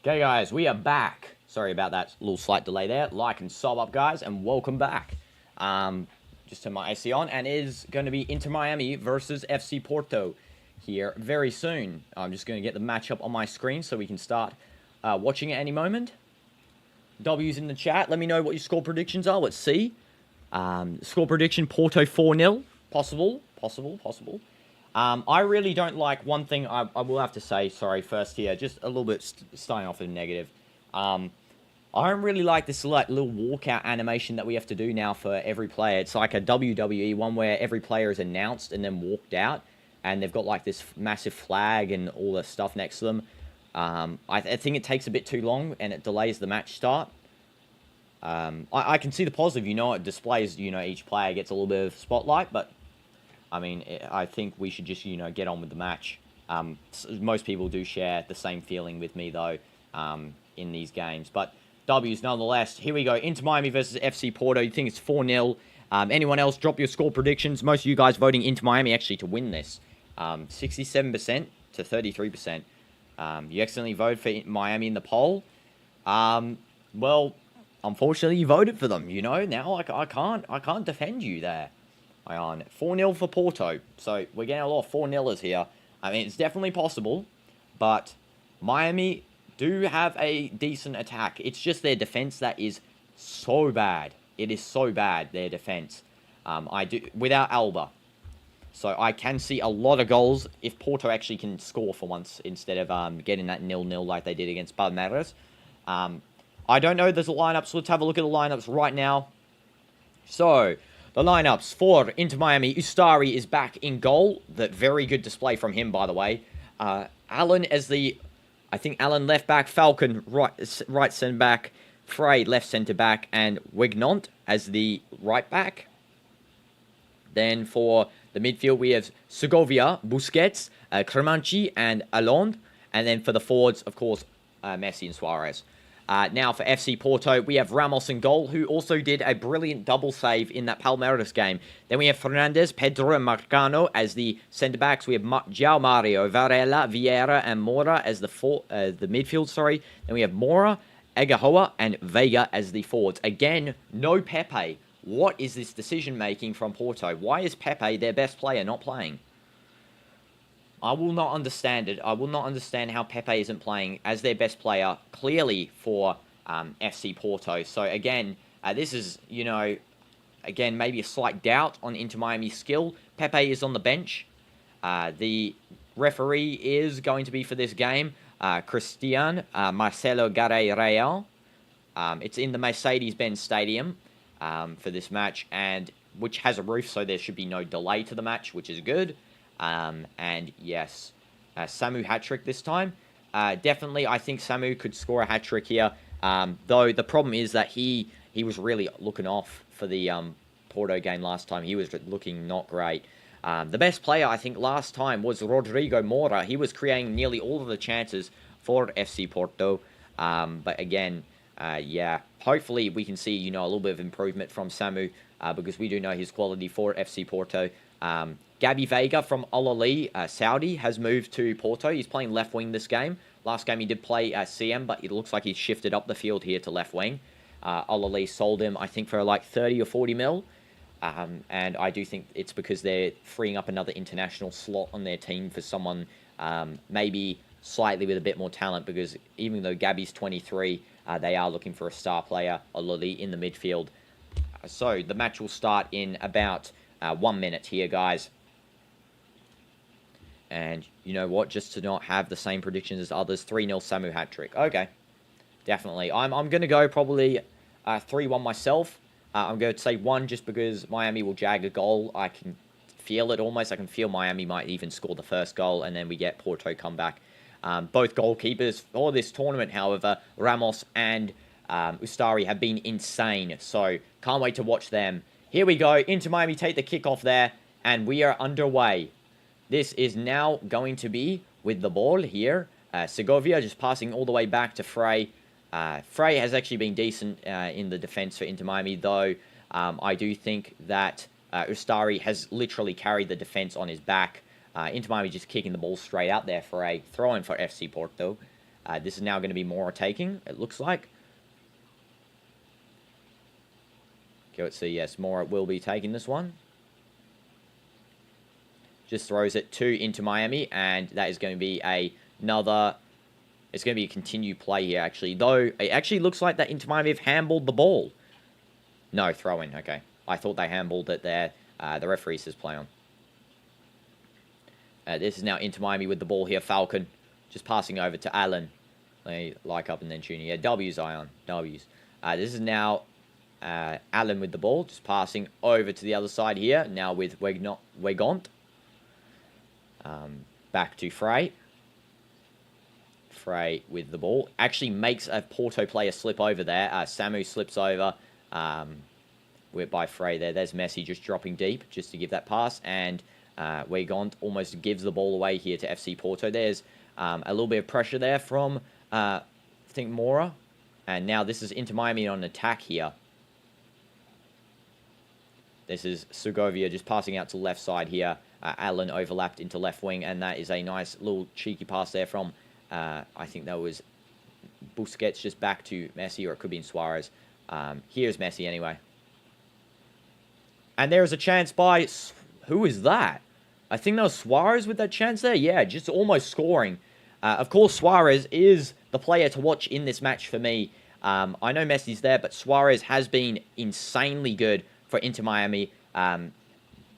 Okay, guys, we are back. Sorry about that little slight delay there. Like and sub up, guys, and welcome back. Just turn my AC on, and it is going to be Inter Miami versus FC Porto here very soon. I'm just going to get the matchup on my screen so we can start watching at any moment. W's in the chat. Let me know what your score predictions are. Let's see. Score prediction, Porto 4-0. Possible. I really don't like one thing I will have to say, sorry, first here, just a little bit starting off with negative. I don't really like this little walkout animation that we have to do now for every player. It's like a WWE one where every player is announced and then walked out, and they've got like this massive flag and all the stuff next to them. I think it takes a bit too long and it delays the match start. I can see the positive, it displays, each player gets a little bit of spotlight, but I mean, I think we should just, get on with the match. Most people do share the same feeling with me, though, in these games. But W's nonetheless. Here we go. Inter Miami versus FC Porto. You think it's 4-0. Anyone else, drop your score predictions. Most of you guys voting Inter Miami, actually, to win this. 67% to 33%. You accidentally voted for Miami in the poll. Well, unfortunately, you voted for them, Now, I can't defend you there. 4-0 for Porto. So we're getting a lot of 4-0ers here. I mean, it's definitely possible, but Miami do have a decent attack. It's just their defense that is so bad. It is so bad, their defense. Without Alba. So I can see a lot of goals if Porto actually can score for once instead of getting that 0-0 like they did against Palmeiras. I don't know there's a lineup, so let's have a look at the lineups right now. So the lineups for Inter Miami. Ustari is back in goal. That very good display from him, by the way. Allen as Allen left back, Falcon right centre back, Frey left centre back, and Wignont as the right back. Then for the midfield, we have Segovia, Busquets, Cremanci, and Allende. And then for the forwards, of course, Messi and Suarez. Now for FC Porto, we have Ramos in goal, who also did a brilliant double save in that Palmeiras game. Then we have Fernandes, Pedro, and Marcano as the centre-backs. We have João Mario, Varela, Vieira, and Mora as the midfield, sorry. Then we have Mora, Agahoa, and Vega as the forwards. Again, no Pepe. What is this decision-making from Porto? Why is Pepe, their best player, not playing? I will not understand it. I will not understand how Pepe isn't playing as their best player, clearly, for FC Porto. So, again, this is, again, maybe a slight doubt on Inter Miami's skill. Pepe is on the bench. The referee is going to be for this game, Christian Marcelo Garay Real. It's in the Mercedes-Benz Stadium for this match, and which has a roof, so there should be no delay to the match, which is good. And yes, Samu hat-trick this time. Definitely, I think Samu could score a hat-trick here. Though the problem is that he was really looking off for the Porto game last time. He was looking not great. The best player, I think, last time was Rodrigo Mora. He was creating nearly all of the chances for FC Porto. But again, yeah, hopefully we can see, a little bit of improvement from Samu because we do know his quality for FC Porto. Gabby Vega from Al-Ahly, Saudi, has moved to Porto. He's playing left wing this game. Last game he did play CM, but it looks like he's shifted up the field here to left wing. Al-Ahly sold him, I think, for like 30 or 40 mil. And I do think it's because they're freeing up another international slot on their team for someone maybe slightly with a bit more talent, because even though Gabby's 23, they are looking for a star player, Al-Ahly, in the midfield. So the match will start in about 1 minute here, guys. And you know what? Just to not have the same predictions as others, 3-0 Samu hat-trick. Okay, definitely. I'm going to go probably 3-1 myself. I'm going to say 1 just because Miami will jag a goal. I can feel it almost. I can feel Miami might even score the first goal, and then we get Porto come back. Both goalkeepers for this tournament, however, Ramos and Ustari, have been insane. So can't wait to watch them. Here we go. Inter Miami take the kickoff there, and we are underway. This is now going to be with the ball here. Segovia just passing all the way back to Frey. Frey has actually been decent in the defense for Inter Miami, though I do think that Ustari has literally carried the defense on his back. Inter Miami just kicking the ball straight out there for a throw-in for FC Porto. This is now going to be Mora taking, it looks like. Okay, let's see. Yes, Mora will be taking this one. Just throws it into Miami, and that is going to be another... It's going to be a continued play here, actually. Though, it actually looks like that Inter Miami have handballed the ball. No, throw in. Okay. I thought they handballed it there. The referee says play on. This is now Inter Miami with the ball here. Falcon just passing over to Allen. Let me like up and then tune in. Yeah, W's, Ion. W's. This is now Allen with the ball. Just passing over to the other side here. Now with Weigont. Back to Frey. Frey with the ball. Actually makes a Porto player slip over there. Samu slips over by Frey there. There's Messi just dropping deep just to give that pass. And Weigont almost gives the ball away here to FC Porto. There's a little bit of pressure there from, I think, Mora. And now this is Inter Miami on attack here. This is Segovia just passing out to the left side here. Allen overlapped into left wing. And that is a nice little cheeky pass there from, I think that was Busquets just back to Messi, or it could be in Suarez. Here's Messi anyway. And there is a chance by... Who is that? I think that was Suarez with that chance there. Yeah, just almost scoring. Of course, Suarez is the player to watch in this match for me. I know Messi's there, but Suarez has been insanely good for Inter Miami.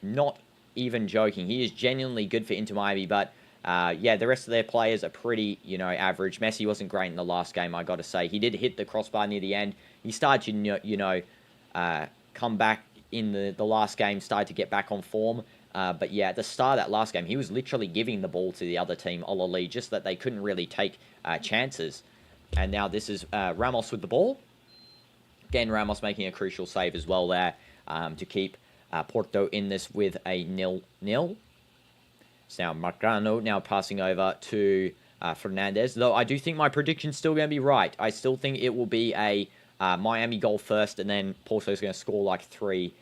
Not even joking. He is genuinely good for Inter Miami, but... yeah, the rest of their players are pretty, average. Messi wasn't great in the last game, I got to say. He did hit the crossbar near the end. He started to, come back in the last game, started to get back on form. But yeah, at the start of that last game, he was literally giving the ball to the other team, Ololi, just that they couldn't really take chances. And now this is Ramos with the ball. Again, Ramos making a crucial save as well there to keep Porto in this with a 0-0. So now Marcano now passing over to Fernandez. Though I do think my prediction's still going to be right. I still think it will be a Miami goal first, and then Porto's going to score like 3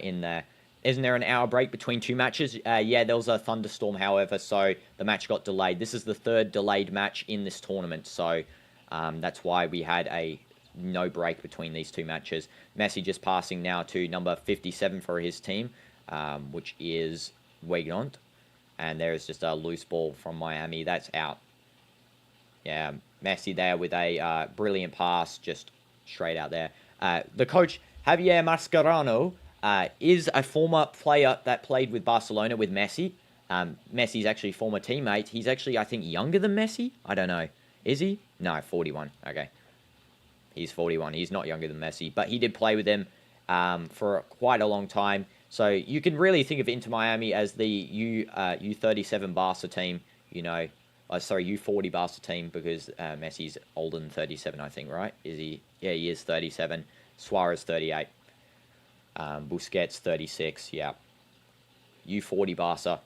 in there. Isn't there an hour break between 2 matches? Yeah, there was a thunderstorm, however, so the match got delayed. This is the 3rd delayed match in this tournament, so that's why we had a no break between these 2 matches. Messi just passing now to number 57 for his team, which is Weigont. And there's just a loose ball from Miami. That's out. Yeah, Messi there with a brilliant pass, just straight out there. The coach, Javier Mascherano, is a former player that played with Barcelona with Messi. Messi's actually a former teammate. He's actually, I think, younger than Messi. I don't know. Is he? No, 41. Okay. He's 41. He's not younger than Messi. But he did play with him for quite a long time. So you can really think of Inter Miami as the U37 Barca team, U40 Barca team, because Messi's older than 37, I think, right? Is he? Yeah, he is 37. Suarez, 38. Busquets, 36, yeah. U40 Barca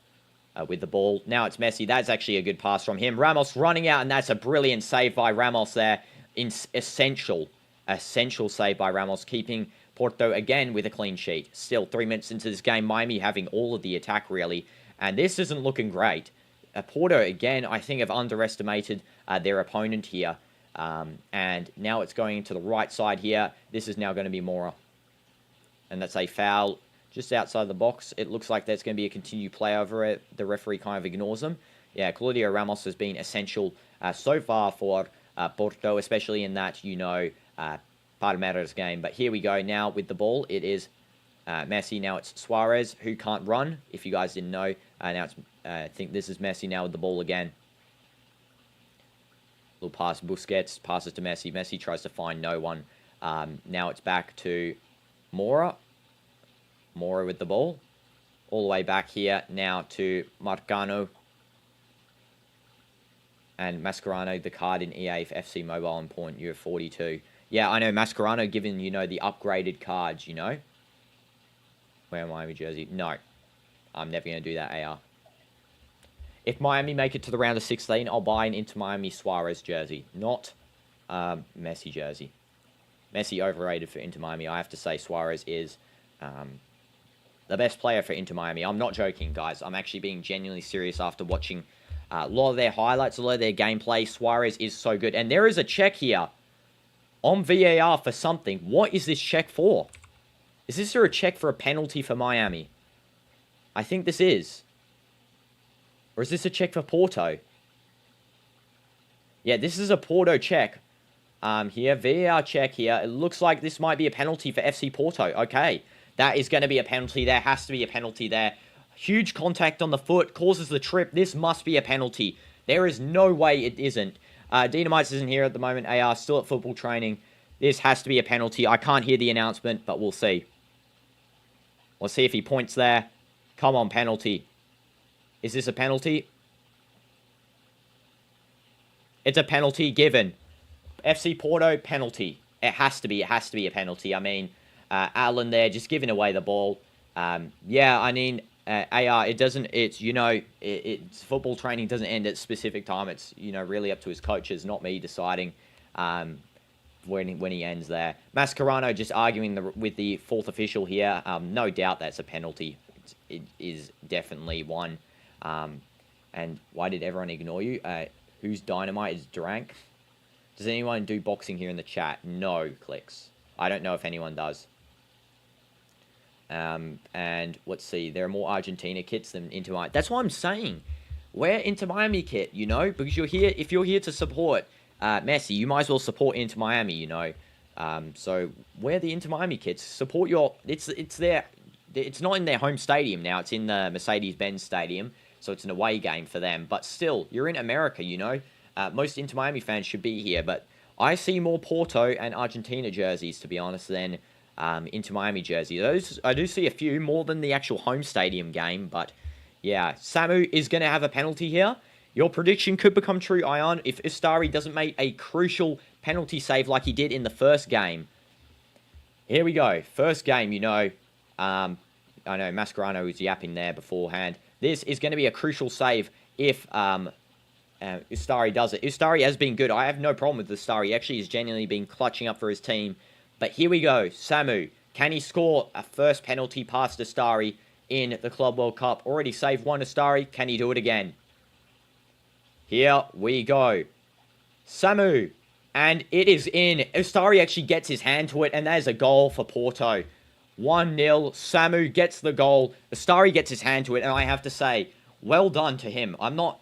with the ball. Now it's Messi. That's actually a good pass from him. Ramos running out, and that's a brilliant save by Ramos there. Essential save by Ramos, keeping Porto again with a clean sheet. Still 3 minutes into this game, Miami having all of the attack really, and this isn't looking great. Porto again, I think, have underestimated their opponent here, and now it's going to the right side here. This is now going to be Mora, and that's a foul just outside the box. It looks like there's going to be a continued play over it. The referee kind of ignores them. Yeah, Claudio Ramos has been essential so far for Porto, especially in that Palmeiras game. But here we go now with the ball. It is Messi. Now it's Suarez, who can't run, if you guys didn't know. Now it's, I think this is Messi now with the ball again. Little pass, Busquets passes to Messi. Messi tries to find no one. Now it's back to Mora. Mora with the ball. All the way back here now to Marcano. And Mascherano, the card in EA for FC Mobile and Point, you're 42. Yeah, I know, Mascherano given, the upgraded cards, Wear a Miami jersey. No, I'm never going to do that, AR. If Miami make it to the round of 16, I'll buy an Inter Miami Suarez jersey, not Messi jersey. Messi overrated for Inter Miami. I have to say Suarez is the best player for Inter Miami. I'm not joking, guys. I'm actually being genuinely serious after watching A lot of their highlights, a lot of their gameplay, Suarez is so good. And there is a check here on VAR for something. What is this check for? Is this a check for a penalty for Miami? I think this is. Or is this a check for Porto? Yeah, this is a Porto check. Here, VAR check here. It looks like this might be a penalty for FC Porto. Okay, that is going to be a penalty. There has to be a penalty there. Huge contact on the foot, causes the trip. This must be a penalty. There is no way it isn't. DinoDoomz isn't here at the moment. AR still at football training. This has to be a penalty. I can't hear the announcement, but we'll see. Let's see if he points there. Come on, penalty. Is this a penalty? It's a penalty given. FC Porto, penalty. It has to be. It has to be a penalty. I mean, Alan there just giving away the ball. Yeah, I mean, AR, it doesn't, it's, you know, it's football training doesn't end at a specific time. It's, you know, really up to his coaches, not me deciding when he ends there. Mascherano just arguing with the fourth official here. No doubt that's a penalty. It is definitely one. And why did everyone ignore you? Who's Dynamite is Drank? Does anyone do boxing here in the chat? No clicks. I don't know if anyone does. And let's see, there are more Argentina kits than Inter Miami. That's what I'm saying. Wear Inter Miami kit, you know, because you're here. If you're here to support Messi, you might as well support Inter Miami, you know. So wear the Inter Miami kits. Support your. It's there. It's not in their home stadium now. It's in the Mercedes-Benz Stadium, so it's an away game for them. But still, you're in America, you know. Most Inter Miami fans should be here, but I see more Porto and Argentina jerseys, to be honest, than Inter Miami jersey. Those I do see a few more than the actual home stadium game, but yeah, Samu is going to have a penalty here. Your prediction could become true, Ion, if Ustari doesn't make a crucial penalty save like he did in the first game. Here we go. First game, you know. I know Mascherano was yapping there beforehand. This is going to be a crucial save if Ustari does it. Ustari has been good. I have no problem with Ustari. He actually has genuinely been clutching up for his team. But here we go. Samu, can he score a first penalty past Ustari in the Club World Cup? Already saved one Ustari. Can he do it again? Here we go. Samu. And it is in. Ustari actually gets his hand to it. And there's a goal for Porto. 1-0. Samu gets the goal. Ustari gets his hand to it. And I have to say, well done to him. I'm not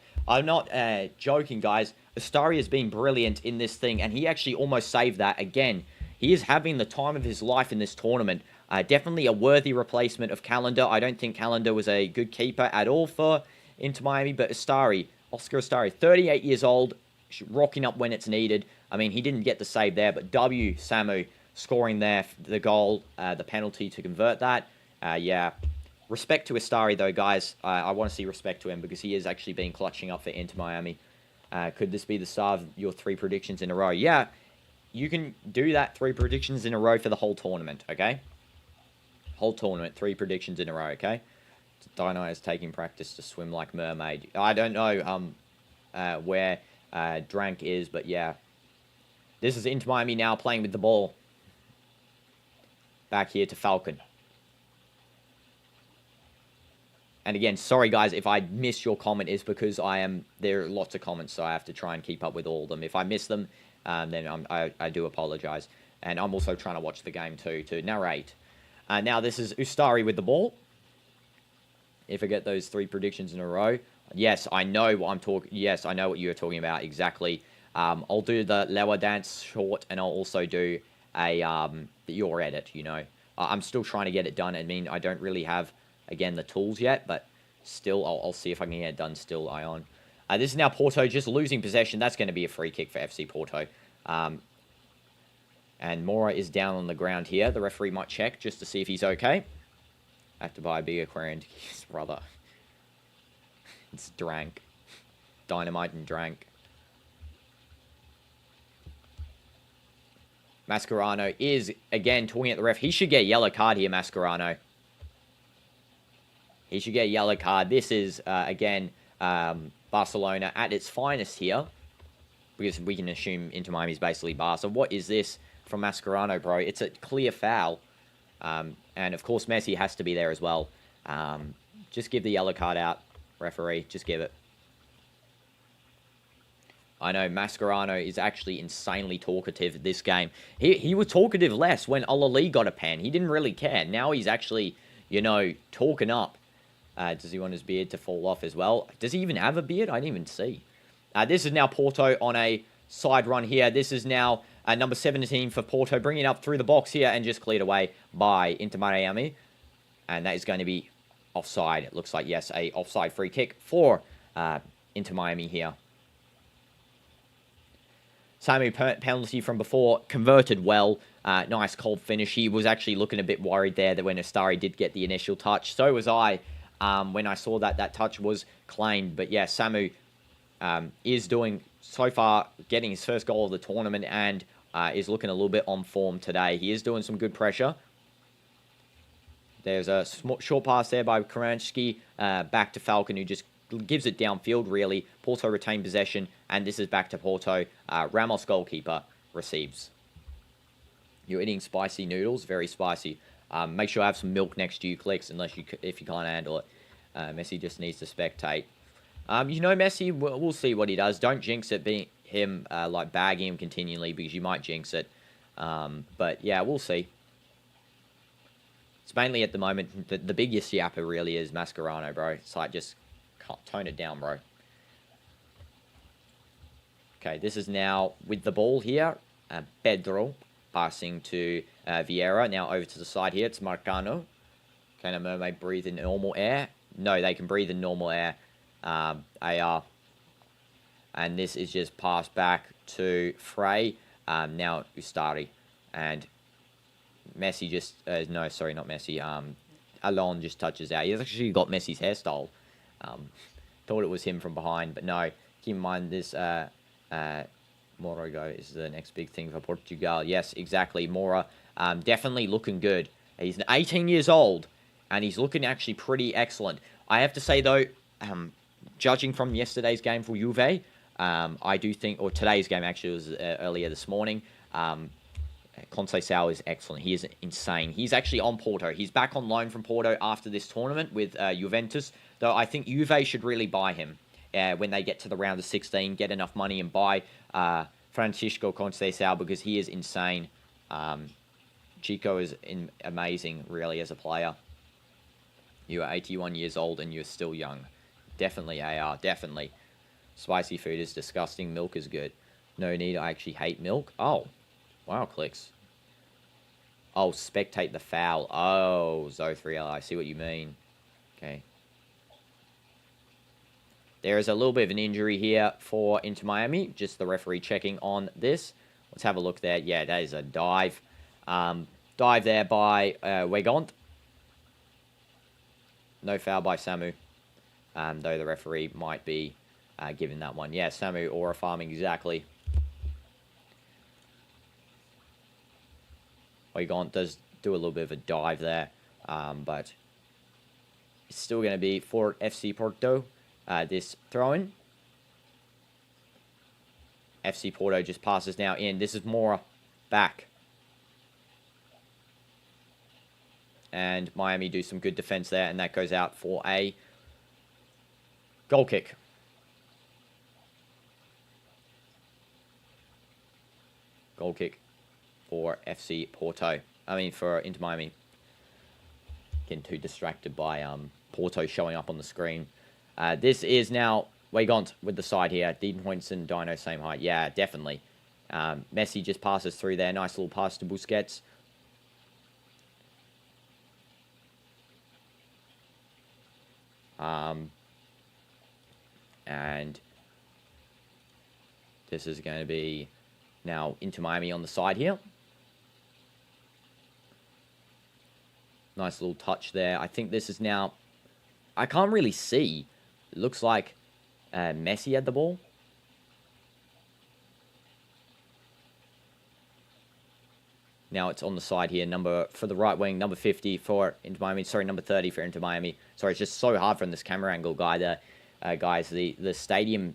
joking, guys. Ustari has been brilliant in this thing. And he actually almost saved that again. He is having the time of his life in this tournament. Definitely a worthy replacement of Calendar. I don't think Calendar was a good keeper at all for Inter Miami. But Ustari, Oscar Ustari, 38 years old, rocking up when it's needed. I mean, he didn't get the save there. But Samu scoring there, the goal, the penalty to convert that. Yeah, respect to Ustari, though, guys. I want to see respect to him because he is actually been clutching up for Inter Miami. Could this be the start of your 3 predictions in a row? Yeah. You can do that 3 predictions in a row for the whole tournament, okay? Whole tournament, 3 predictions in a row, okay? Dino is taking practice to swim like mermaid. I don't know where Drank is, but yeah. This is Inter Miami now playing with the ball. Back here to Falcon. And again, sorry guys, if I miss your comment, it's because there are lots of comments, so I have to try and keep up with all of them. If I miss them, then I do apologize. And I'm also trying to watch the game too, to narrate. Now this is Ustari with the ball. If I get those 3 predictions in a row. Yes, I know what I'm talking. Yes, I know what you're talking about exactly. I'll do the Lewa dance short, and I'll also do your edit, you know. I'm still trying to get it done. I mean, I don't really have, again, the tools yet, but still, I'll see if I can get it done still, Ion. This is now Porto just losing possession. That's going to be a free kick for FC Porto. And Mora is down on the ground here. The referee might check just to see if he's okay. I have to buy a big aquarium to his brother. It's Drank. Dynamite and Drank. Mascherano is, again, talking at the ref. He should get a yellow card here, Mascherano. He should get a yellow card. This is, again, Barcelona at its finest here. Because we can assume Inter Miami is basically Barca. What is this from Mascherano, bro? It's a clear foul. And, of course, Messi has to be there as well. Just give the yellow card out, referee. Just give it. I know Mascherano is actually insanely talkative this game. He was talkative less when Olali got a pen. He didn't really care. Now he's actually, you know, talking up. Does he want his beard to fall off as well? Does he even have a beard? I didn't even see. This is now Porto on a side run here. This is now number 17 for Porto, bringing it up through the box here and just cleared away by Inter Miami. And that is going to be offside. It looks like, yes, a offside free kick for Inter Miami here. Samu penalty from before, converted well. Nice cold finish. He was actually looking a bit worried there that when Astari did get the initial touch. So was I when I saw that touch was claimed. But yeah, Samu is doing, so far, getting his first goal of the tournament and is looking a little bit on form today. He is doing some good pressure. There's a short pass there by Karansky, back to Falcon, who just gives it downfield, really. Porto retain possession, and this is back to Porto. Ramos, goalkeeper, receives. You're eating spicy noodles, very spicy. Make sure I have some milk next to you, Clicks, if you can't handle it. Messi just needs to spectate. You know, Messi, we'll see what he does. Don't jinx it, being him, like, bagging him continually, because you might jinx it. But, yeah, we'll see. It's mainly at the moment, the biggest yapper really is Mascherano, bro. It's like, just tone it down, bro. Okay, this is now with the ball here. Pedro passing to Vieira. Now over to the side here. It's Marcano. Can a mermaid breathe in normal air? No, they can breathe in normal air. AR. And this is just passed back to Frey. Now Ustari. And Messi just... no, sorry, not Messi. Alon just touches out. He's actually got Messi's hairstyle. Thought it was him from behind, but no. Keep in mind this... Morogo is the next big thing for Portugal. Yes, exactly. Mora definitely looking good. He's 18 years old, and he's looking actually pretty excellent. I have to say, though, judging from yesterday's game for Juve, I do think... Or today's game, actually, was earlier this morning. Conceição is excellent. He is insane. He's actually on Porto. He's back on loan from Porto after this tournament with Juventus. Though I think Juve should really buy him when they get to the round of 16, get enough money and buy Francisco Conceição, because he is insane. Chico is amazing, really, as a player. You are 81 years old and you're still young. Definitely, AR, definitely. Spicy food is disgusting. Milk is good. No need. I actually hate milk. Oh. Wow, Clicks. Oh, spectate the foul. Oh, Zo3L, I see what you mean. Okay. There is a little bit of an injury here for Inter Miami. Just the referee checking on this. Let's have a look there. Yeah, that is a dive. Dive there by Weigand. No foul by Samu. Though the referee might be giving that one. Yeah, Samu aura farming, exactly. Weigand does do a little bit of a dive there. But it's still going to be for FC Porto. This throw-in. FC Porto just passes now in. This is Mora back. And Miami do some good defense there, and that goes out for a goal kick. Goal kick for FC Porto. I mean, for Inter Miami. Getting too distracted by Porto showing up on the screen. This is now Weigand with the side here. Dean Points and Dino same height. Yeah, definitely. Messi just passes through there. Nice little pass to Busquets. And this is going to be now Inter Miami on the side here. Nice little touch there. I think this is now... I can't really see. It looks like Messi had the ball. Now it's on the side here. For the right wing, number 50 for Inter Miami. Sorry, number 30 for Inter Miami. Sorry, it's just so hard from this camera angle, guys. The stadium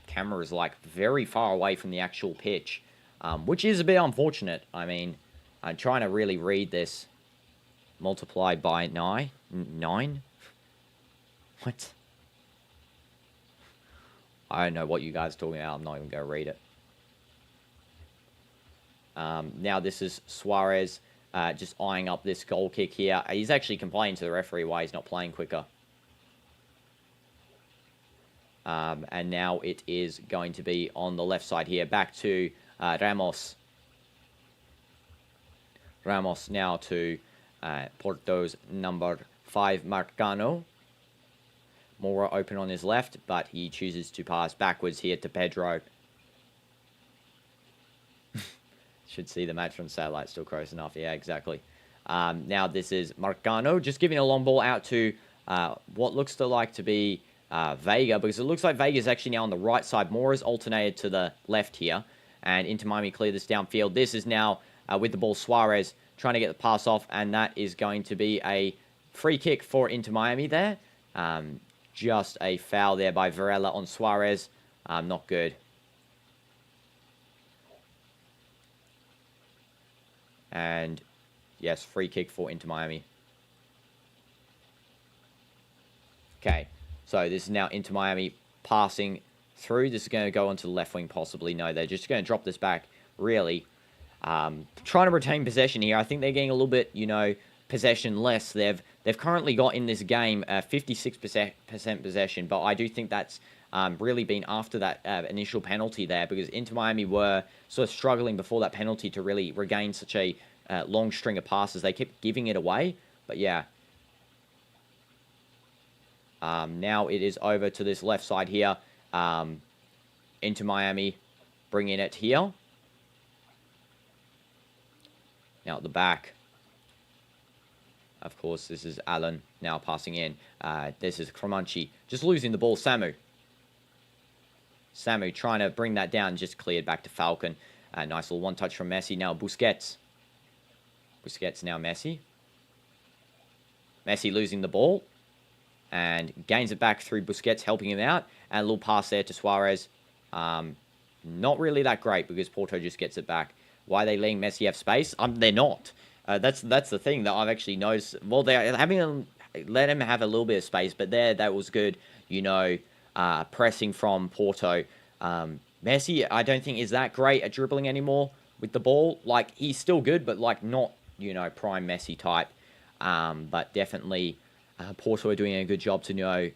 camera is like very far away from the actual pitch, which is a bit unfortunate. I mean, I'm trying to really read this. Multiplied by 9? What? I don't know what you guys are talking about. I'm not even going to read it. Now this is Suarez just eyeing up this goal kick here. He's actually complaining to the referee why he's not playing quicker. And now it is going to be on the left side here. Back to Ramos. Ramos now to Porto's number 5, Marcano. Mora open on his left, but he chooses to pass backwards here to Pedro. Should see the match from satellite, still close enough. Yeah, exactly. Now this is Marcano, just giving a long ball out to what looks to be Vega, because it looks like Vega is actually now on the right side. Mora's alternated to the left here, and Inter Miami clear this downfield. This is now with the ball Suarez trying to get the pass off, and that is going to be a free kick for Inter Miami there. Just a foul there by Varela on Suarez. Not good. And yes, free kick for Inter Miami. Okay, so this is now Inter Miami passing through. This is going to go onto the left wing possibly. No, they're just going to drop this back, really. Trying to retain possession here. I think they're getting a little bit, possession less. They've currently got in this game 56% possession, but I do think that's really been after that initial penalty there, because Inter Miami were sort of struggling before that penalty to really regain such a long string of passes. They kept giving it away, but yeah. Now it is over to this left side here. Inter Miami bringing it here. Now at the back. Of course, this is Allen now passing in. This is Cromanchi just losing the ball. Samu trying to bring that down, just cleared back to Falcon. Nice little one touch from Messi. Now Busquets. Busquets now Messi. Messi losing the ball. And gains it back through Busquets, helping him out. And a little pass there to Suarez. Not really that great, because Porto just gets it back. Why are they letting Messi have space? They're not. That's the thing that I've actually noticed. Well, they're having him, let him have a little bit of space, but that was good, pressing from Porto. Messi, I don't think is that great at dribbling anymore with the ball. Like, he's still good, but like not, prime Messi type. But definitely Porto are doing a good job to,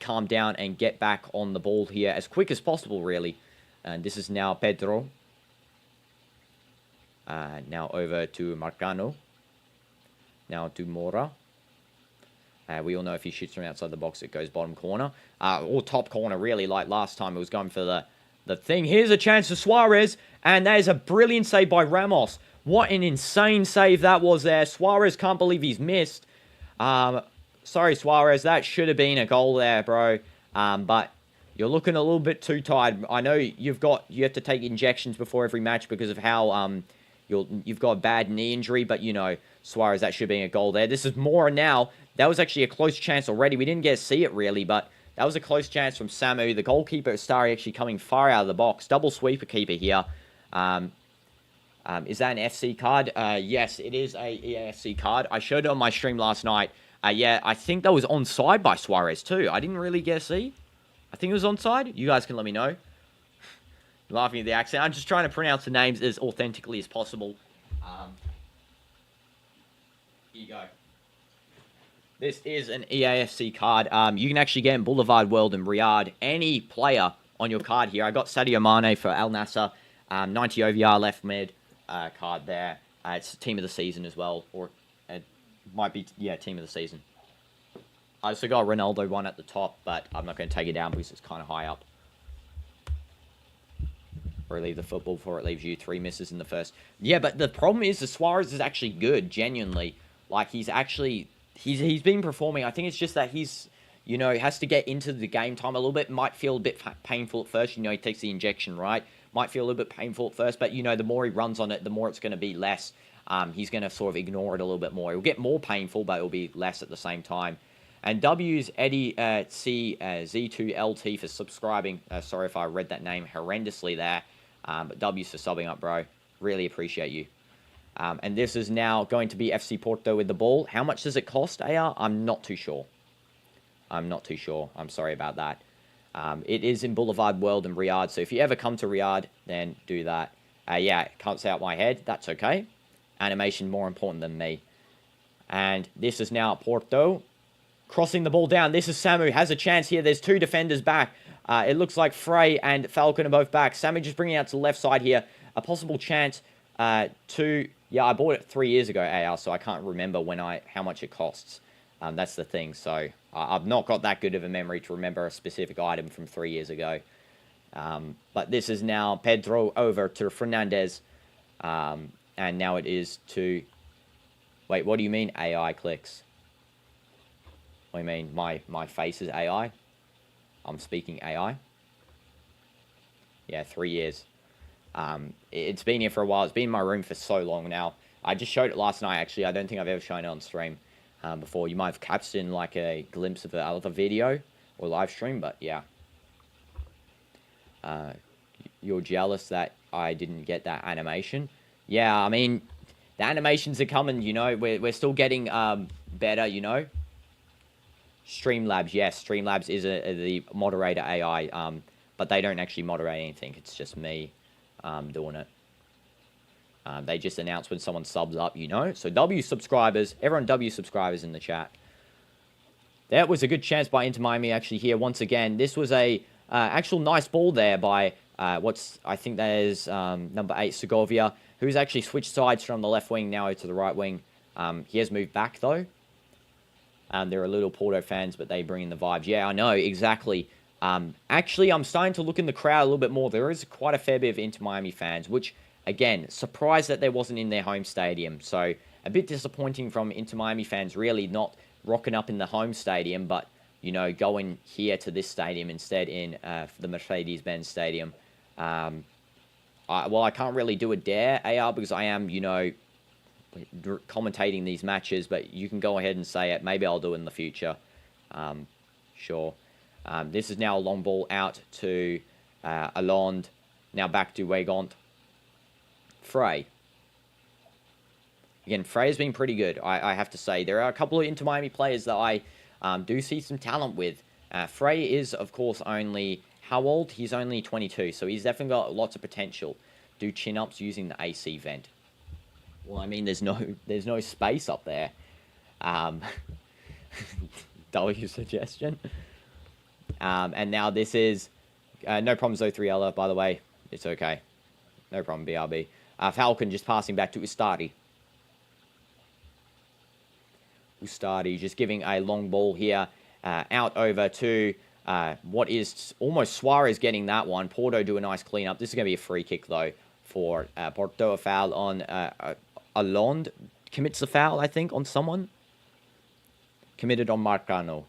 calm down and get back on the ball here as quick as possible, really. And this is now Pedro. Now over to Marcano. Now to Mora. We all know if he shoots from outside the box, it goes bottom corner. Or top corner, really, like last time. It was going for the thing. Here's a chance for Suarez. And that is a brilliant save by Ramos. What an insane save that was there. Suarez can't believe he's missed. Sorry, Suarez. That should have been a goal there, bro. But you're looking a little bit too tired. I know you have to take injections before every match because of how you've got a bad knee injury, but Suarez, that should be a goal there. This is Mora now. That was actually a close chance already. We didn't get to see it really, but that was a close chance from Samu. The goalkeeper, Starry, actually coming far out of the box. Double sweeper keeper here. Is that an FC card? Yes, it is a EAFC card. I showed it on my stream last night. Yeah, I think that was onside by Suarez too. I didn't really get to see. I think it was onside. You guys can let me know. Laughing at the accent. I'm just trying to pronounce the names as authentically as possible. Here you go. This is an EAFC card. You can actually get in Boulevard World and Riyadh any player on your card here. I got Sadio Mane for Al Nassr. 90 OVR left mid card there. It's team of the season as well. Or it might be, yeah, team of the season. I also got a Ronaldo one at the top, but I'm not going to take it down because it's kind of high up. Leave the football before it leaves you. 3 misses in the first. Yeah, but the problem is the Suarez is actually good, genuinely. Like, he's been performing. I think it's just that he's, has to get into the game time a little bit. Might feel a bit painful at first. He takes the injection, right? Might feel a little bit painful at first, but, the more he runs on it, the more it's going to be less. He's going to sort of ignore it a little bit more. It'll get more painful, but it'll be less at the same time. And W's Eddie C Z2LT for subscribing. Sorry if I read that name horrendously there. But W's for subbing up, bro. Really appreciate you. And this is now going to be FC Porto with the ball. How much does it cost, AR? I'm not too sure. I'm sorry about that. It is in Boulevard World in Riyadh, so if you ever come to Riyadh, then do that. Yeah, it cuts out my head. That's okay. Animation more important than me. And this is now Porto. Crossing the ball down. This is Samu. Has a chance here. There's two defenders back. It looks like Frey and Falcon are both back. Samu just bringing out to the left side here. A possible chance to... Yeah, I bought it 3 years ago, AR, so I can't remember how much it costs. That's the thing. So I've not got that good of a memory to remember a specific item from 3 years ago. But this is now Pedro over to Fernandez. And now it is to... Wait, what do you mean AI clicks? What do you mean? My face is AI? I'm speaking AI? Yeah, 3 years. It's been here for a while. It's been in my room for so long now. I just showed it last night, actually. I don't think I've ever shown it on stream before. You might have captured in like a glimpse of another video or live stream, but yeah. You're jealous that I didn't get that animation? Yeah, I mean, the animations are coming, you know. We're still getting better, you know. Streamlabs, yes. Streamlabs is the moderator AI, but they don't actually moderate anything. It's just me doing it. They just announce when someone subs up, you know. So W subscribers, everyone W subscribers in the chat. That was a good chance by Inter Miami actually here once again. This was a actual nice ball there by I think that is number 8 Segovia, who's actually switched sides from the left wing now to the right wing. He has moved back though. There are little Porto fans, but they bring in the vibes. Yeah, I know, exactly. Actually, I'm starting to look in the crowd a little bit more. There is quite a fair bit of Inter Miami fans, which, again, surprised that there wasn't in their home stadium. So, a bit disappointing from Inter Miami fans, really not rocking up in the home stadium, but, you know, going here to this stadium instead in the Mercedes-Benz Stadium. Well, I can't really do a dare, AR, because I am, you know, commentating these matches, but you can go ahead and say it. Maybe I'll do it in the future. Sure. This is now a long ball out to Allende. Now back to Weigand. Frey. Again, Frey has been pretty good, I have to say. There are a couple of Inter Miami players that I do see some talent with. Frey is, of course, only... How old? He's only 22, so he's definitely got lots of potential. Do chin-ups using the AC vent. Well, I mean, there's no space up there. W suggestion. And now this is... no problems, 03Ella, by the way. It's okay. No problem, BRB. Falcon just passing back to Ustari. Ustari just giving a long ball here. Out over to... what is almost Suarez getting that one. Porto do a nice clean-up. This is going to be a free kick, though, for Porto. A foul on Allende. Commits a foul, I think, on someone. Committed on Marcano.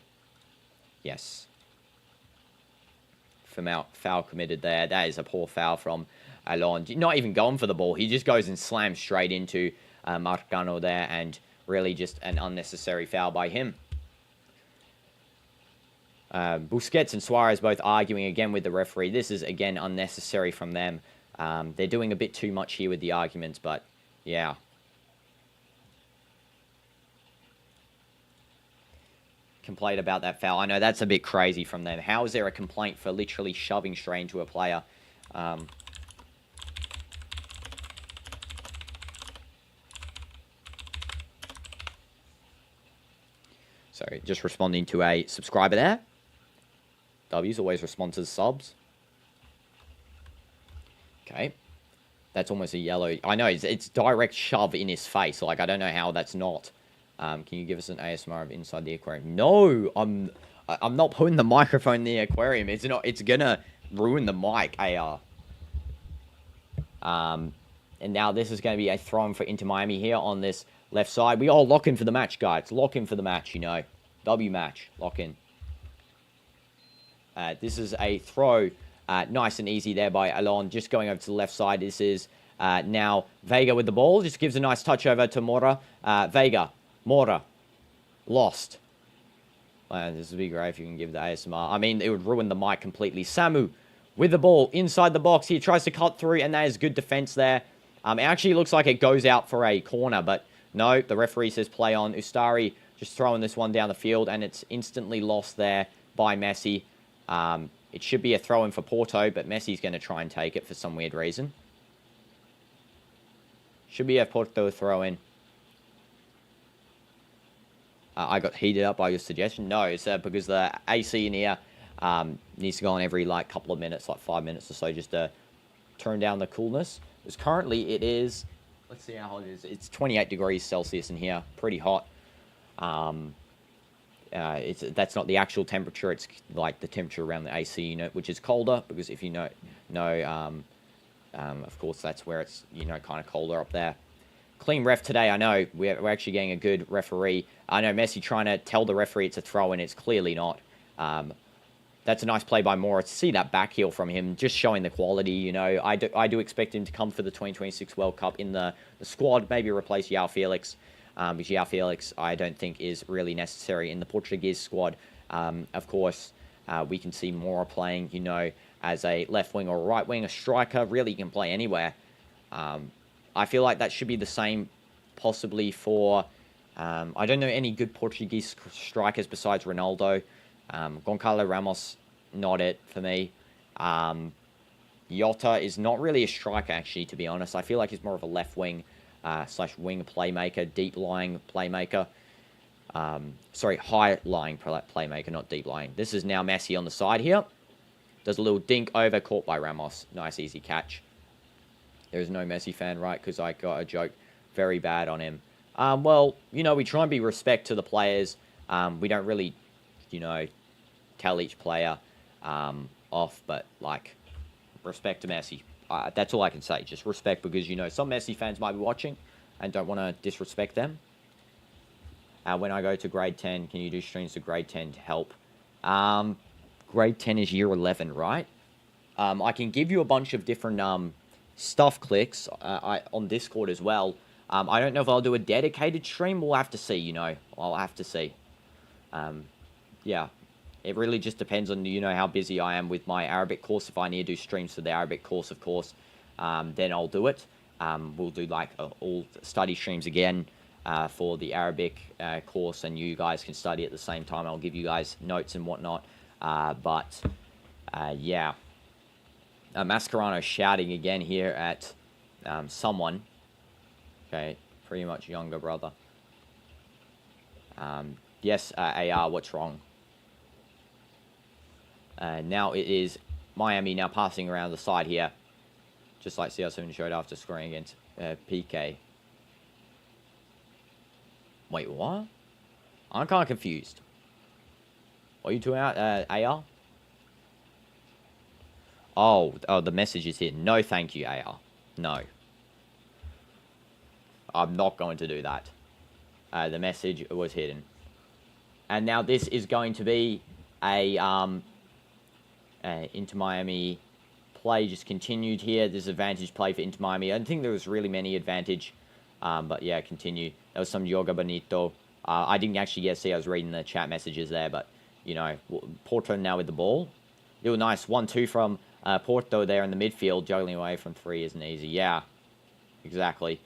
Yes. Foul committed there. That is a poor foul from Allende. Not even going for the ball. He just goes and slams straight into Marcano there, and really just an unnecessary foul by him. Busquets and Suarez both arguing again with the referee. This is, again, unnecessary from them. They're doing a bit too much here with the arguments, but, yeah. Complaint about that foul. I know that's a bit crazy from them. How is there a complaint for literally shoving straight into a player? Sorry, just responding to a subscriber there. W's always respond to the subs. Okay. That's almost a yellow. I know, it's direct shove in his face. Like, I don't know how that's not. Can you give us an ASMR of inside the aquarium? No, I'm not putting the microphone in the aquarium. It's not. It's gonna ruin the mic, AR. And now this is going to be a throw-in for Inter Miami here on this left side. We all lock in for the match, guys. Lock in for the match, you know. W match. Lock in. This is a throw. Nice and easy there by Alon. Just going over to the left side. This is now Vega with the ball. Just gives a nice touch over to Mora. Vega. Mora. Lost. This would be great if you can give the ASMR. I mean, it would ruin the mic completely. Samu with the ball inside the box. He tries to cut through, and that is good defense there. It actually looks like it goes out for a corner, but no, the referee says play on. Ustari just throwing this one down the field, and it's instantly lost there by Messi. It should be a throw-in for Porto, but Messi's going to try and take it for some weird reason. Should be a Porto throw-in. I got heated up by your suggestion. No, it's because the AC in here needs to go on every like couple of minutes, like 5 minutes or so, just to turn down the coolness. Because currently it is, let's see how hot it is. It's 28 degrees Celsius in here, pretty hot. That's not the actual temperature. It's like the temperature around the AC unit, which is colder because if you know, of course that's where it's kind of colder up there. Clean ref today. I know we're actually getting a good referee. I know Messi trying to tell the referee it's a throw, and it's clearly not. That's a nice play by Mora to see that back heel from him, just showing the quality. I do expect him to come for the 2026 World Cup in the squad, maybe replace João Felix. Because João Felix, I don't think is really necessary in the Portuguese squad. Of course, we can see Mora playing, as a left wing or right wing, a striker. Really, you can play anywhere. I feel like that should be the same possibly for... I don't know any good Portuguese strikers besides Ronaldo. Goncalo Ramos, not it for me. Jota is not really a striker, actually, to be honest. I feel like he's more of a left wing slash wing playmaker, deep lying playmaker. Sorry, high lying playmaker, not deep lying. This is now Messi on the side here. Does a little dink over, caught by Ramos. Nice, easy catch. There's no Messi fan, right? Because I got a joke very bad on him. Well, we try and be respect to the players. We don't really, tell each player off, but, respect to Messi. That's all I can say. Just respect because, some Messi fans might be watching and don't want to disrespect them. When I go to grade 10, can you do streams to grade 10 to help? Grade 10 is year 11, right? I can give you a bunch of different stuff clicks on Discord as well. I don't know if I'll do a dedicated stream. We'll have to see, I'll have to see. Yeah. It really just depends on, how busy I am with my Arabic course. If I need to do streams for the Arabic course, of course, then I'll do it. We'll do, all study streams again for the Arabic course, and you guys can study at the same time. I'll give you guys notes and whatnot. Yeah. Mascherano shouting again here at someone. Okay, pretty much younger brother. Yes, AR, what's wrong? Now it is Miami now passing around the side here. Just like CR7 showed after scoring against PK. Wait, what? I'm kind of confused. What are you talking about, AR? Oh, the message is here. No, thank you, AR. No. I'm not going to do that. The message was hidden. And now this is going to be a Inter Miami play just continued here. This is advantage play for Inter Miami. I don't think there was really many advantage. But yeah, continue. That was some Yoga Bonito. I didn't actually get to see. I was reading the chat messages there. But, Porto now with the ball. It was nice 1-2 from Porto there in the midfield. Juggling away from 3 isn't easy. Yeah, exactly.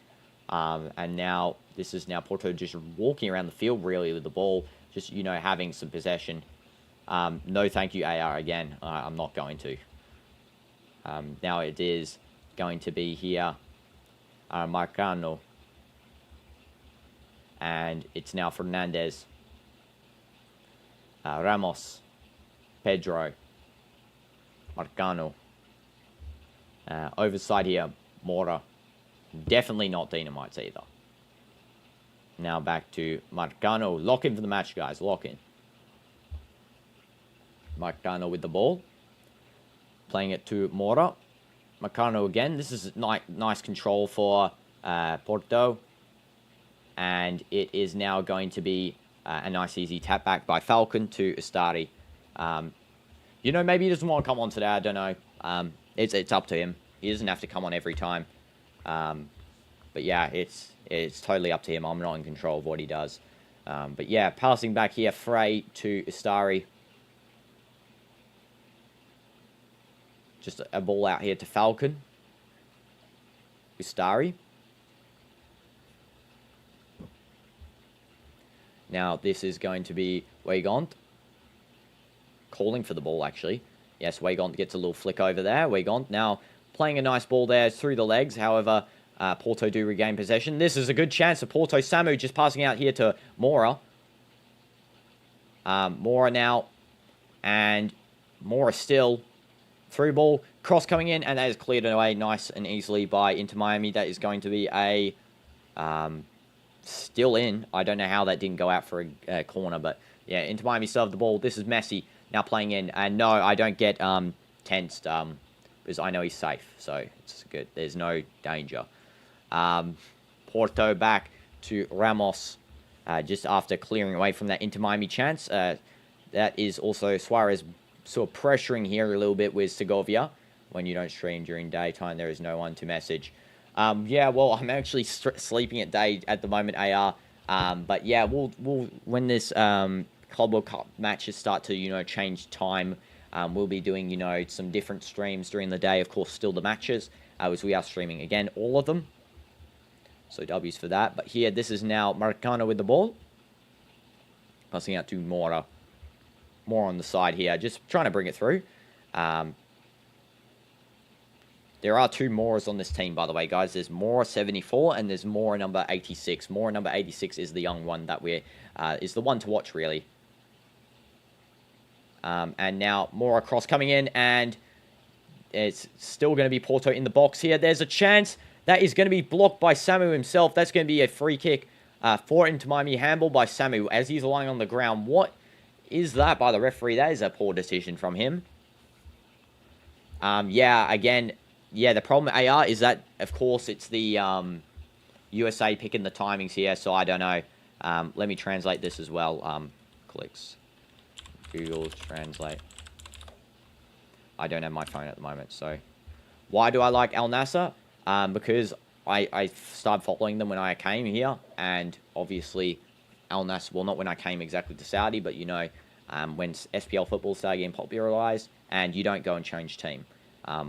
And now, this is now Porto just walking around the field, really, with the ball. Just, having some possession. No, thank you, AR, again. I'm not going to. Now it is going to be here. Marcano. And it's now Fernandez. Ramos. Pedro. Marcano. Overside here, Mora. Definitely not Dynamites either. Now back to Marcano. Lock in for the match, guys. Lock in. Marcano with the ball. Playing it to Mora. Marcano again. This is nice control for Porto. And it is now going to be a nice easy tap back by Falcon to Ustari. Maybe he doesn't want to come on today. I don't know. It's up to him. He doesn't have to come on every time. But yeah, it's totally up to him. I'm not in control of what he does. But yeah, passing back here, Frey to Ustari. Just a ball out here to Falcon. Ustari. Now this is going to be Weigand. Calling for the ball, actually. Yes, Weigont gets a little flick over there. Weigont now playing a nice ball there through the legs. However, Porto do regain possession. This is a good chance for Porto. Samu just passing out here to Mora. Mora now. And Mora still. Through ball. Cross coming in. And that is cleared away nice and easily by Inter Miami. That is going to be a... still in. I don't know how that didn't go out for a corner. But yeah, Inter Miami still have the ball. This is Messi now playing in. And no, I don't get tensed. Because I know he's safe. So it's good. There's no danger. Porto back to Ramos just after clearing away from that Inter Miami chance. That is also Suarez sort of pressuring here a little bit with Segovia. When you don't stream during daytime, there is no one to message. Yeah, well, I'm actually sleeping at day at the moment, AR. But yeah, we'll when this Club World Cup matches start to change time. We'll be doing some different streams during the day. Of course, still the matches as we are streaming again all of them. So W's for that. But here, this is now Marcano with the ball. Passing out to Mora. More on the side here. Just trying to bring it through. There are two Moras on this team, by the way, guys. There's Mora 74 and there's Mora number 86. Mora number 86 is the young one that is the one to watch, really. And now Mora cross coming in, and it's still going to be Porto in the box here. There's a chance. That is going to be blocked by Samu himself. That's going to be a free kick for Inter Miami. Handball by Samu as he's lying on the ground. What is that by the referee? That is a poor decision from him. Yeah, again, yeah, the problem with AR is that, of course, it's the USA picking the timings here, so I don't know. Let me translate this as well. Clicks. Google Translate. I don't have my phone at the moment, so... Why do I like Al Nassr? Because I started following them when I came here, and obviously Al Nassr, well, not when I came exactly to Saudi, but when SPL football started getting popularized, and you don't go and change team.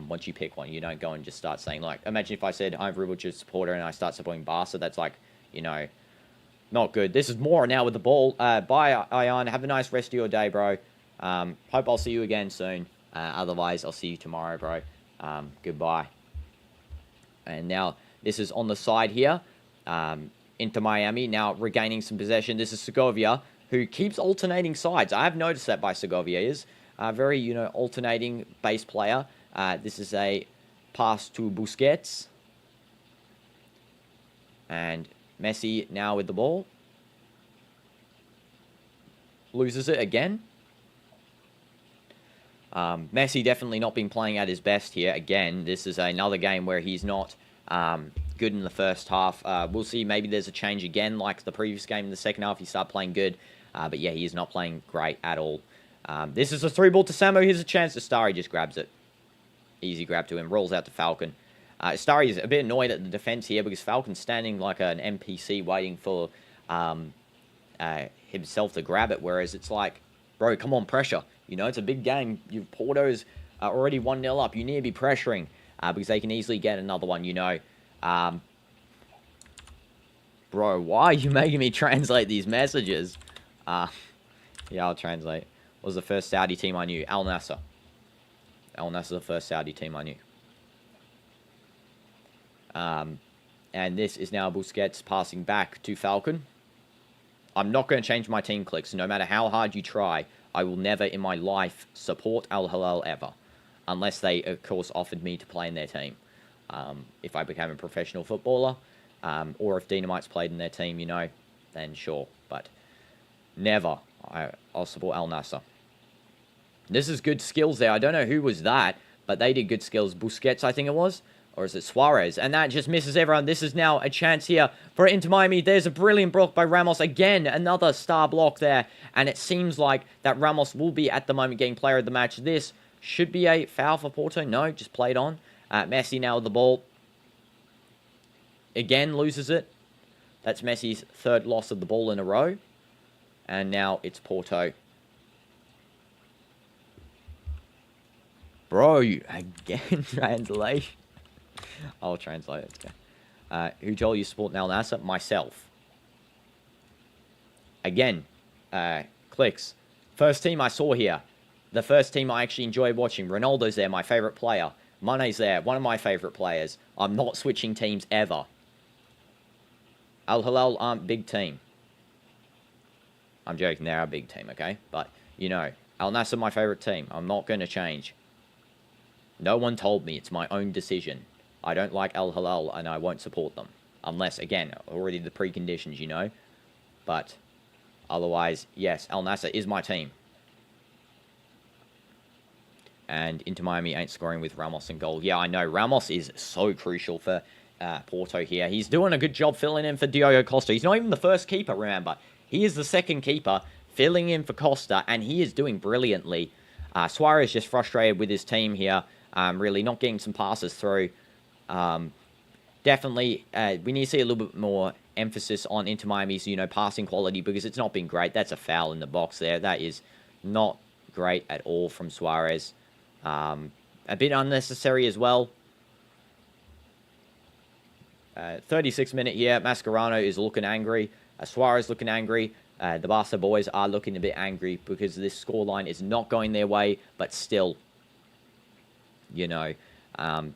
Once you pick one, you don't go and just start saying, like, imagine if I said I'm a Real supporter and I start supporting Barca, that's like, not good. This is Mora now with the ball. Bye, Ion. Have a nice rest of your day, bro. Hope I'll see you again soon. Otherwise, I'll see you tomorrow, bro. Goodbye. And now this is on the side here. Inter Miami now regaining some possession. This is Segovia, who keeps alternating sides. I have noticed that by Segovia. Is a very, alternating base player. This is a pass to Busquets. And Messi now with the ball. Loses it again. Messi definitely not been playing at his best here. Again, this is another game where he's not good in the first half. We'll see. Maybe there's a change again, like the previous game in the second half. He started playing good. But yeah, he is not playing great at all. This is a through ball to Samu. Here's a chance. Astari just grabs it. Easy grab to him. Rolls out to Falcon. Astari is a bit annoyed at the defense here because Falcon's standing like an NPC waiting for himself to grab it. Whereas it's like, bro, come on, pressure. It's a big game. Porto's already 1-0 up. You need to be pressuring because they can easily get another one, Bro, why are you making me translate these messages? Yeah, I'll translate. What was the first Saudi team I knew? Al Nassr. Al Nassr, the first Saudi team I knew. And this is now Busquets passing back to Falcon. I'm not going to change my team clicks. No matter how hard you try, I will never in my life support Al Hilal ever. Unless they, of course, offered me to play in their team. If I became a professional footballer, or if DinoDoomz played in their team, then sure. But never. I'll support Al Nassr. This is good skills there. I don't know who was that, but they did good skills. Busquets, I think it was. Or is it Suarez? And that just misses everyone. This is now a chance here for Inter Miami. There's a brilliant block by Ramos. Again, another star block there. And it seems like that Ramos will be, at the moment, getting player of the match. This should be a foul for Porto. No, just played on. Messi now with the ball. Again, loses it. That's Messi's third loss of the ball in a row. And now it's Porto. Bro, again, translation. I'll translate it. Okay. Who told you support Al Nassr? Myself. Again, clicks. First team I saw here. the first team I actually enjoy watching. Ronaldo's there, my favorite player. Mane's there, one of my favorite players. I'm not switching teams ever. Al Hilal aren't big team. I'm joking, they're a big team, okay? But, you know, Al Nassr, my favorite team. I'm not going to change. No one told me. It's my own decision. I don't like Al Hilal, and I won't support them. Unless, again, already the preconditions, you know? But, otherwise, yes, Al Nassr is my team. And Inter Miami ain't scoring with Ramos in goal. Yeah, I know. Ramos is so crucial for Porto here. He's doing a good job filling in for Diogo Costa. He's not even the first keeper, remember. He is the second keeper, filling in for Costa, and he is doing brilliantly. Suarez just frustrated with his team here, really not getting some passes through. Definitely, we need to see a little bit more emphasis on Inter Miami's, you know, passing quality, because it's not been great. That's a foul in the box there. That is not great at all from Suarez. A bit unnecessary as well. 36th minute here. Mascherano is looking angry. Suarez looking angry. The Barca boys are looking a bit angry because this scoreline is not going their way, but still, you know,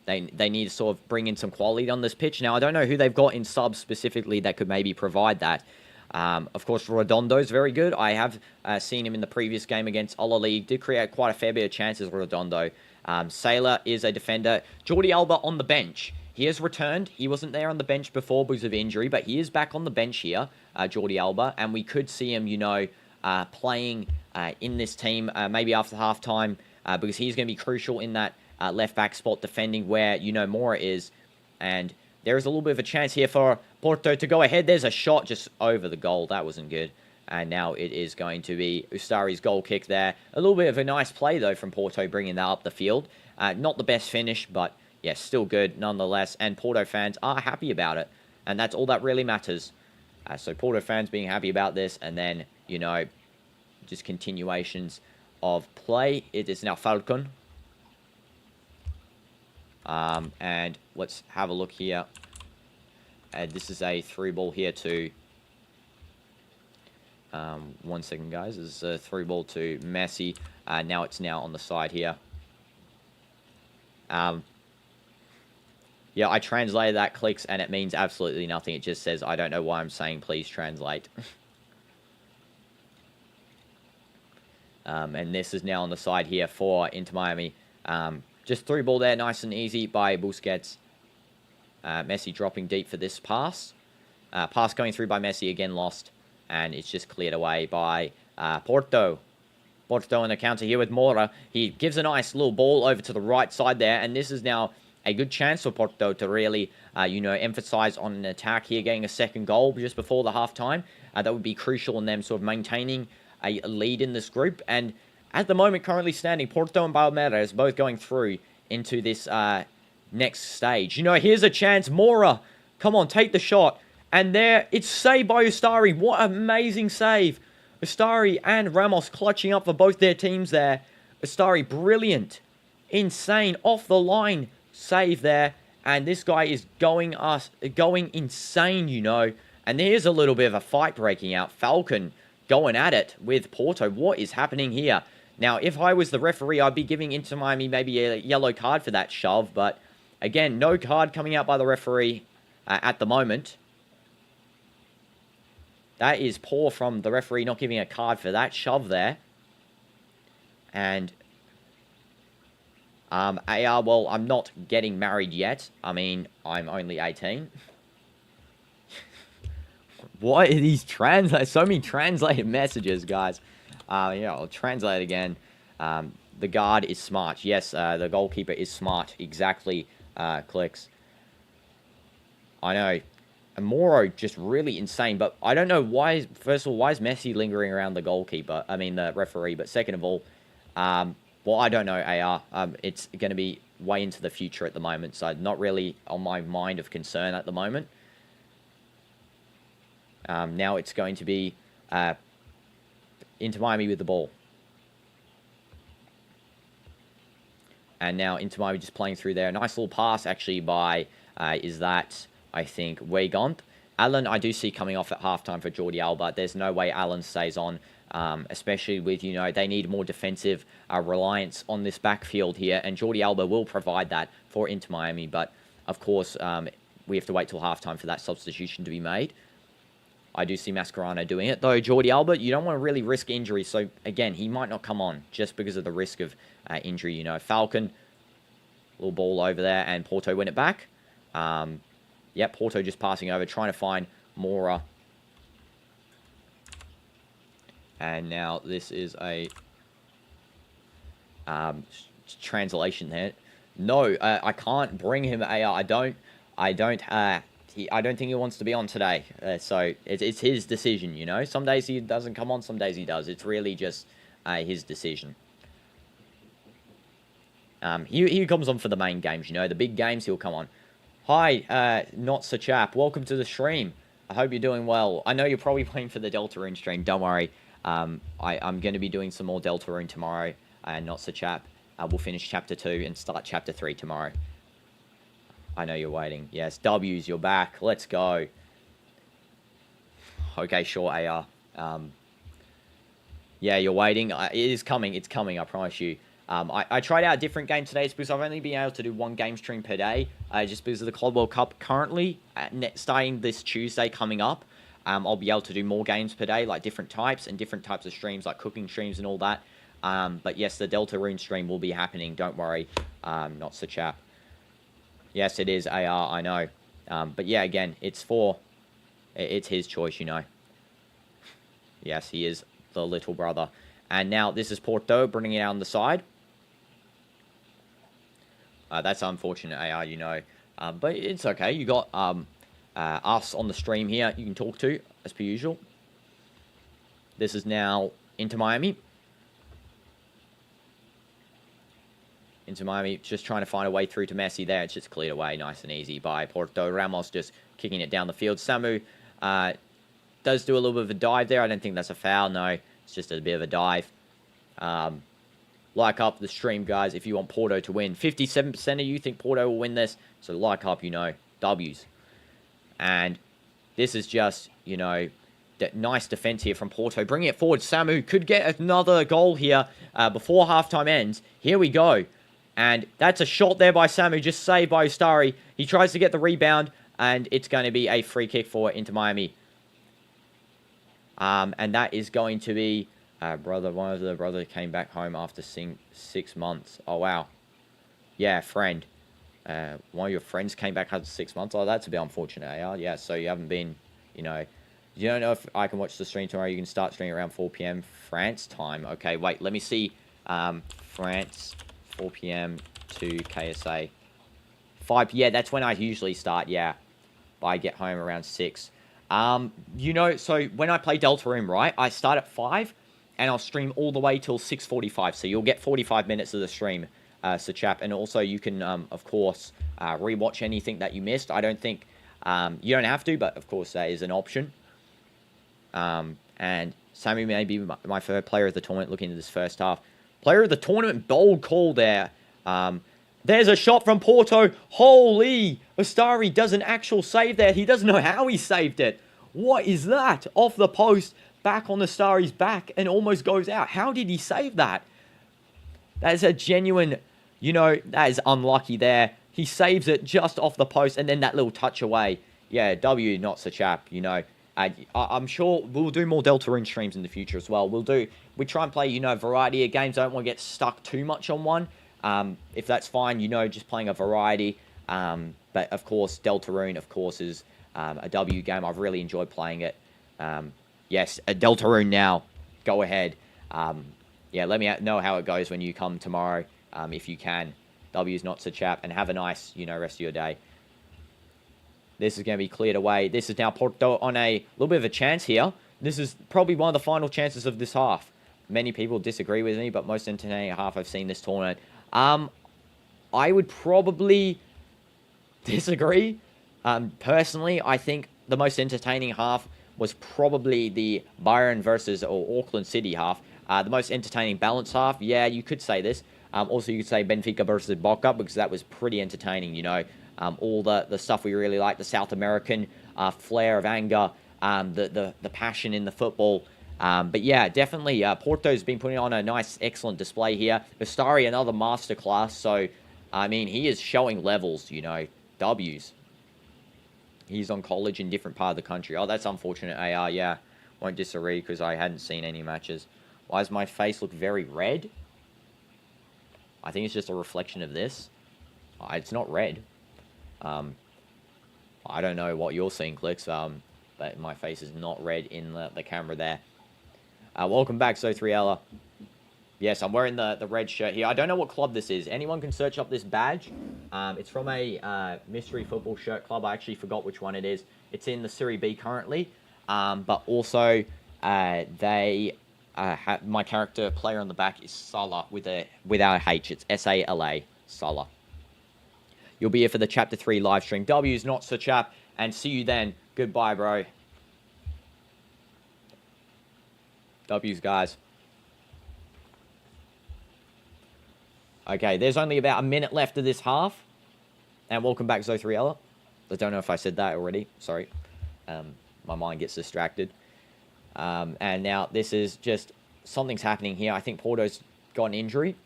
they need to sort of bring in some quality on this pitch. Now, I don't know who they've got in subs specifically that could maybe provide that. Of course, Redondo's very good. I have seen him in the previous game against Ola League. Did create quite a fair bit of chances, Redondo. Sailor is a defender. Jordi Alba on the bench. He has returned. He wasn't there on the bench before because of injury, but he is back on the bench here, Jordi Alba, and we could see him, you know, playing in this team maybe after halftime because he's going to be crucial in that left-back spot defending where, you know, Mora is, and there is a little bit of a chance here for Porto to go ahead. There's a shot just over the goal. That wasn't good. And now it is going to be Ustari's goal kick there. A little bit of a nice play, though, from Porto, bringing that up the field. Not the best finish, but, yeah, still good nonetheless. And Porto fans are happy about it. And that's all that really matters. So Porto fans being happy about this. And then, you know, just continuations of play. It is now Falcon. And let's have a look here. This is a through ball here to... 1 second, guys. This is a through ball to Messi. Now it's now on the side here. Yeah, I translated that, clicks, and it means absolutely nothing. It just says, I don't know why I'm saying please translate. And this is now on the side here for Inter Miami. Just through ball there, nice and easy by Busquets. Messi dropping deep for this pass. Pass going through by Messi, again lost. And it's just cleared away by Porto. Porto on the counter here with Mora. He gives a nice little ball over to the right side there. And this is now a good chance for Porto to really, you know, emphasize on an attack here, getting a second goal just before the halftime. That would be crucial in them sort of maintaining a lead in this group. And at the moment, currently standing, Porto and Palmeiras both going through into this next stage. You know, here's a chance. Mora, come on, take the shot. And there, it's saved by Ustari. What an amazing save. Ustari and Ramos clutching up for both their teams there. Ustari, brilliant. Insane. Off the line save there. And this guy is going insane, you know. And there's a little bit of a fight breaking out. Falcon going at it with Porto. What is happening here? Now, if I was the referee, I'd be giving Inter Miami maybe a yellow card for that shove. But, again, no card coming out by the referee at the moment. That is poor from the referee not giving a card for that shove there. And AR, well, I'm not getting married yet. I mean, I'm only 18. What are these so many translated messages, guys. Yeah, I'll translate again. The guard is smart. Yes, the goalkeeper is smart. Exactly, clicks. I know. And Moro just really insane, but I don't know why. First of all, why is Messi lingering around the goalkeeper? I mean, the referee. But second of all, well, I don't know, AR. It's going to be way into the future at the moment, so not really on my mind of concern at the moment. Now it's going to be Inter Miami with the ball. And now Inter Miami just playing through there. A nice little pass, actually, by, is that... I think, Weigand. Allen, I do see coming off at halftime for Jordi Alba. There's no way Allen stays on, especially with, you know, they need more defensive reliance on this backfield here. And Jordi Alba will provide that for Inter Miami. But, of course, we have to wait till halftime for that substitution to be made. I do see Mascherano doing it. Though, Jordi Alba, you don't want to really risk injury. So, again, he might not come on just because of the risk of injury. You know, Falcon, little ball over there, and Porto win it back. Yep, Porto just passing over, trying to find Mora. And now this is a translation there. No, I can't bring him AR. I don't think he wants to be on today. So it's his decision, you know. Some days he doesn't come on, some days he does. It's really just his decision. He comes on for the main games, you know. The big games, he'll come on. Hi, not so chap. Welcome to the stream. I hope you're doing well. I know you're probably playing for the Deltarune stream. Don't worry. I'm going to be doing some more Deltarune tomorrow. Not so chap. We'll finish chapter 2 and start chapter 3 tomorrow. I know you're waiting. Yes, W's, you're back. Let's go. Okay, sure, AR. Yeah, you're waiting. It is coming. It's coming, I promise you. I tried out different games today because I've only been able to do one game stream per day, just because of the Club World Cup currently, starting this Tuesday coming up. I'll be able to do more games per day, like different types of streams, like cooking streams and all that. But yes, the Deltarune stream will be happening. Don't worry, not so chap. Yes, it is AR, I know. But yeah, again, it's his choice, you know. Yes, he is the little brother. And now this is Porto bringing it out on the side. That's unfortunate, AR, you know. But it's okay. You got us on the stream here you can talk to, as per usual. This is now Inter Miami. Inter Miami just trying to find a way through to Messi there. It's just cleared away nice and easy by Porto. Ramos just kicking it down the field. Samu does do a little bit of a dive there. I don't think that's a foul. No, it's just a bit of a dive. Like up the stream, guys, if you want Porto to win. 57% of you think Porto will win this. So like up, you know, W's. And this is just, you know, nice defense here from Porto. Bringing it forward. Samu could get another goal here before halftime ends. Here we go. And that's a shot there by Samu, just saved by Ustari. He tries to get the rebound, and it's going to be a free kick for Inter Miami. And that is going to be... one of the brothers came back home after 6 months. Oh, wow. Yeah, friend. One of your friends came back after 6 months. Oh, that's a bit unfortunate, AR. Yeah, so you haven't been, you know... You don't know if I can watch the stream tomorrow. You can start streaming around 4 p.m. France time. Okay, wait, let me see. France, 4 p.m. to KSA. 5, yeah, that's when I usually start, yeah. But I get home around 6. You know, so when I play Deltarune, right, I start at 5, and I'll stream all the way till 6:45. So you'll get 45 minutes of the stream, so chap. And also you can, of course, rewatch anything that you missed. I don't think, you don't have to, but of course that is an option. And Sammy may be my third player of the tournament looking into this first half. Player of the tournament, bold call there. There's a shot from Porto. Holy! Ustari does an actual save there. He doesn't know how he saved it. What is that? Off the post, back on Ustari's back, and almost goes out. How did he save that? That is a genuine, you know, that is unlucky there. He saves it just off the post, and then that little touch away. Yeah, W, not so chap, you know. I'm sure we'll do more Deltarune streams in the future as well. We try and play, you know, a variety of games. I don't want to get stuck too much on one. If that's fine, you know, just playing a variety. But, of course, Deltarune, of course, is a W game. I've really enjoyed playing it. Yes, a Deltarune now. Go ahead. Yeah, let me know how it goes when you come tomorrow, if you can. W's not so chap. And have a nice, you know, rest of your day. This is going to be cleared away. This is now Porto on a little bit of a chance here. This is probably one of the final chances of this half. Many people disagree with me, but most entertaining half I've seen this tournament. I would probably disagree. Personally, I think the most entertaining half was probably the Bayern versus Auckland City half. The most entertaining balanced half, yeah, you could say this. Also, you could say Benfica versus Boca, because that was pretty entertaining, you know. all the stuff we really like, the South American flair of anger, the passion in the football. But yeah, definitely Porto's been putting on a nice, excellent display here. Ustari, another masterclass. So, I mean, he is showing levels, you know, W's. He's on college in different part of the country. Oh, that's unfortunate, AR, yeah. Won't disagree because I hadn't seen any matches. Why does my face look very red? I think it's just a reflection of this. It's not red. I don't know what you're seeing, Clicks, but my face is not red in the camera there. Welcome back, So3Ella. Yes, I'm wearing the red shirt here. I don't know what club this is. Anyone can search up this badge. It's from a mystery football shirt club. I actually forgot which one it is. It's in the Serie B currently. But also, they have my character player on the back is Sala without a H. It's S-A-L-A, Sala. You'll be here for the Chapter 3 live stream. W's not so chap. And see you then. Goodbye, bro. W's, guys. Okay, there's only about a minute left of this half. And welcome back, So3Ella. I don't know if I said that already. Sorry. My mind gets distracted. And now this is just... Something's happening here. I think Porto's got an injury.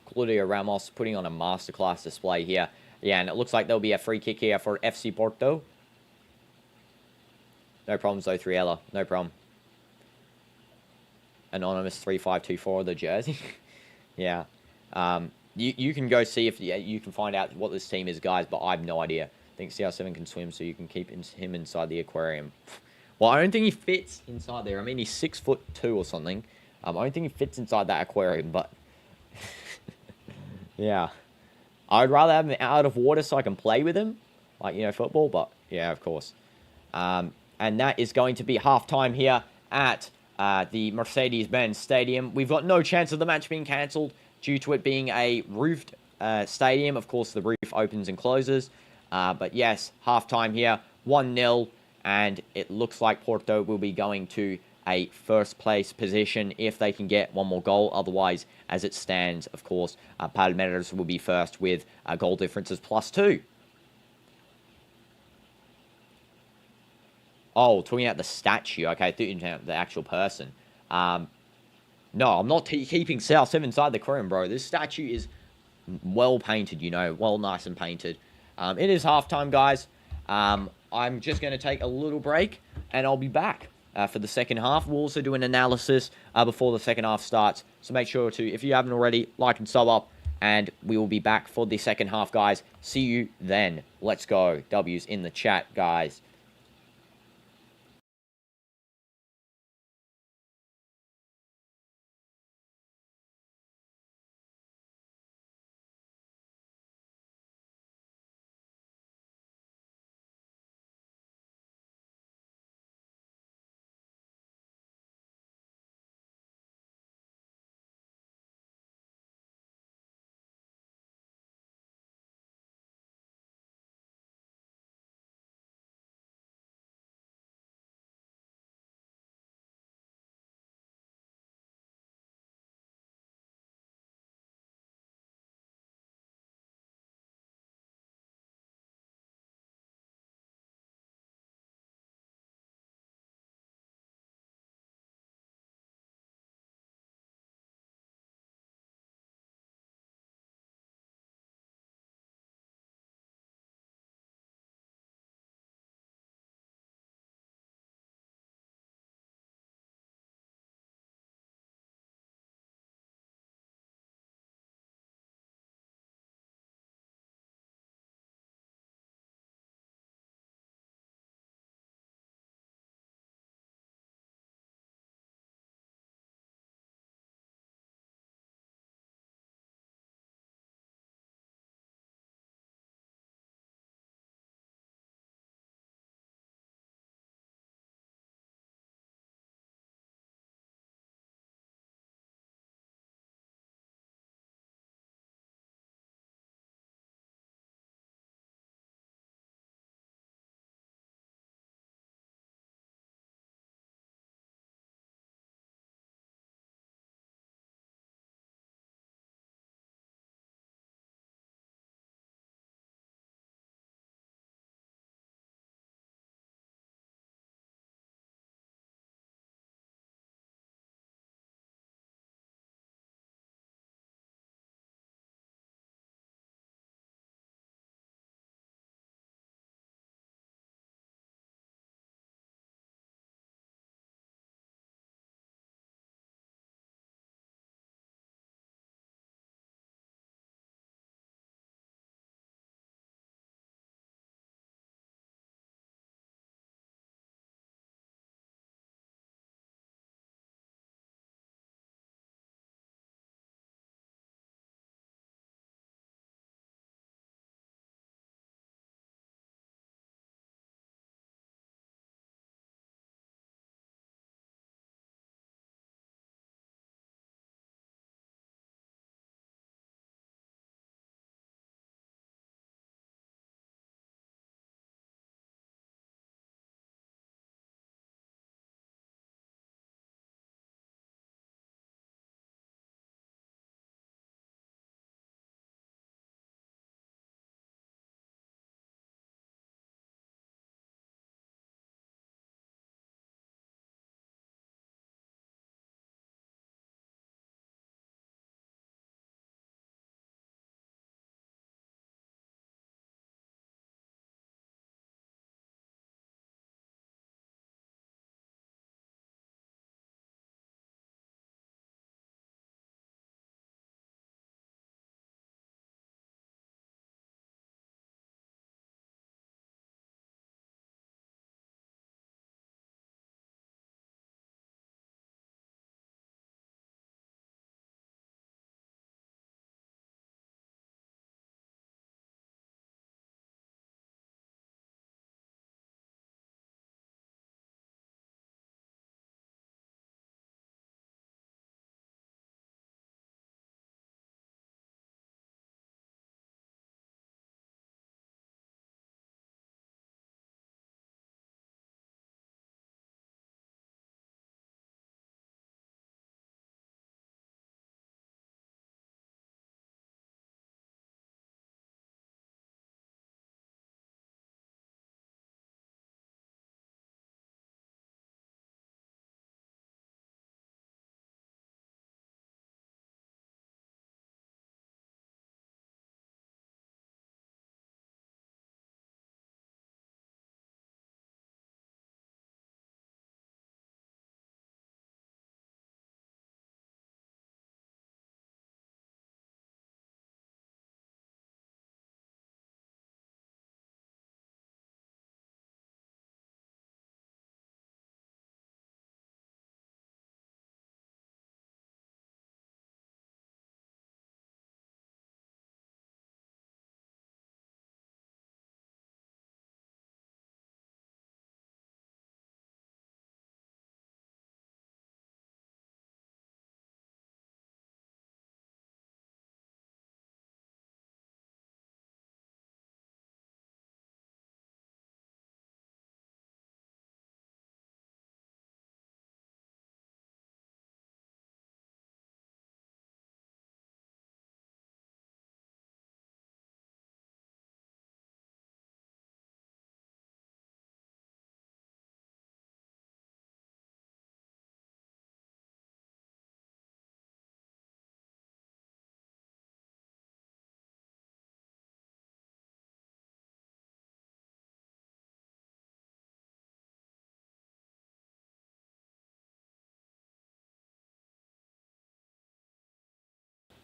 Claudio Ramos putting on a masterclass display here. Yeah, and it looks like there'll be a free kick here for FC Porto. No problem, So3Ella. No problem. Anonymous 3524, the jersey. Yeah. You can go see if you can find out what this team is, guys, but I have no idea. I think CR7 can swim, so you can keep him inside the aquarium. Well, I don't think he fits inside there. I mean, he's 6'2" or something. I don't think he fits inside that aquarium, but... yeah. I'd rather have him out of water so I can play with him. Like, you know, football, but... yeah, of course. And that is going to be half-time here at the Mercedes-Benz Stadium. We've got no chance of the match being cancelled due to it being a roofed stadium. Of course, the roof opens and closes. But yes, half-time here, 1-0. And it looks like Porto will be going to a first-place position if they can get one more goal. Otherwise, as it stands, of course, Palmeiras will be first with goal differences +2. Oh, talking about the statue. Okay, I thought you were talking about the actual person. No, I'm not keeping South 7 inside the aquarium, bro. This statue is well painted, you know. Well, nice and painted. It is halftime, guys. I'm just going to take a little break, and I'll be back for the second half. We'll also do an analysis before the second half starts. So make sure to, if you haven't already, like and sub up. And we will be back for the second half, guys. See you then. Let's go. W's in the chat, guys.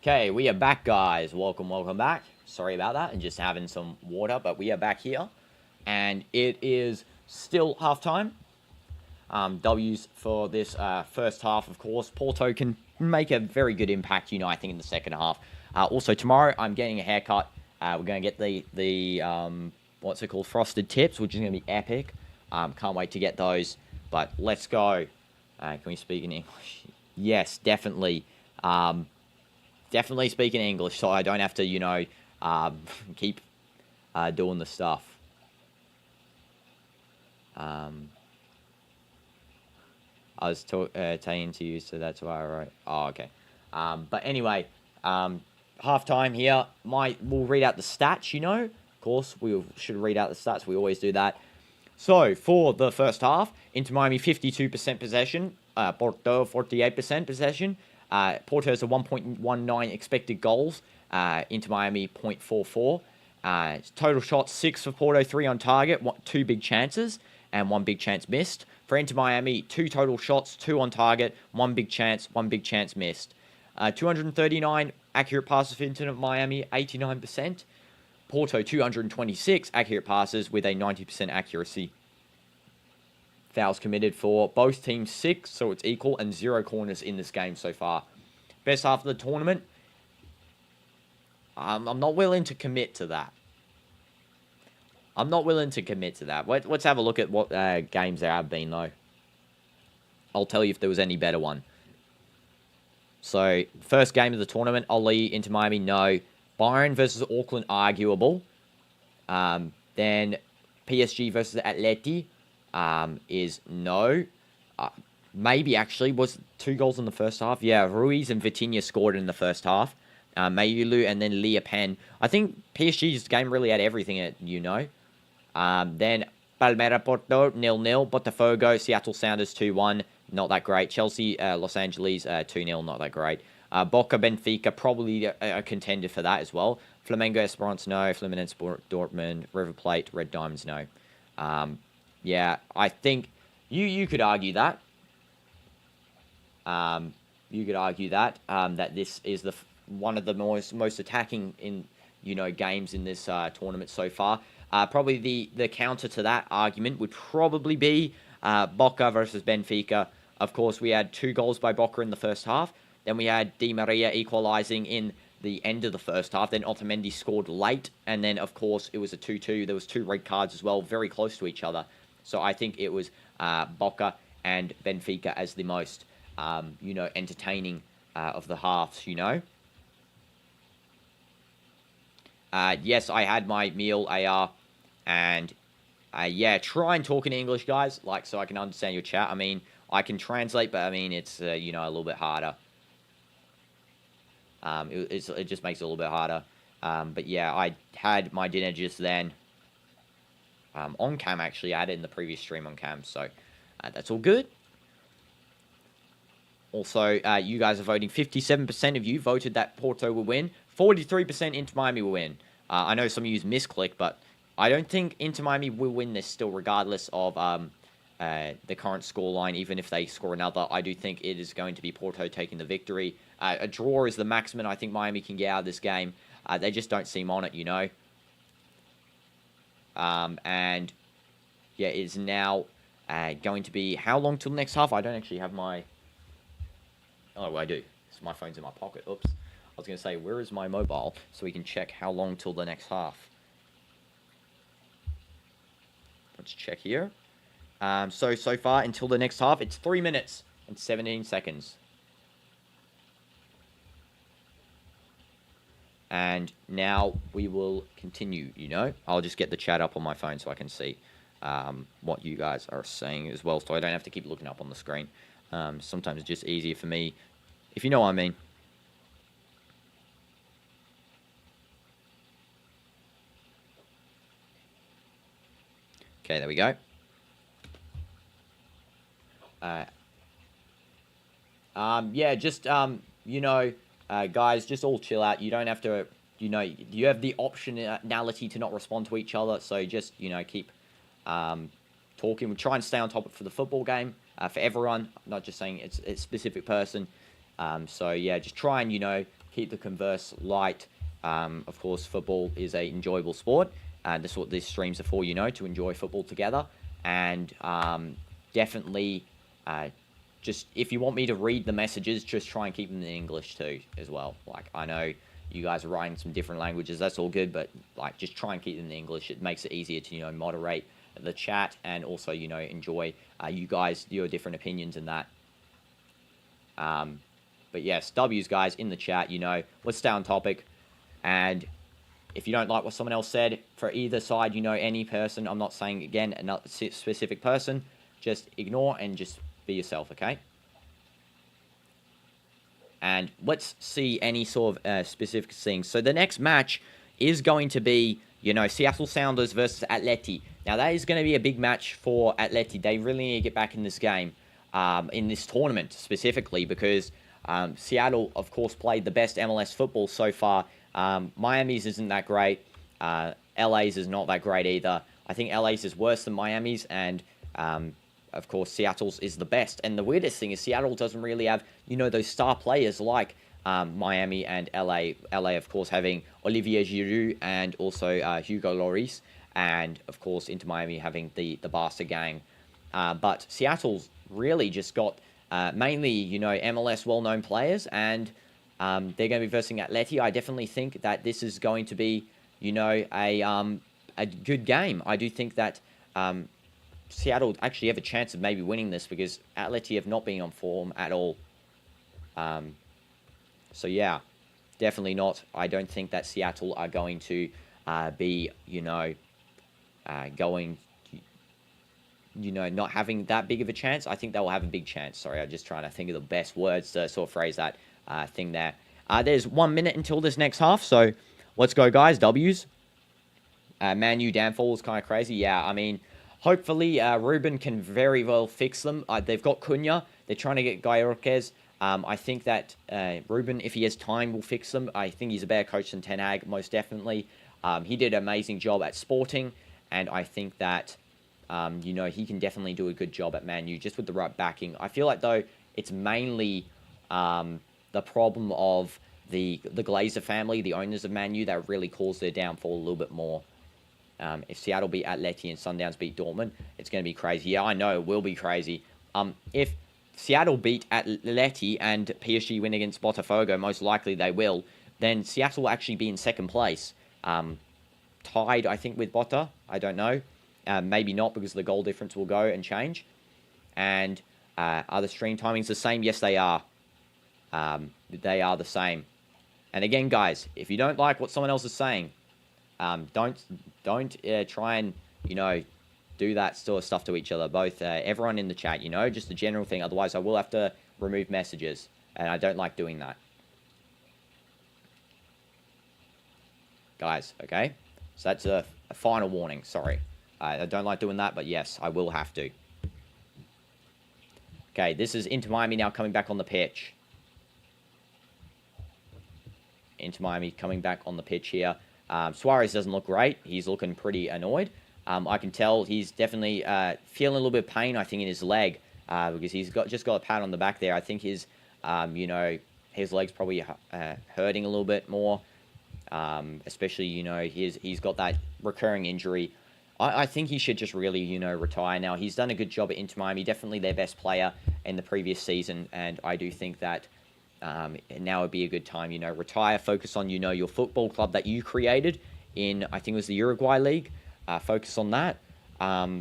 Okay, we are back, guys. Welcome back. Sorry about that, and just having some water, but we are back here, and it is still halftime. W's for this first half, of course. Porto can make a very good impact, I think, in the second half. Also, tomorrow, I'm getting a haircut. We're going to get the what's it called, frosted tips, which is going to be epic. Can't wait to get those, but let's go. Can we speak in English? Yes, definitely. Definitely speak in English, so I don't have to, keep doing the stuff. I was talking to you, so that's why I wrote. Oh, okay. But anyway, halftime here. We'll read out the stats, Of course, we should read out the stats. We always do that. So, for the first half, Inter Miami 52% possession, Porto 48% possession. Porto has a 1.19 expected goals, Inter Miami 0.44. Total shots 6 for Porto, 3 on target, 2 big chances, and 1 big chance missed. For Inter Miami, 2 total shots, 2 on target, 1 big chance missed. 239 accurate passes for Inter Miami, 89%. Porto 226 accurate passes with a 90% accuracy. Fouls committed for both teams 6, so it's equal, and 0 corners in this game so far. Best half of the tournament. I'm not willing to commit to that. Let's have a look at what games there have been, though. I'll tell you if there was any better one. So, first game of the tournament, Ali, Inter Miami, no. Bayern versus Auckland, arguable. Then PSG versus Atleti is no. Maybe, actually, was 2 goals in the first half. Yeah, Ruiz and Vitinha scored in the first half. Mayulu and then Leah Penn. I think PSG's game really had everything, Then Palmeiras Porto 0-0. Botafogo, Seattle Sounders 2-1. Not that great. Chelsea, Los Angeles 2-0. Not that great. Boca Benfica, probably a contender for that as well. Flamengo Esperance, no. Fluminense Dortmund. River Plate, Red Diamonds, no. Yeah, I think you could argue that. That this is one of the most attacking in games in this tournament so far. Probably the counter to that argument would probably be Boca versus Benfica. Of course, we had 2 goals by Boca in the first half. Then we had Di Maria equalising in the end of the first half. Then Otamendi scored late. And then, of course, it was a 2-2. There was 2 red cards as well, very close to each other. So I think it was Boca and Benfica as the most, entertaining of the halves, Yes, I had my meal, AR. And, yeah, try and talk in English, guys, so I can understand your chat. I mean, I can translate, but, it's, a little bit harder. It just makes it a little bit harder. But, yeah, I had my dinner just then. On cam, actually. I had it in the previous stream on cam, so that's all good. Also, you guys are voting. 57% of you voted that Porto will win. 43% Inter Miami will win. I know some of you misclick, but I don't think Inter Miami will win this still, regardless of the current scoreline. Even if they score another, I do think it is going to be Porto taking the victory. A draw is the maximum I think Miami can get out of this game. They just don't seem on it, And, yeah, it is now going to be... How long till the next half? I don't actually have my... Oh, well, I do. My phone's in my pocket. Oops. I was going to say, where is my mobile? So we can check how long till the next half. Let's check here. So far, until the next half, it's 3 minutes and 17 seconds. And now we will continue, I'll just get the chat up on my phone so I can see what you guys are saying as well, so I don't have to keep looking up on the screen. Sometimes it's just easier for me, if you know what I mean. Okay, there we go. Yeah, just, guys, just all chill out. You don't have to, you have the optionality to not respond to each other. So just, keep talking. We try and stay on topic for the football game, for everyone. I'm not just saying it's a specific person. So, yeah, just try and, keep the converse light. Of course, football is a enjoyable sport. That's what these streams are for, to enjoy football together. And definitely, just if you want me to read the messages, just try and keep them in English too, as well. Like, I know you guys are writing some different languages. That's all good, but like, just try and keep them in English. It makes it easier to, moderate the chat and also, enjoy you guys, your different opinions and that. But yes, W's, guys, in the chat, let's stay on topic. And if you don't like what someone else said, for either side, any person, I'm not saying, again, a specific person, just ignore and just be yourself, okay? And let's see any sort of specific things. So the next match is going to be, Seattle Sounders versus Atleti. Now, that is going to be a big match for Atleti. They really need to get back in this game, in this tournament specifically, because Seattle, of course, played the best MLS football so far. Miami's isn't that great. LA's is not that great either. I think LA's is worse than Miami's, and of course, Seattle's is the best. And the weirdest thing is Seattle doesn't really have, those star players like Miami and LA. LA, of course, having Olivier Giroud and also Hugo Lloris. And, of course, Inter Miami having the Barca gang. But Seattle's really just got mainly, MLS well-known players. And they're going to be versing Atleti. I definitely think that this is going to be, a good game. I do think that Seattle actually have a chance of maybe winning this because Atleti have not been on form at all. So, yeah, definitely not. I don't think that Seattle are going to be, not having that big of a chance. I think they will have a big chance. Sorry, I'm just trying to think of the best words to sort of phrase that thing there. There's 1 minute until this next half, so let's go, guys. W's. Man U downfall is kind of crazy. Yeah, I mean, hopefully Ruben can very well fix them. They've got Cunha. They're trying to get Gayorquez. I think that Ruben, if he has time, will fix them. I think he's a better coach than Ten Hag, most definitely. He did an amazing job at Sporting, and I think that, he can definitely do a good job at Man U, just with the right backing. I feel like, though, it's mainly the problem of the Glazer family, the owners of Man U, that really caused their downfall a little bit more. If Seattle beat Atleti and Sundowns beat Dortmund, it's going to be crazy. Yeah, I know, it will be crazy. If Seattle beat Atleti and PSG win against Botafogo, most likely they will, then Seattle will actually be in second place. Tied, I think, with Bota. I don't know. Maybe not, because the goal difference will go and change. And are the stream timings the same? Yes, they are. They are the same. And again, guys, if you don't like what someone else is saying, don't try and, do that sort of stuff to each other. Both, everyone in the chat, just a general thing. Otherwise, I will have to remove messages. And I don't like doing that. Guys, okay? So that's a final warning. Sorry. I don't like doing that, but yes, I will have to. Okay, this is Inter Miami now coming back on the pitch. Inter Miami coming back on the pitch here. Suarez doesn't look great. He's looking pretty annoyed. I can tell he's definitely feeling a little bit of pain, I think, in his leg, because he's just got a pat on the back there. I think his, his leg's probably hurting a little bit more, especially, he's got that recurring injury. I think he should just really, retire now. He's done a good job at Inter Miami, definitely their best player in the previous season, and I do think that now would be a good time, retire, focus on, your football club that you created in, I think it was the Uruguay League. Focus on that,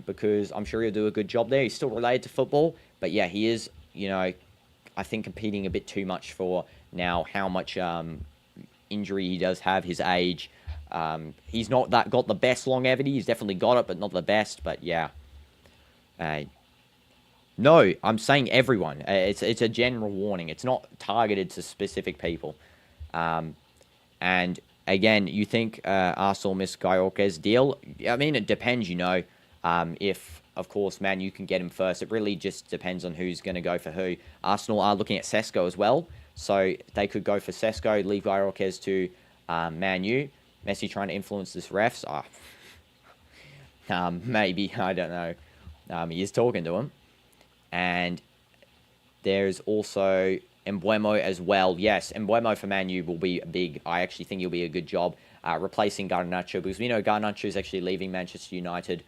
because I'm sure he'll do a good job there. He's still related to football, but yeah, he is, I think, competing a bit too much for now how much injury he does have, his age. He's not got the best longevity. He's definitely got it, but not the best. But yeah. No, I'm saying everyone. It's a general warning. It's not targeted to specific people. And again, you think Arsenal missed Gayorquez's deal? I mean, it depends, if, of course, Man U can get him first. It really just depends on who's going to go for who. Arsenal are looking at Sesko as well. So they could go for Sesko, leave Gayorquez to Man U. Messi trying to influence this refs. Maybe, I don't know. He is talking to him. And there's also Embuemo as well. Yes, Embuemo for Man U will be big. I actually think he'll be a good job replacing Garnacho, because we know Garnacho is actually leaving Manchester United.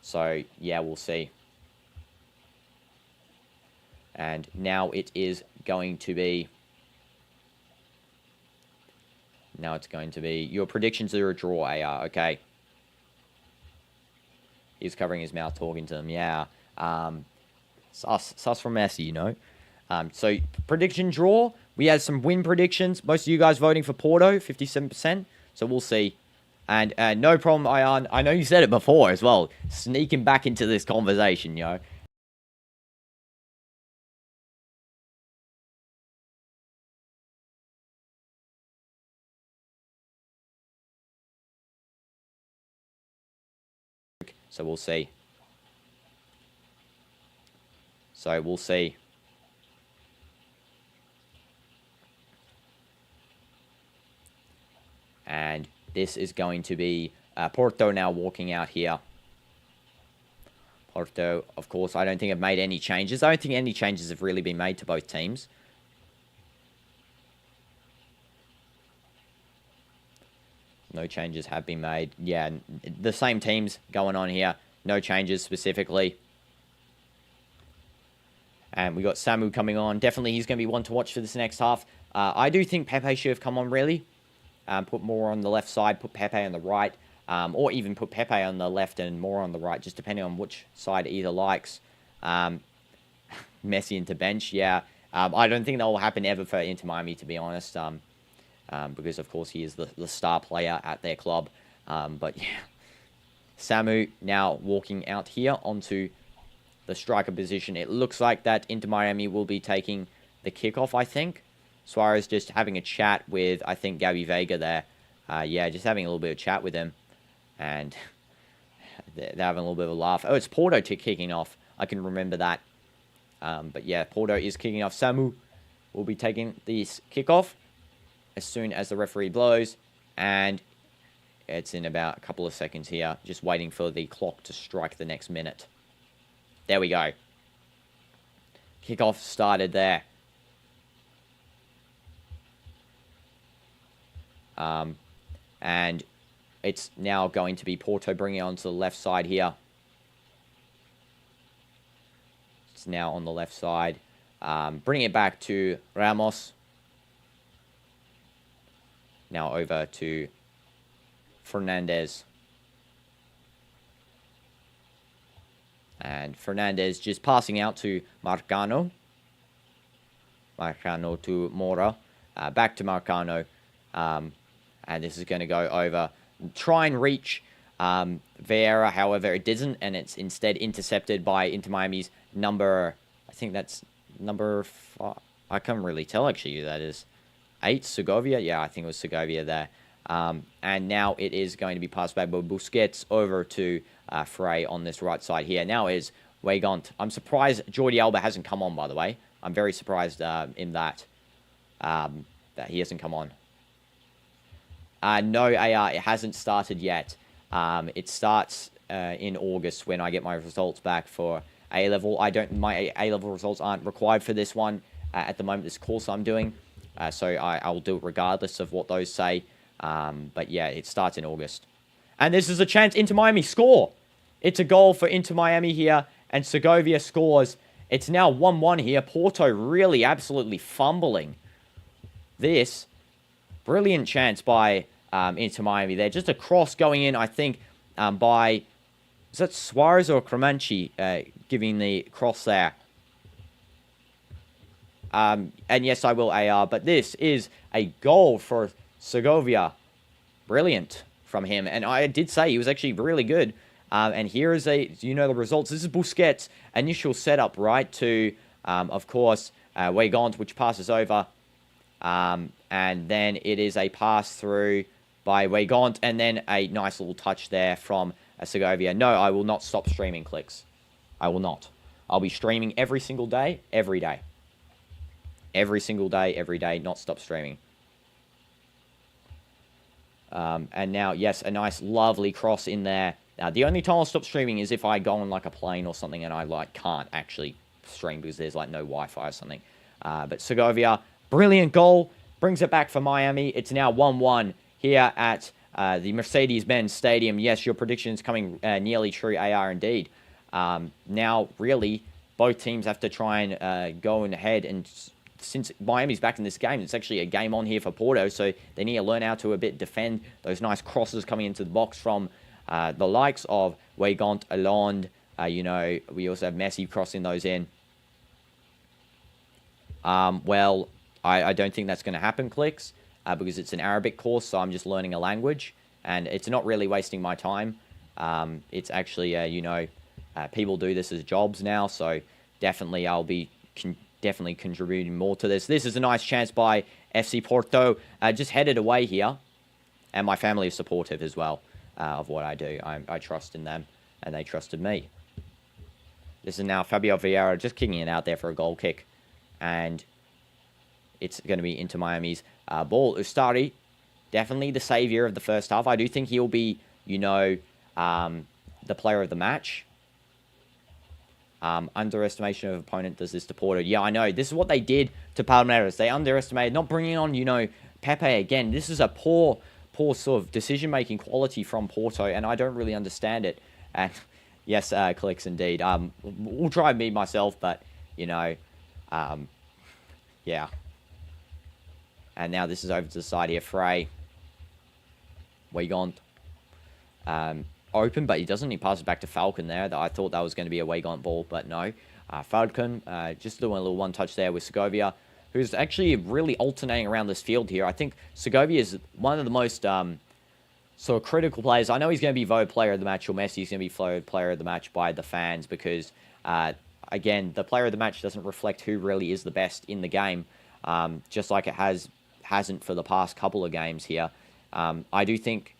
So, yeah, we'll see. And now it is going to be... Now it's going to be... Your predictions are a draw, AR. Okay. He's covering his mouth talking to them. Yeah. Sus from Messi, you know. So, prediction draw. We had some win predictions. Most of you guys voting for Porto, 57%. So, we'll see. And no problem, Ian. I know you said it before as well. Sneaking back into this conversation, you know. So, we'll see. So, we'll see. And this is going to be Porto now walking out here. Porto, of course, I don't think have made any changes. I don't think any changes have really been made to both teams. No changes have been made. Yeah, the same teams going on here. No changes specifically. And we got Samu coming on. Definitely he's going to be one to watch for this next half. I do think Pepe should have come on, really. Put more on the left side, put Pepe on the right. Or even put Pepe on the left and more on the right, just depending on which side either likes. Messi into bench, yeah. I don't think that will happen ever for Inter Miami, to be honest. Because, of course, he is the star player at their club. But, yeah. Samu now walking out here onto the striker position. It looks like that Inter Miami will be taking the kickoff, I think. Suarez just having a chat with, I think, Gabby Vega there. Yeah, just having a little bit of chat with him. And they're having a little bit of a laugh. Oh, it's Porto kicking off. I can remember that. But yeah, Porto is kicking off. Samu will be taking this kickoff as soon as the referee blows. And it's in about a couple of seconds here. Just waiting for the clock to strike the next minute. There we go. Kickoff started there. And it's now going to be Porto bringing it onto the left side here. It's now on the left side. Bringing it back to Ramos. Now over to Fernandez. And Fernandez just passing out to Marcano. Marcano to Mora. Back to Marcano. And this is going to go over. Try and reach Vieira, however, it didn't. And it's instead intercepted by Inter Miami's number... I think that's number 5. I can't really tell, actually, who that is. 8, Segovia? Yeah, I think it was Segovia there. And now it is going to be passed back by Busquets over to Frey on this right side here. Now is Weigand. I'm surprised Jordi Alba hasn't come on, by the way. I'm very surprised in that he hasn't come on. No, AR, it hasn't started yet. It starts in August when I get my results back for A-level. My A-level results aren't required for this one at the moment, this course I'm doing. So I'll do it regardless of what those say. But yeah, it starts in August. And this is a chance. Inter Miami score. It's a goal for Inter Miami here. And Segovia scores. It's now 1-1 here. Porto really absolutely fumbling this. Brilliant chance by Inter Miami there. Just a cross going in, I think, by... Is that Suarez or Cremanci giving the cross there? And yes, I will AR. But this is a goal for Segovia. Brilliant from him. And I did say he was actually really good. And here is the results. This is Busquets' initial setup, right, to, of course, Weigand, which passes over. And then it is a pass through by Weigand. And then a nice little touch there from Segovia. No, I will not stop streaming clicks. I will not. I'll be streaming every single day, every day. Every single day, every day, not stop streaming. And now, yes, a nice, lovely cross in there. Now, the only time I'll stop streaming is if I go on, like, a plane or something and I, like, can't actually stream because there's, like, no Wi-Fi or something. But Segovia, brilliant goal, brings it back for Miami. It's now 1-1 here at the Mercedes-Benz Stadium. Yes, your predictions coming nearly true. AR indeed. Now, really, both teams have to try and go ahead. And since Miami's back in this game, it's actually a game on here for Porto. So they need to learn how to a bit defend those nice crosses coming into the box from the likes of Weigand, Hollande. We also have Messi crossing those in. Well, I don't think that's going to happen, Clicks, because it's an Arabic course, so I'm just learning a language, and it's not really wasting my time. It's actually, people do this as jobs now, so definitely I'll be definitely contributing more to this. This is a nice chance by FC Porto, just headed away here, and my family is supportive as well of what I do. I trust in them, and they trusted me. This is now Fabio Vieira just kicking it out there for a goal kick. And it's going to be into Miami's ball. Ustari, definitely the savior of the first half. I do think he'll be, the player of the match. Underestimation of opponent does this to Porto. Yeah, I know. This is what they did to Palmeiras. They underestimated, not bringing on, Pepe again. This is a poor sort of decision-making quality from Porto, and I don't really understand it. And yes, Clicks indeed. We'll try and beat myself, but, yeah. And now this is over to the side here. Frey. Weigand. Open, but he doesn't. He passes back to Falcon there. I thought that was going to be a Weigand ball, but no. Falcon just doing a little one-touch there with Segovia, who's actually really alternating around this field here. I think Segovia is one of the most sort of critical players. I know he's going to be voted player of the match, or Messi's going to be voted player of the match by the fans, because again, the player of the match doesn't reflect who really is the best in the game, just like it hasn't for the past couple of games here. I do think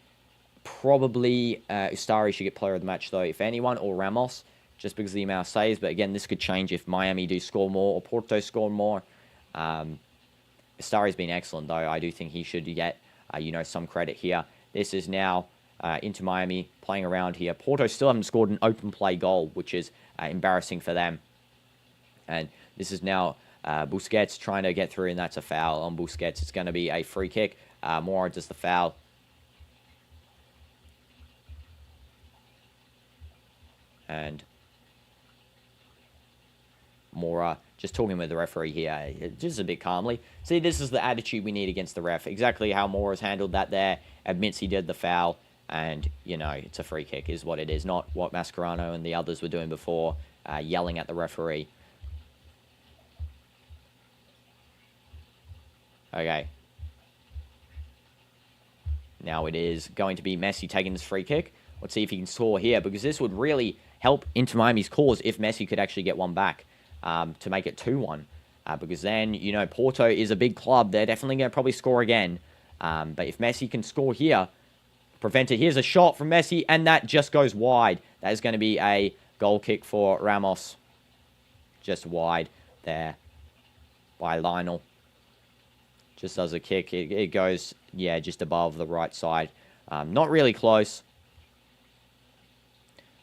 probably Ustari should get player of the match, though, if anyone, or Ramos, just because of the amount of saves. But again, this could change if Miami do score more or Porto score more. Ustari's been excellent, though. I do think he should get, some credit here. This is now into Miami, playing around here. Porto still haven't scored an open play goal, which is embarrassing for them. And this is now Busquets trying to get through, and that's a foul on Busquets. It's going to be a free kick. Mora does the foul. And Mora just talking with the referee here, just a bit calmly. See, this is the attitude we need against the ref. Exactly how Mora's handled that there. Admits he did the foul. And, it's a free kick is what it is. Not what Mascherano and the others were doing before, yelling at the referee. Okay. Now it is going to be Messi taking this free kick. Let's see if he can score here, because this would really help Inter Miami's cause if Messi could actually get one back to make it 2-1. Because then, Porto is a big club. They're definitely going to probably score again. But if Messi can score here, prevent it. Here's a shot from Messi, and that just goes wide. That is going to be a goal kick for Ramos. Just wide there by Lionel. Just does a kick. It goes, just above the right side. Not really close.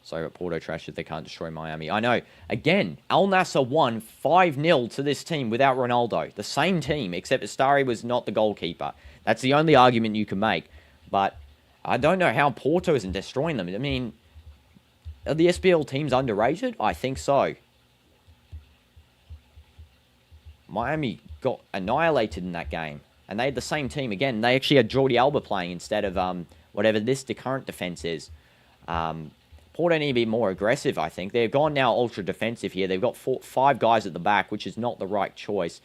So Porto trash if they can't destroy Miami. I know. Again, Al Nassr won 5-0 to this team without Ronaldo. The same team, except Ustari was not the goalkeeper. That's the only argument you can make. But I don't know how Porto isn't destroying them. I mean, are the SPL teams underrated? I think so. Miami got annihilated in that game. And they had the same team again. They actually had Jordi Alba playing instead of whatever the current defense is. Porto need to be more aggressive, I think. They've gone now ultra defensive here. They've got 5 guys at the back, which is not the right choice.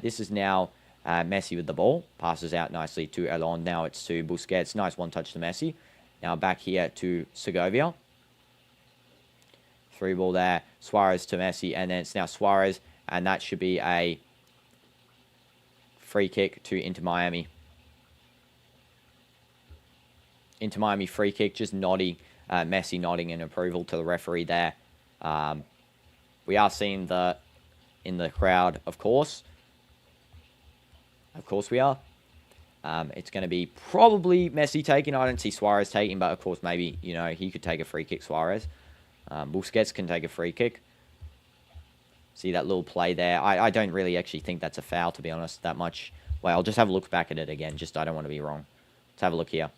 This is now Messi with the ball. Passes out nicely to Hollande. Now it's to Busquets. Nice one touch to Messi. Now back here to Segovia. 3 ball there. Suarez to Messi. And then it's now Suarez. And that should be a free kick to Inter Miami. Inter Miami free kick, just nodding. Messi nodding in approval to the referee there. We are seeing in the crowd, of course. Of course we are. It's going to be probably Messi taking. I don't see Suarez taking, but of course maybe, he could take a free kick, Suarez. Busquets can take a free kick. See that little play there? I don't really actually think that's a foul, to be honest, that much. Wait, I'll just have a look back at it again. Just, I don't want to be wrong. Let's have a look here.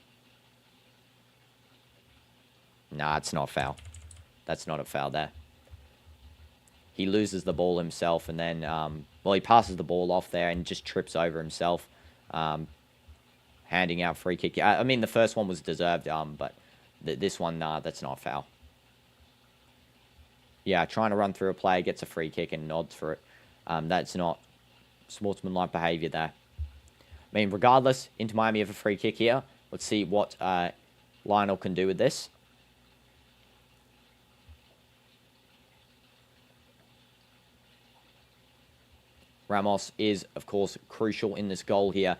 Nah, it's not a foul. That's not a foul there. He loses the ball himself, and then, well, he passes the ball off there and just trips over himself, handing out free kick. I mean, the first one was deserved, but this one, nah, that's not a foul. Yeah, trying to run through a player, gets a free kick and nods for it. That's not sportsmanlike behaviour there. I mean, regardless, Inter Miami have a free kick here. Let's see what Lionel can do with this. Ramos is, of course, crucial in this goal here.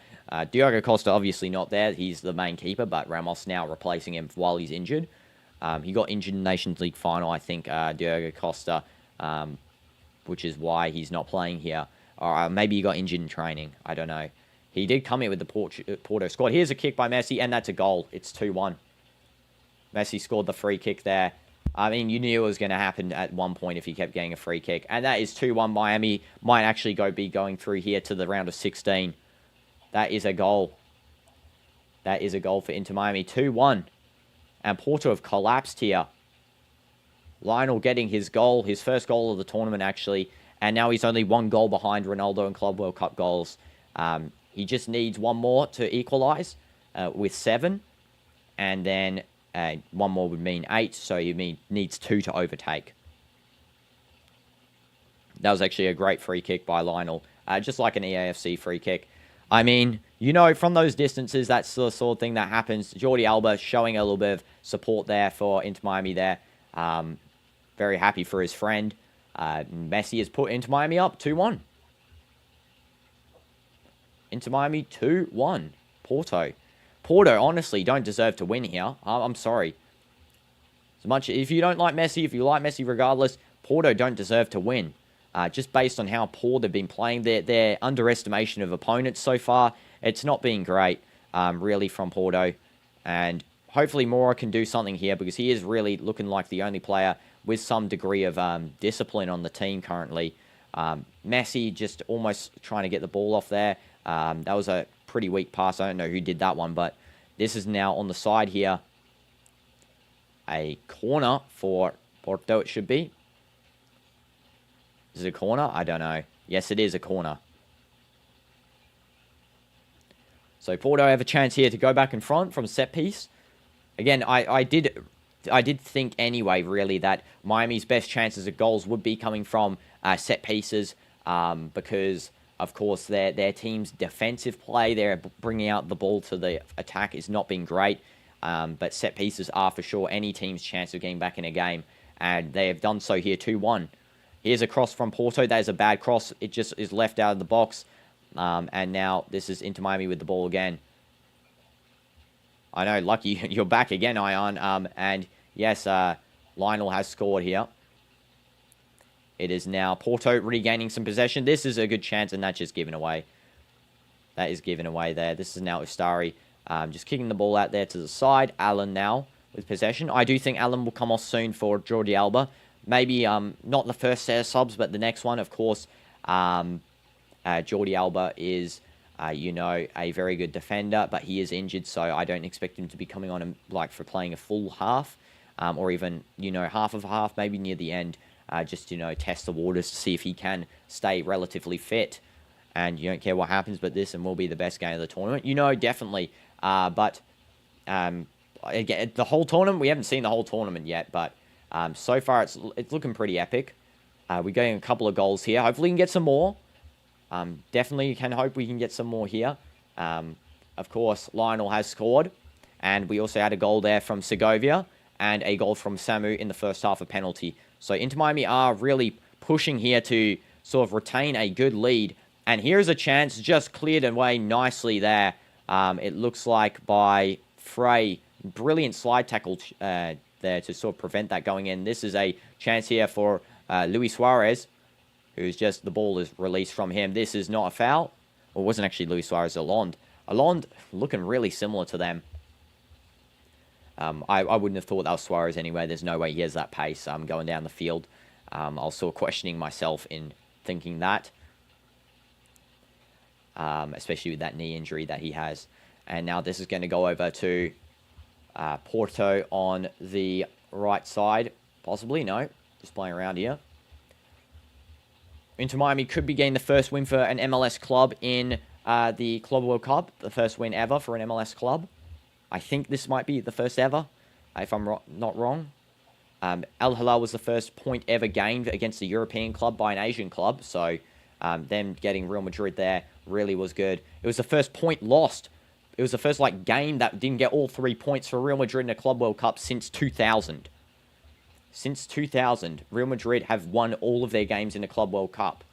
Diogo Costa obviously not there. He's the main keeper, but Ramos now replacing him while he's injured. He got injured in the Nations League final, I think, Diogo Costa, which is why he's not playing here. Or maybe he got injured in training. I don't know. He did come in with the Porto squad. Here's a kick by Messi, and that's a goal. It's 2-1. Messi scored the free kick there. I mean, you knew it was going to happen at one point if he kept getting a free kick. And that is 2-1. Miami might actually be going through here to the round of 16. That is a goal. That is a goal for Inter Miami. 2-1. And Porto have collapsed here. Lionel getting his goal, his first goal of the tournament, actually. And now he's only one goal behind Ronaldo in Club World Cup goals. He just needs one more to equalise with 7. And then one more would mean 8. So he needs 2 to overtake. That was actually a great free kick by Lionel. Just like an EAFC free kick. I mean, you know, from those distances, that's the sort of thing that happens. Jordi Alba showing a little bit of support there for Inter Miami there. Very happy for his friend. Messi has put Inter Miami up 2-1. Inter Miami 2-1. Porto. Porto, honestly, don't deserve to win here. I'm sorry. As much if you don't like Messi, if you like Messi regardless, Porto don't deserve to win. Just based on how poor they've been playing, their underestimation of opponents so far, it's not been great, really, from Porto. And hopefully Mora can do something here, because he is really looking like the only player with some degree of discipline on the team currently. Messi just almost trying to get the ball off there. That was a pretty weak pass. I don't know who did that one, but this is now on the side here. A corner for Porto, it should be. Is it a corner? I don't know. Yes, it is a corner. So Porto have a chance here to go back in front from set piece. Again, I did think anyway, really, that Miami's best chances of goals would be coming from set pieces, because, of course, their team's defensive play, they're bringing out the ball to the attack, is not being great. But set pieces are for sure any team's chance of getting back in a game, and they have done so here 2-1. Here's a cross from Porto. That is a bad cross. It just is left out of the box. And now this is Inter Miami with the ball again. I know, lucky you're back again, Ion. And yes, Lionel has scored here. It is now Porto regaining some possession. This is a good chance, and that's just given away. That is given away there. This is now Ustari. Just kicking the ball out there to the side. Allen now with possession. I do think Allen will come off soon for Jordi Alba. Maybe not the first set of subs, but the next one, of course. Jordi Alba is, you know, a very good defender, but he is injured, so I don't expect him to be coming on like for playing a full half, or even, you know, half of a half, maybe near the end, just, you know, test the waters to see if he can stay relatively fit. And you don't care what happens, but this and will be the best game of the tournament. You know, definitely. But again, the whole tournament, we haven't seen the whole tournament yet, but so far it's looking pretty epic. We're getting a couple of goals here. Hopefully we can get some more. Definitely can hope we can get some more here. Of course, Lionel has scored. And we also had a goal there from Segovia and a goal from Samu in the first half, a penalty. So Inter Miami are really pushing here to sort of retain a good lead. And here's a chance, just cleared away nicely there. It looks like by Frey. Brilliant slide tackle there to sort of prevent that going in. This is a chance here for Luis Suarez, who's just, the ball is released from him. This is not a foul. Well, it wasn't actually Luis Suarez, Allende. Allende looking really similar to them. I wouldn't have thought that was Suarez anyway. There's no way he has that pace going down the field. I was sort of questioning myself in thinking that, especially with that knee injury that he has. And now this is going to go over to Porto on the right side. Possibly, no. Just playing around here. Inter Miami could be getting the first win for an MLS club in the Club World Cup. The first win ever for an MLS club. I think this might be the first ever, if I'm not wrong. Al Hilal was the first point ever gained against a European club by an Asian club. So them getting Real Madrid there really was good. It was the first point lost. It was the first game that didn't get all 3 points for Real Madrid in a Club World Cup since 2000. Since 2000, Real Madrid have won all of their games in the Club World Cup.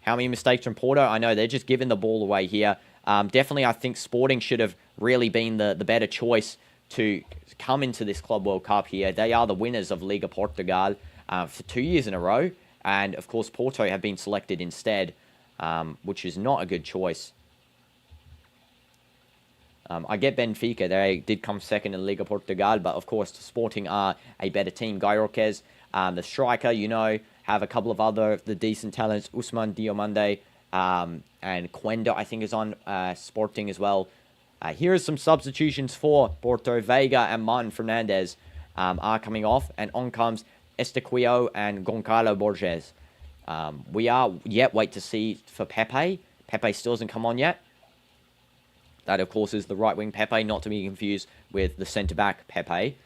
How many mistakes from Porto? I know they're just giving the ball away here. Definitely, I think Sporting should have really been the better choice to come into this Club World Cup here. They are the winners of Liga Portugal for 2 years in a row. And, of course, Porto have been selected instead, which is not a good choice. I get Benfica. They did come second in Liga Portugal, but, of course, Sporting are a better team. Guy Roquez, the striker, have a couple of the decent talents. Usman Diomande and Cuenda, I think, is on Sporting as well. Here are some substitutions for Porto. Veiga and Martin Fernandez are coming off, and on comes Estequio and Goncalo Borges. We are yet wait to see for Pepe. Pepe still hasn't come on yet. That, of course, is the right-wing Pepe, not to be confused with the centre-back Pepe,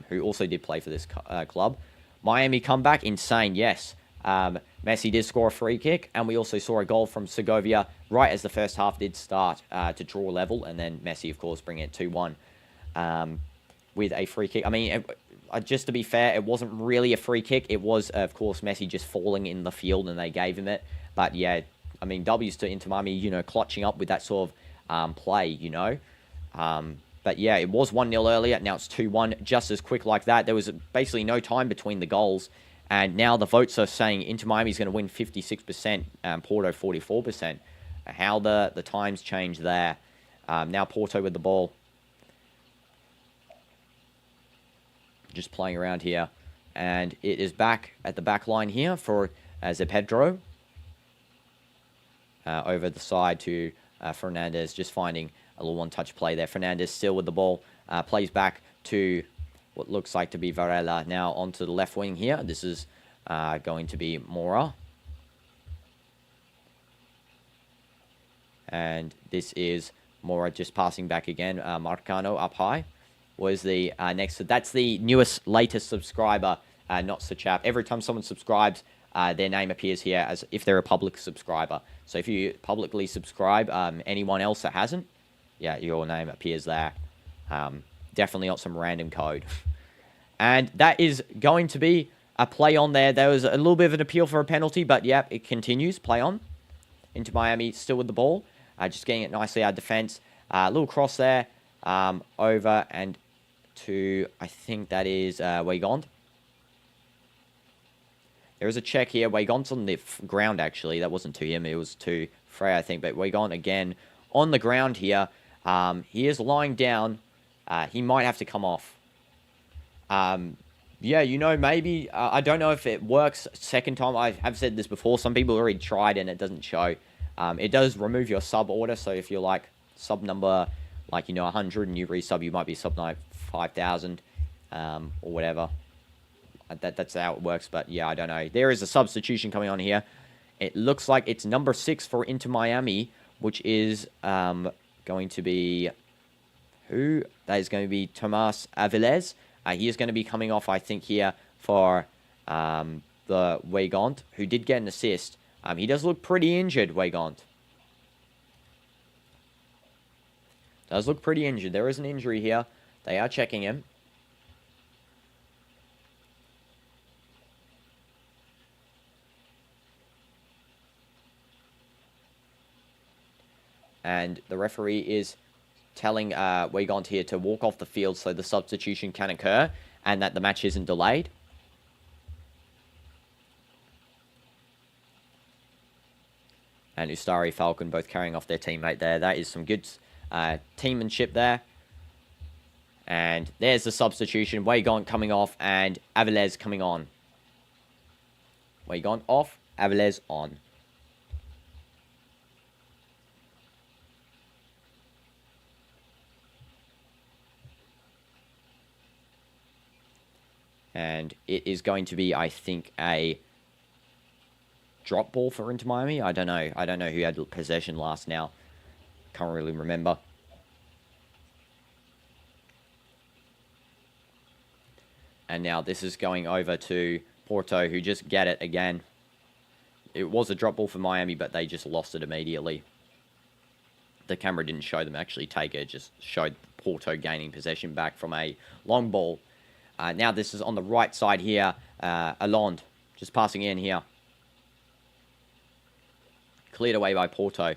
who also did play for this club. Miami comeback, insane, yes. Messi did score a free kick, and we also saw a goal from Segovia right as the first half did start to draw level, and then Messi, of course, bringing it 2-1 with a free kick. I mean, just to be fair, it wasn't really a free kick. It was, of course, Messi just falling in the field, and they gave him it. But, yeah, I mean, W's to Inter Miami, clutching up with that sort of play, But, yeah, it was 1-0 earlier. Now it's 2-1, just as quick like that. There was basically no time between the goals. And now the votes are saying Inter Miami is going to win 56%, Porto 44%. How the times change there. Now Porto with the ball. Just playing around here. And it is back at the back line here for Zepedro. Over the side to Fernandez, just finding a little one-touch play there. Fernandez still with the ball. Plays back to what looks like to be Varela. Now onto the left wing here. This is going to be Mora. And this is Mora just passing back again. Marcano up high was the next. That's the latest subscriber, not Sachap. Every time someone subscribes, their name appears here as if they're a public subscriber. So if you publicly subscribe, anyone else that hasn't, yeah, your name appears there. Definitely not some random code. And that is going to be a play on there. There was a little bit of an appeal for a penalty, but yeah, it continues. Play on. Into Miami, still with the ball. Just getting it nicely out of defense. Little cross there. Over and to, I think that is Weigand. There is a check here. Weigand's on the ground, actually. That wasn't to him. It was to Frey, I think. But Weigand, again, on the ground here. He is lying down. He might have to come off. Yeah, maybe. I don't know if it works second time. I have said this before. Some people already tried and it doesn't show. It does remove your sub order. So if you're like sub number, 100 and you resub, you might be sub 5,000 or whatever. That's how it works. But yeah, I don't know. There is a substitution coming on here. It looks like it's number 6 for Inter Miami, which is going to be who? That is going to be Tomas Avilés. He is going to be coming off, I think, here for the Weigand, who did get an assist. He does look pretty injured, Weigand. Does look pretty injured. There is an injury here. They are checking him. And the referee is telling Weigand here to walk off the field so the substitution can occur and that the match isn't delayed. And Ustari Falcon both carrying off their teammate there. That is some good teammanship there. And there's the substitution. Weigand coming off and Avilés coming on. Where you gone? Off. Avilés on. And it is going to be, I think, a drop ball for Inter Miami. I don't know. I don't know who had possession last now. Can't really remember. And now this is going over to Porto, who just get it again. It was a drop ball for Miami, but they just lost it immediately. The camera didn't show them actually take it. It just showed Porto gaining possession back from a long ball. Now this is on the right side here. Allende just passing in here. Cleared away by Porto.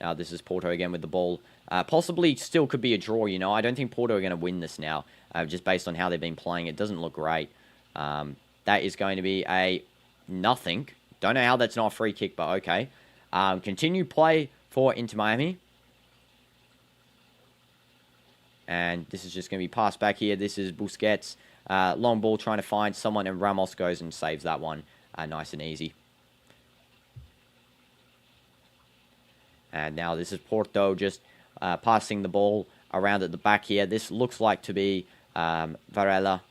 Now this is Porto again with the ball. Possibly still could be a draw, you know. I don't think Porto are going to win this now. Just based on how they've been playing. It doesn't look great. That is going to be a nothing. Don't know how that's not a free kick, but okay. Continue play for Inter Miami. And this is just going to be passed back here. This is Busquets. Long ball trying to find someone, and Ramos goes and saves that one. Nice and easy. And now this is Porto just passing the ball around at the back here. This looks like to be Varela.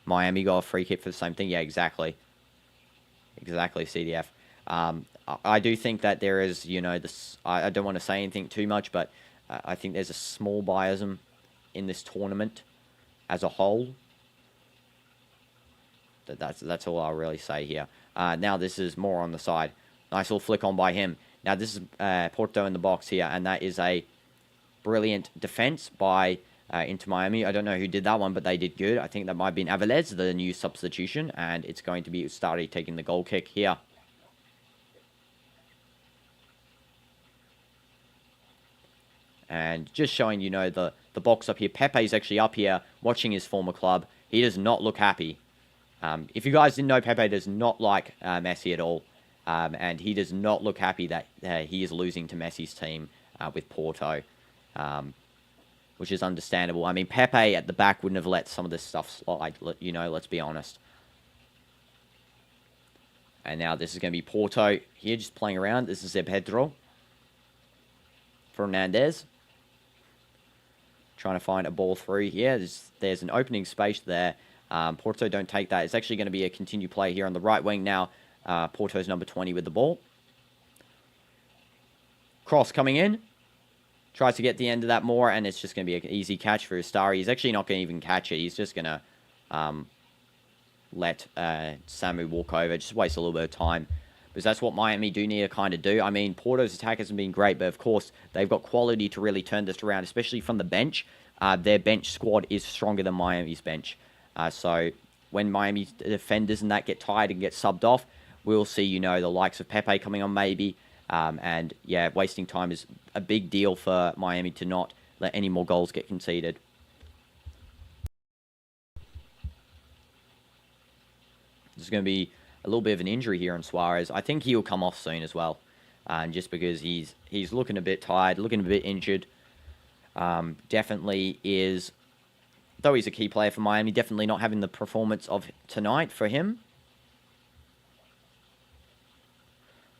Miami got a free kick for the same thing. Yeah, exactly. Exactly, CDF. I do think that there is, you know, this. I don't want to say anything too much, but I think there's a small biasm in this tournament as a whole. That's all I'll really say here. Now this is more on the side. Nice little flick on by him. Now this is Porto in the box here, and that is a brilliant defense by Inter Miami. I don't know who did that one, but they did good. I think that might have been Avilés, the new substitution, and it's going to be Ustari taking the goal kick here. And just showing, you know, the box up here. Pepe's actually up here watching his former club. He does not look happy. If you guys didn't know, Pepe does not like Messi at all. And he does not look happy that he is losing to Messi's team with Porto. Which is understandable. I mean, Pepe at the back wouldn't have let some of this stuff slide, you know, let's be honest. And now this is going to be Porto here just playing around. This is Pedro. Fernandez. Trying to find a ball through here. There's an opening space there. Porto don't take that. It's actually going to be a continued play here on the right wing now. Porto's number 20 with the ball. Cross coming in. Tries to get the end of that more, and it's just going to be an easy catch for Ustari. He's actually not going to even catch it. He's just going to let Samu walk over. Just waste a little bit of time. Because that's what Miami do need to kind of do. I mean, Porto's attack hasn't been great, but of course, they've got quality to really turn this around, especially from the bench. Their bench squad is stronger than Miami's bench. So when Miami's defenders and that get tired and get subbed off, we'll see, you know, the likes of Pepe coming on maybe. And, yeah, wasting time is a big deal for Miami to not let any more goals get conceded. There's going to be a little bit of an injury here on Suarez. I think he'll come off soon as well. Just because he's looking a bit tired, looking a bit injured. Definitely is, though he's a key player for Miami, definitely not having the performance of tonight for him.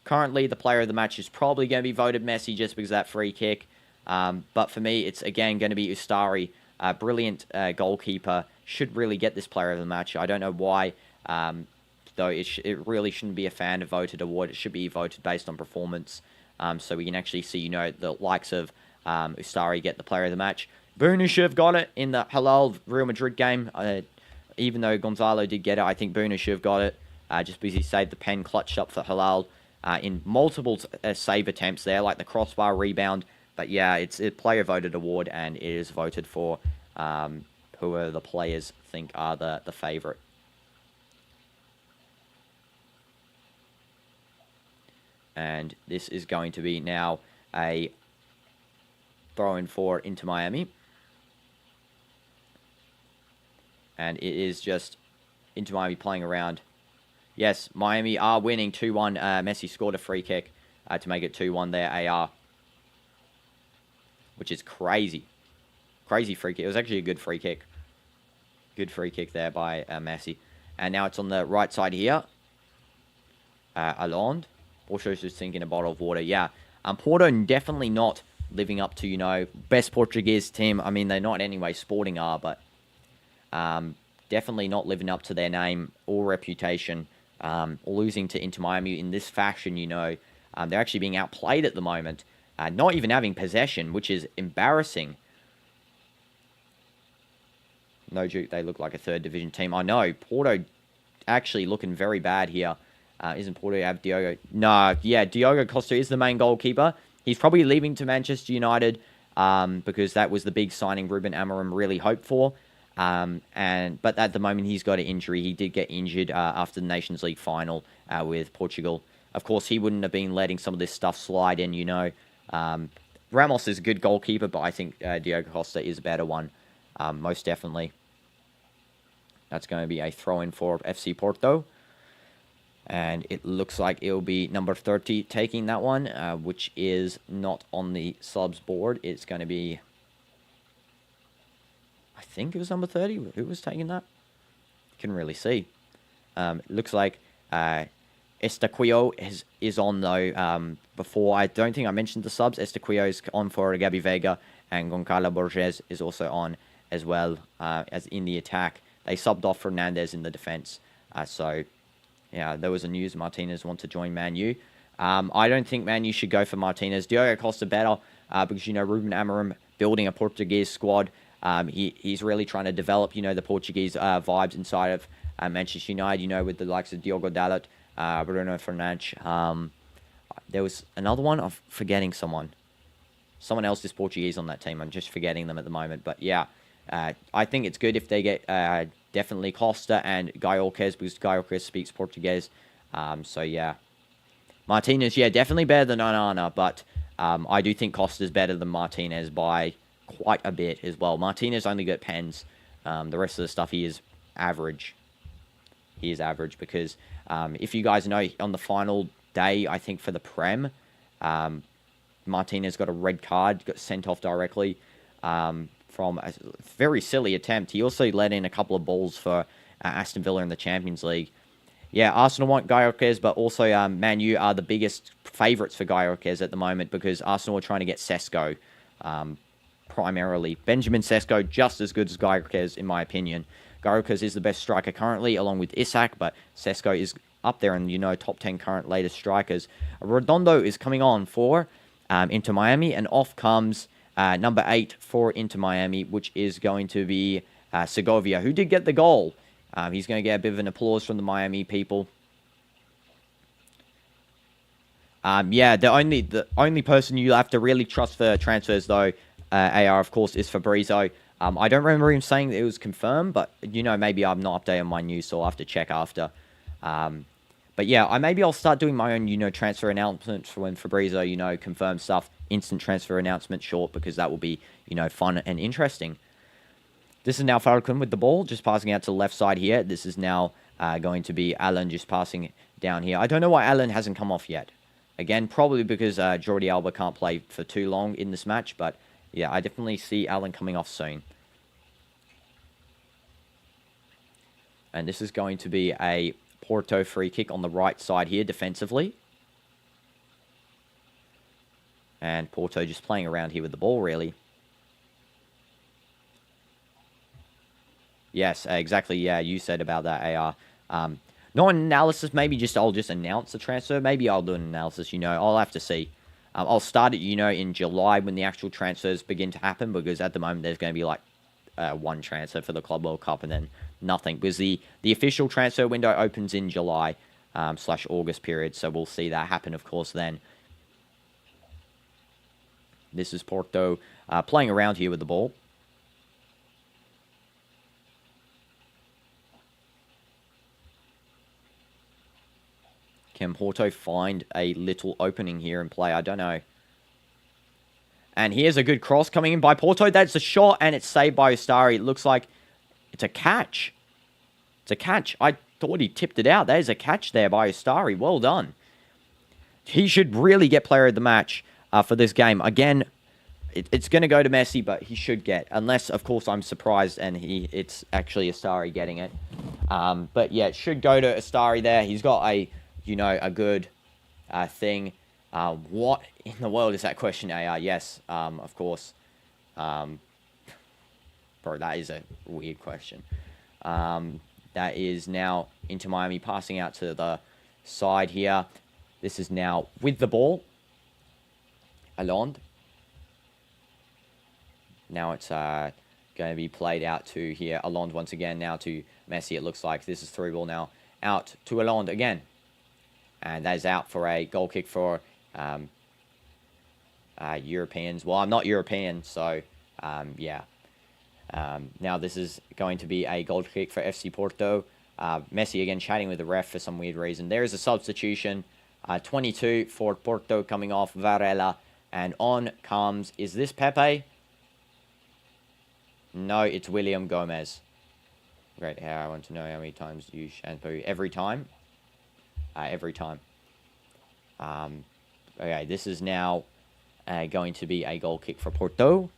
Currently, the player of the match is probably going to be voted Messi just because of that free kick. But for me, it's again going to be Ustari. Brilliant goalkeeper. Should really get this player of the match. I don't know why, though it really shouldn't be a fan voted award. It should be voted based on performance. So we can actually see, you know, the likes of Ustari get the player of the match. Bunashev got it in the Halal Real Madrid game. Even though Gonzalo did get it, I think Bunashev got it just because he saved the pen, clutched up for Halal. In multiple save attempts there, like the crossbar rebound. But yeah, it's a player-voted award, and it is voted for whoever the players think are the favourite. And this is going to be now a throw-in for Inter Miami. And it is just Inter Miami playing around. Yes, Miami are winning 2-1. Messi scored a free kick to make it 2-1 there, AR. Which is crazy. Crazy free kick. It was actually a good free kick. Good free kick there by Messi. And now it's on the right side here. Allende. Porto's just thinking a bottle of water. Yeah, Porto definitely not living up to, you know, best Portuguese team. I mean, they're not anyway. Sporting are, but definitely not living up to their name or reputation. Losing to Inter Miami in this fashion, you know. They're actually being outplayed at the moment. Not even having possession, which is embarrassing. No joke, they look like a third division team. I know, Porto actually looking very bad here. Isn't Porto have Diogo? No, yeah, Diogo Costa is the main goalkeeper. He's probably leaving to Manchester United because that was the big signing Ruben Amorim really hoped for. But at the moment, he's got an injury. He did get injured after the Nations League final with Portugal. Of course, he wouldn't have been letting some of this stuff slide in, you know. Ramos is a good goalkeeper, but I think Diogo Costa is a better one, most definitely. That's going to be a throw-in for FC Porto. And it looks like it'll be number 30 taking that one, which is not on the subs board. It's going to be... I think it was number 30. Who was taking that? Couldn't really see. It looks like Estaquio is on, though. Before, I don't think I mentioned the subs. Estaquio is on for Gabi Vega, and Goncalo Borges is also on as well as in the attack. They subbed off Fernandez in the defense. Yeah, there was a news Martinez want to join Man U. I don't think Man U should go for Martinez. Diogo Costa better because, you know, Ruben Amorim building a Portuguese squad. He's really trying to develop, you know, the Portuguese vibes inside of Manchester United, you know, with the likes of Diogo Dalot, Bruno Fernandes. There was another one. I'm forgetting someone. Someone else is Portuguese on that team. I'm just forgetting them at the moment. But, yeah, I think it's good if they get... definitely Costa and Guiocas, because Guiocas speaks Portuguese. So, yeah. Martinez, yeah, definitely better than Onana, but I do think Costa's better than Martinez by quite a bit as well. Martinez only got pens. The rest of the stuff, he is average. He is average because if you guys know, on the final day, I think, for the Prem, Martinez got a red card, got sent off directly. From a very silly attempt. He also let in a couple of balls for Aston Villa in the Champions League. Yeah, Arsenal want Guiocas, but also Man U are the biggest favourites for Guiocas at the moment because Arsenal are trying to get Sesko primarily. Benjamin Sesko, just as good as Guiocas, in my opinion. Guiocas is the best striker currently, along with Isak, but Sesko is up there in, you know, top 10 current latest strikers. Redondo is coming on for Inter Miami, and off comes... number 8 for Inter Miami, which is going to be Segovia, who did get the goal. He's going to get a bit of an applause from the Miami people. Yeah, the only person you have to really trust for transfers, though, AR, of course, is Fabrizio. I don't remember him saying that it was confirmed, but, you know, maybe I'm not updated on my news, so I'll have to check after. But, yeah, maybe I'll start doing my own, you know, transfer announcements for when Fabrizio, you know, confirms stuff. Instant transfer announcement short, because that will be, you know, fun and interesting. This is now Falcon with the ball, just passing out to the left side here. This is now going to be Alan just passing down here. I don't know why Alan hasn't come off yet. Again, probably because Jordi Alba can't play for too long in this match, but yeah, I definitely see Alan coming off soon. And this is going to be a Porto free kick on the right side here defensively. And Porto just playing around here with the ball, really. Yes, exactly. Yeah, you said about that, AR. Not an analysis. Maybe I'll just announce the transfer. Maybe I'll do an analysis, you know. I'll have to see. I'll start it, you know, in July when the actual transfers begin to happen. Because at the moment, there's going to be, like, one transfer for the Club World Cup and then nothing. Because the official transfer window opens in July / August period. So we'll see that happen, of course, then. This is Porto playing around here with the ball. Can Porto find a little opening here and play? I don't know. And here's a good cross coming in by Porto. That's a shot, and it's saved by Ustari. It looks like it's a catch. It's a catch. I thought he tipped it out. There's a catch there by Ustari. Well done. He should really get player of the match for this game. Again, It's going to go to Messi, but he should get. Unless, of course, I'm surprised and it's actually Astari getting it. But yeah, it should go to Astari there. He's got a good thing. What in the world is that question, AR? Yes, of course. Bro, that is a weird question. That is now Inter Miami passing out to the side here. This is now with the ball. Allende. Now it's going to be played out to here. Allende once again now to Messi. It looks like this is through ball now. Out to Allende again. And that is out for a goal kick for Europeans. Well, I'm not European, so yeah. Now this is going to be a goal kick for FC Porto. Messi again chatting with the ref for some weird reason. There is a substitution. 22 for Porto coming off Varela. And on comes, is this Pepe? No, it's William Gomez. Great. I want to know how many times you shampoo. Every time. Every time. Okay, this is now going to be a goal kick for Porto.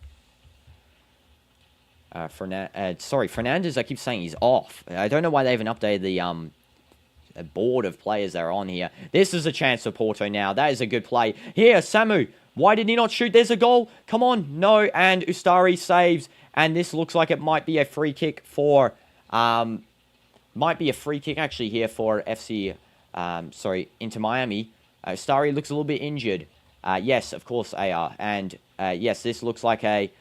Fernandez, I keep saying he's off. I don't know why they haven't updated the board of players that are on here. This is a chance for Porto now. That is a good play. Here, Samu. Why did he not shoot? There's a goal. Come on. No, and Ustari saves. And this looks like it might be a free kick for... might be a free kick actually here for FC... Inter Miami. Ustari looks a little bit injured. Yes, of course, AR. And yes, this looks like a...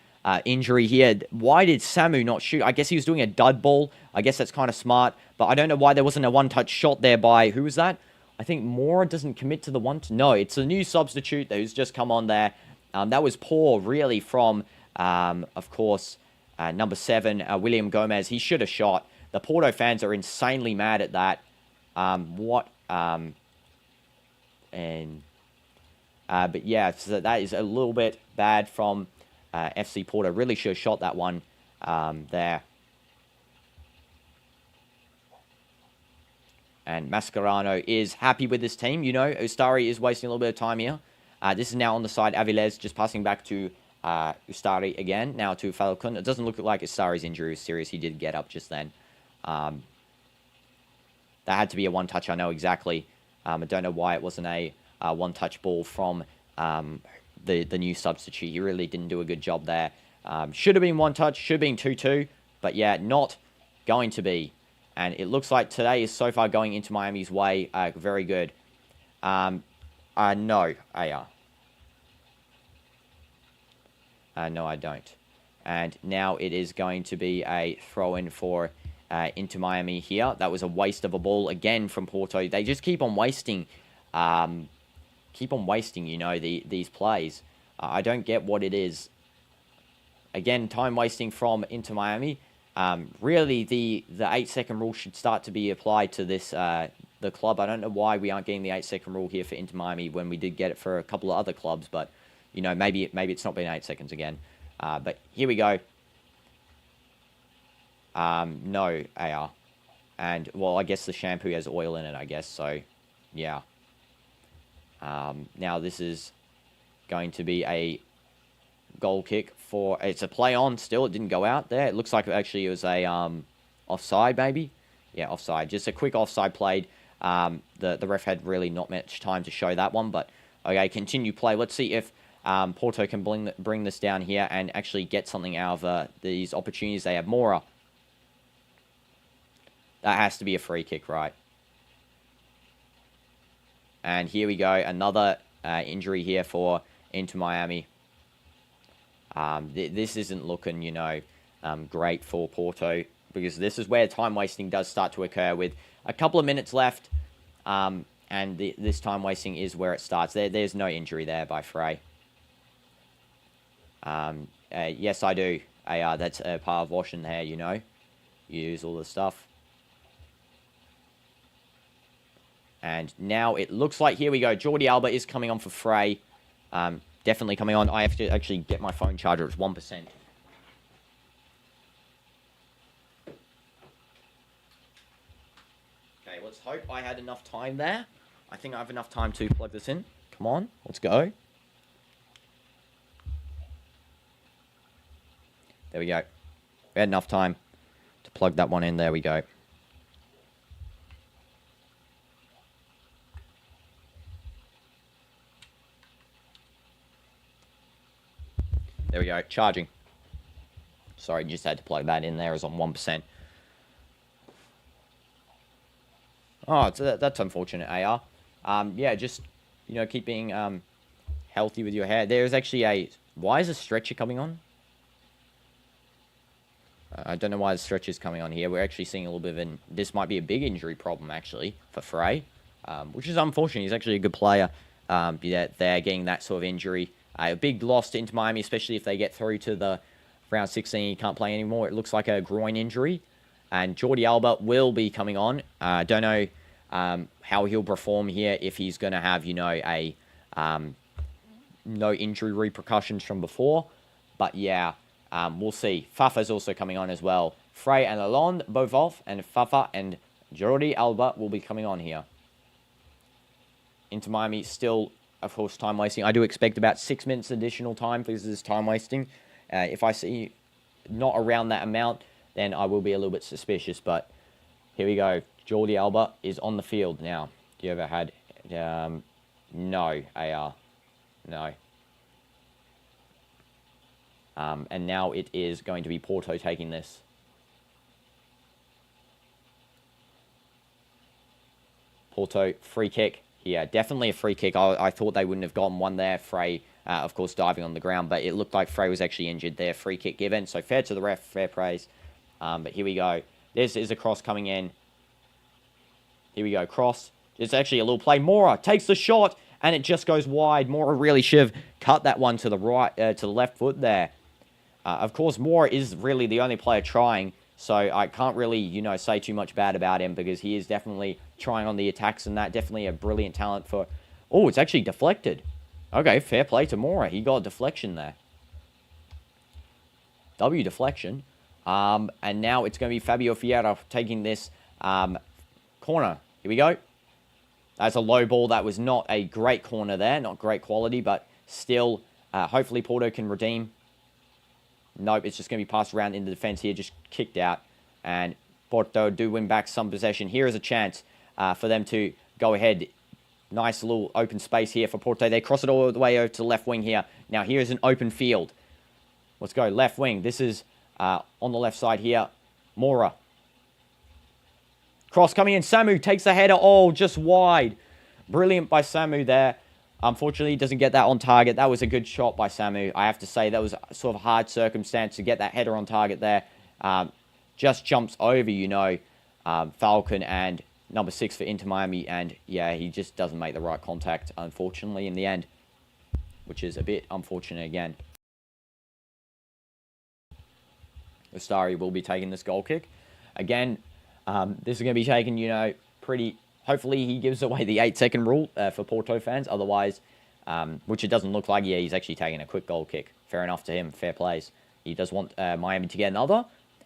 injury here. Why did Samu not shoot? I guess he was doing a dud ball. I guess that's kind of smart. But I don't know why there wasn't a one-touch shot there by... Who was that? I think Mora doesn't commit to the one... No, it's a new substitute who's just come on there. That was poor, really, from, of course, number 7, William Gomez. He should have shot. The Porto fans are insanely mad at that. But yeah, so that is a little bit bad from... FC Porto. Really should have shot that one there. And Mascherano is happy with this team. You know, Ustari is wasting a little bit of time here. This is now on the side. Avilés just passing back to Ustari again. Now to Falcon. It doesn't look like Ustari's injury was serious. He did get up just then. That had to be a one-touch. I know exactly. I don't know why it wasn't a one-touch ball from... the new substitute. He really didn't do a good job there. Should have been one touch, should have been 2-2, but yeah, not going to be. And it looks like today is so far going into Miami's way. Very good. No, AR. No, I don't. And now it is going to be a throw-in for into Miami here. That was a waste of a ball again from Porto. They just keep on wasting... you know, these plays. I don't get what it is. Again, time wasting from Inter Miami. Really, the 8-second rule should start to be applied to this the club. I don't know why we aren't getting the 8-second rule here for Inter Miami when we did get it for a couple of other clubs, but you know, maybe it's not been 8 seconds again. But here we go. No, AR. And, well, I guess the shampoo has oil in it, I guess, so, yeah. Now this is going to be a goal kick for... It's a play on still. It didn't go out there. It looks like actually it was a offside, maybe. Yeah, offside. Just a quick offside played. The ref had really not much time to show that one, but okay, continue play. Let's see if Porto can bring this down here and actually get something out of these opportunities they have. Mora. That has to be a free kick, right? And here we go. Another injury here for Inter Miami. This isn't looking, you know, great for Porto, because this is where time wasting does start to occur with a couple of minutes left. And this time wasting is where it starts. There's no injury there by Frey. Yes, I do. That's a part of washing hair, you know. You use all the stuff. And now it looks like, here we go, Jordi Alba is coming on for Frey. Definitely coming on. I have to actually get my phone charger. It's 1%. Okay, let's hope I had enough time there. I think I have enough time to plug this in. Come on, let's go. There we go. We had enough time to plug that one in. There we go. There we go. Charging. Sorry, just had to plug that in there. It's on 1%. Oh, that's unfortunate, AR. Yeah, just, you know, keep being healthy with your hair. There's actually a... Why is a stretcher coming on? I don't know why the stretcher's coming on here. We're actually seeing a little bit of an... This might be a big injury problem, actually, for Frey. Which is unfortunate. He's actually a good player. Yeah, they're getting that sort of injury. A big loss to Inter Miami, especially if they get through to the round 16. He can't play anymore. It looks like a groin injury. And Jordi Alba will be coming on. Don't know how he'll perform here, if he's going to have, you know, a no injury repercussions from before. But yeah, we'll see. Fafa's also coming on as well. Frey and Lalonde both off, and Fafa and Jordi Alba will be coming on here. Inter Miami still, of course, time wasting. I do expect about 6 minutes additional time for this time wasting. If I see not around that amount, then I will be a little bit suspicious. But here we go. Jordi Alba is on the field now. Do you ever had... no, AR. No. And now it is going to be Porto taking this. Porto, free kick. Yeah, definitely a free kick. I thought they wouldn't have gotten one there. Frey, of course, diving on the ground. But it looked like Frey was actually injured there. Free kick given. So fair to the ref, fair praise. But here we go. This is a cross coming in. Here we go, cross. It's actually a little play. Mora takes the shot, and it just goes wide. Mora really should have cut that one to the right, to the left foot there. Of course, Mora is really the only player trying, so I can't really, you know, say too much bad about him, because he is definitely trying on the attacks, and that definitely a brilliant talent for... Oh, it's actually deflected. Okay, fair play to Mora. He got a deflection there. W deflection. And now it's going to be Fabio Vieira taking this corner. Here we go. That's a low ball. That was not a great corner there. Not great quality, but still, hopefully Porto can redeem. Nope, it's just going to be passed around in the defense here. Just kicked out. And Porto do win back some possession. Here is a chance for them to go ahead. Nice little open space here for Porto. They cross it all the way over to the left wing here. Now here's an open field. Let's go left wing. This is on the left side here. Mora. Cross coming in. Samu takes the header. Oh, just wide. Brilliant by Samu there. Unfortunately, he doesn't get that on target. That was a good shot by Samu. I have to say, that was sort of a hard circumstance to get that header on target there. Just jumps over, you know, Falcon and number 6 for Inter Miami. And, yeah, he just doesn't make the right contact, unfortunately, in the end. Which is a bit unfortunate again. Ustari will be taking this goal kick. Again, this is going to be taken, you know, pretty... Hopefully he gives away the 8-second rule for Porto fans. Otherwise, which it doesn't look like. Yeah, he's actually taking a quick goal kick. Fair enough to him. Fair plays. He does want Miami to get another.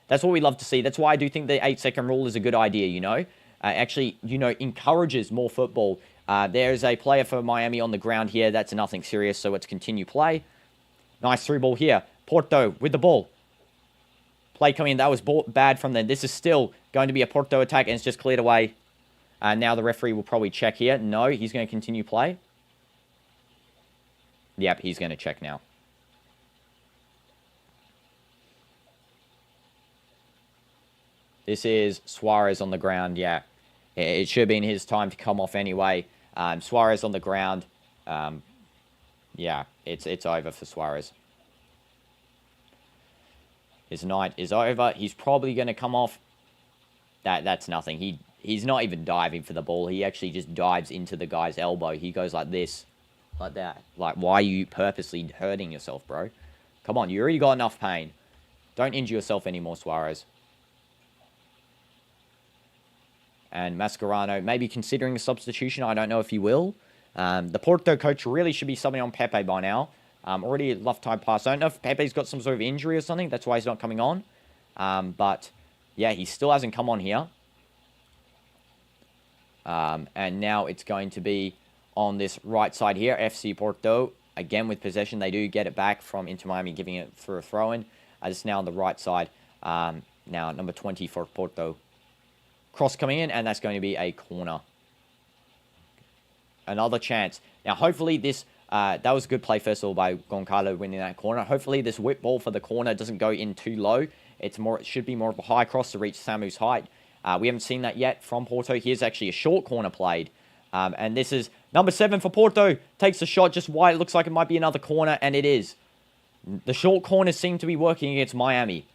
That's what we love to see. That's why I do think the 8-second rule is a good idea, you know. Actually, you know, encourages more football. There's a player for Miami on the ground here. That's nothing serious, so let's continue play. Nice through ball here. Porto with the ball. Play coming in. That was bad from them. This is still going to be a Porto attack, and it's just cleared away. Now the referee will probably check here. No, he's going to continue play. Yep, he's going to check now. This is Suarez on the ground, yeah. It should have been his time to come off anyway. Suarez on the ground. Yeah, it's over for Suarez. His night is over. He's probably going to come off. That's nothing. He's not even diving for the ball. He actually just dives into the guy's elbow. He goes like this. Like that. Like, why are you purposely hurting yourself, bro? Come on, you already got enough pain. Don't injure yourself anymore, Suarez. And Mascherano maybe considering a substitution. I don't know if he will. The Porto coach really should be subbing on Pepe by now. Already a left time pass. I don't know if Pepe's got some sort of injury or something. That's why he's not coming on. But, yeah, he still hasn't come on here. And now it's going to be on this right side here. FC Porto, again with possession. They do get it back from Inter Miami, giving it for a throw-in. This is now on the right side. Now number 20 for Porto. Cross coming in, and that's going to be a corner. Another chance. Now, hopefully this... that was a good play, first of all, by Goncalo winning that corner. Hopefully this whip ball for the corner doesn't go in too low. It should be more of a high cross to reach Samu's height. We haven't seen that yet from Porto. Here's actually a short corner played. And this is number 7 for Porto. Takes a shot just wide. It looks like it might be another corner, and it is. The short corners seem to be working against Miami.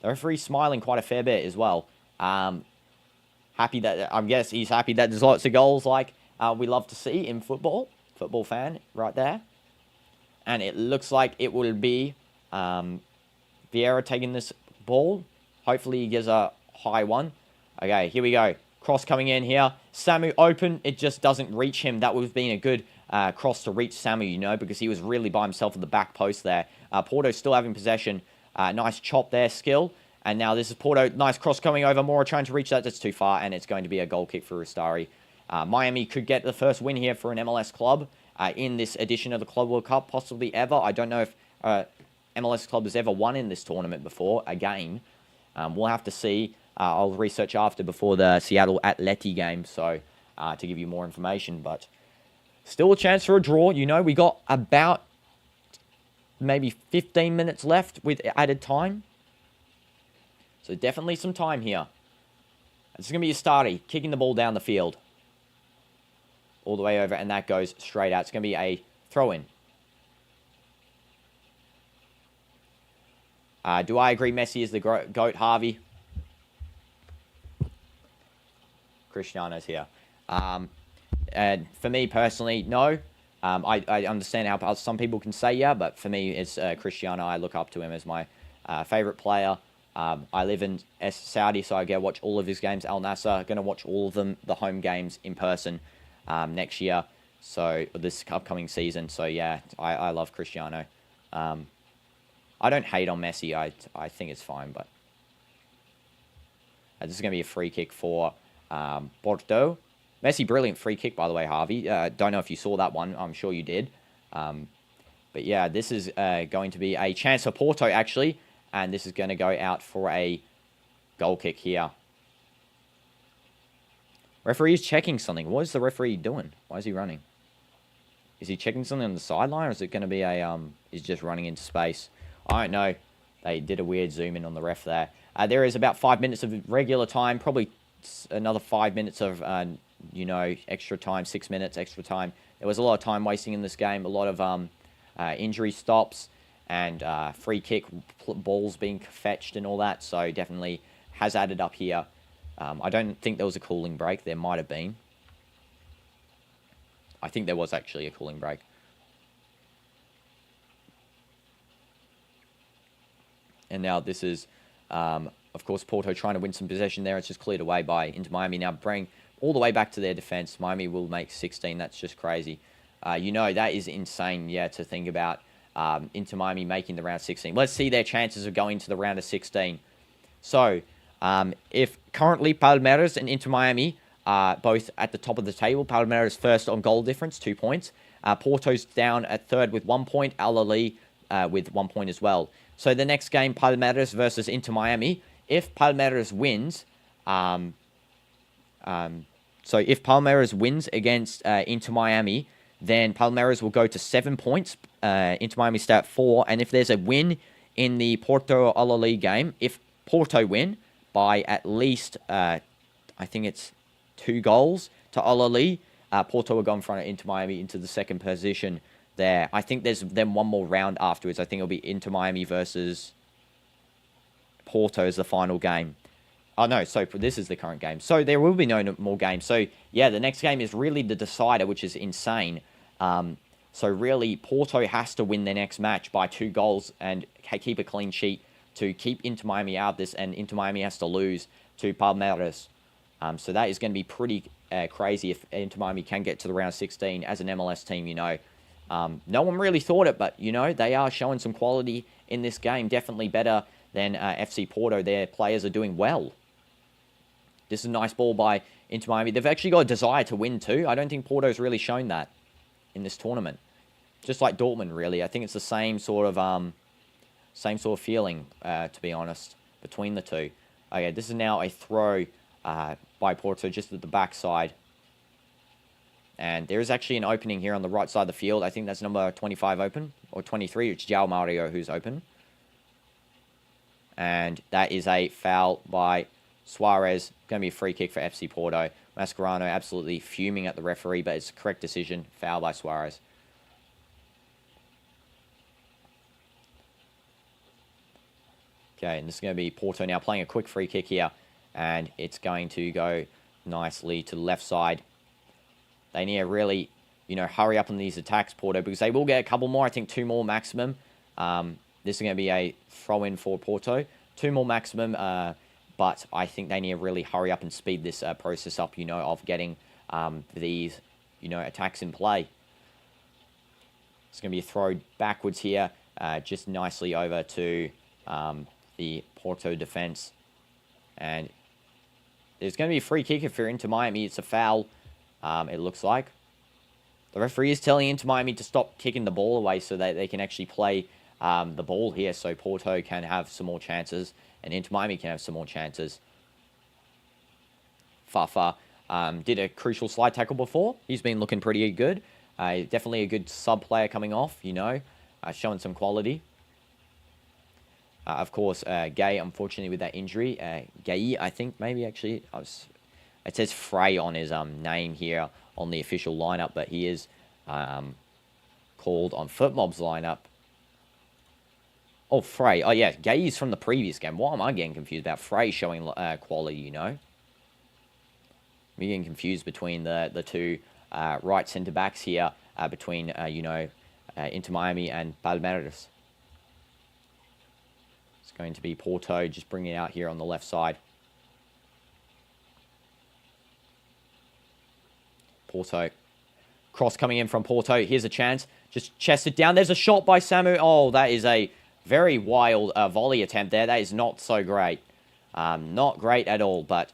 The referee's smiling quite a fair bit as well. Happy that, I guess he's happy that there's lots of goals like we love to see in football. Football fan right there. And it looks like it will be Vieira taking this ball. Hopefully he gives a high one. Okay, here we go. Cross coming in here. Samu open. It just doesn't reach him. That would have been a good cross to reach Samu, you know, because he was really by himself at the back post there. Porto still having possession. Nice chop there, skill. And now this is Porto. Nice cross coming over. Mora trying to reach that. That's too far, and it's going to be a goal kick for Ustari. Miami could get the first win here for an MLS club in this edition of the Club World Cup, possibly ever. I don't know if MLS club has ever won in this tournament before, a game. We'll have to see. I'll research after before the Seattle Atleti game, so to give you more information. But still a chance for a draw. You know, we got about maybe 15 minutes left with added time. So definitely some time here. This is going to be Ustari kicking the ball down the field. All the way over, and that goes straight out. It's going to be a throw-in. Do I agree Messi is the GOAT, Harvey? Cristiano's here. And for me personally, no. I understand how some people can say yeah, but for me, it's Cristiano. I look up to him as my favorite player. I live in Saudi, so I go watch all of his games. Al Nassr, going to watch all of them, the home games in person next year. So this upcoming season. So yeah, I love Cristiano. I don't hate on Messi. I think it's fine, but this is going to be a free kick for Porto. Messi, brilliant free kick, by the way, Harvey. Don't know if you saw that one. I'm sure you did. But yeah, this is going to be a chance for Porto, actually. And this is going to go out for a goal kick here. Referee is checking something. What is the referee doing? Why is he running? Is he checking something on the sideline, or is it going to be a he's just running into space? I don't know. They did a weird zoom in on the ref there. There is about 5 minutes of regular time, probably another 5 minutes of you know, extra time, 6 minutes extra time. There was a lot of time wasting in this game, a lot of injury stops and free kick balls being fetched and all that. So definitely has added up here. I don't think there was a cooling break. There might have been. I think there was actually a cooling break. And now this is, of course, Porto trying to win some possession there. It's just cleared away by Inter Miami. Now bring all the way back to their defense. Miami will make 16. That's just crazy. You know, that is insane, yeah, to think about Inter Miami making the round 16. Let's see their chances of going to the round of 16. So, if currently Palmeiras and Inter Miami are both at the top of the table, Palmeiras first on goal difference, 2 points. Porto's down at third with 1 point. Al Ahly with 1 point as well. So the next game, Palmeiras versus Inter Miami. If Palmeiras wins, so if Palmeiras wins against Inter Miami, then Palmeiras will go to 7 points. Inter Miami stay at 4. And if there's a win in the Porto Al Ahly game, if Porto win by at least, I think it's 2 goals to Al Ahly, Porto will go in front of Inter Miami into the second position there. I think there's then one more round afterwards. I think it'll be Inter Miami versus Porto as the final game. Oh, no, so this is the current game. So there will be no more games. So, yeah, the next game is really the decider, which is insane. So, really, Porto has to win their next match by 2 goals and keep a clean sheet to keep Inter Miami out of this, and Inter Miami has to lose to Palmeiras. So that is going to be pretty crazy if Inter Miami can get to the round 16 as an MLS team, you know. No one really thought it, but, you know, they are showing some quality in this game. Definitely better than FC Porto. Their players are doing well. This is a nice ball by Inter Miami. They've actually got a desire to win too. I don't think Porto's really shown that in this tournament. Just like Dortmund, really. I think it's the same sort of Same sort of feeling, to be honest, between the two. Okay, this is now a throw by Porto just at the backside. And there is actually an opening here on the right side of the field. I think that's number 25 open, or 23. It's João Mario who's open. And that is a foul by Suarez. Going to be a free kick for FC Porto. Mascherano absolutely fuming at the referee, but it's a correct decision. Foul by Suarez. Okay, and this is going to be Porto now playing a quick free kick here. And it's going to go nicely to the left side. They need to really, hurry up on these attacks, Porto, because they will get a couple more. I think 2 more maximum. This is going to be a throw-in for Porto. 2 more maximum, but I think they need to really hurry up and speed this process up, of getting these, attacks in play. It's going to be a throw backwards here, just nicely over to the Porto defense. And there's going to be a free kick if you're Inter Miami. It's a foul. It looks like. The referee is telling Inter Miami to stop kicking the ball away so that they can actually play the ball here so Porto can have some more chances and Inter Miami can have some more chances. Fafa did a crucial slide tackle before. He's been looking pretty good. Definitely a good sub player coming off, showing some quality. Of course, Gay, unfortunately, with that injury. Gay, I think, maybe actually. It says Frey on his name here on the official lineup, but he is called on FootMob's lineup. Oh, Frey. Oh, yeah, Gay is from the previous game. Why am I getting confused about Frey showing quality, I'm getting confused between the two right centre-backs here, between, Inter Miami and Palmeiras. It's going to be Porto just bringing it out here on the left side. Porto. Cross coming in from Porto. Here's a chance. Just chest it down. There's a shot by Samu. Oh, that is a very wild volley attempt there. That is not so great. Not great at all. But,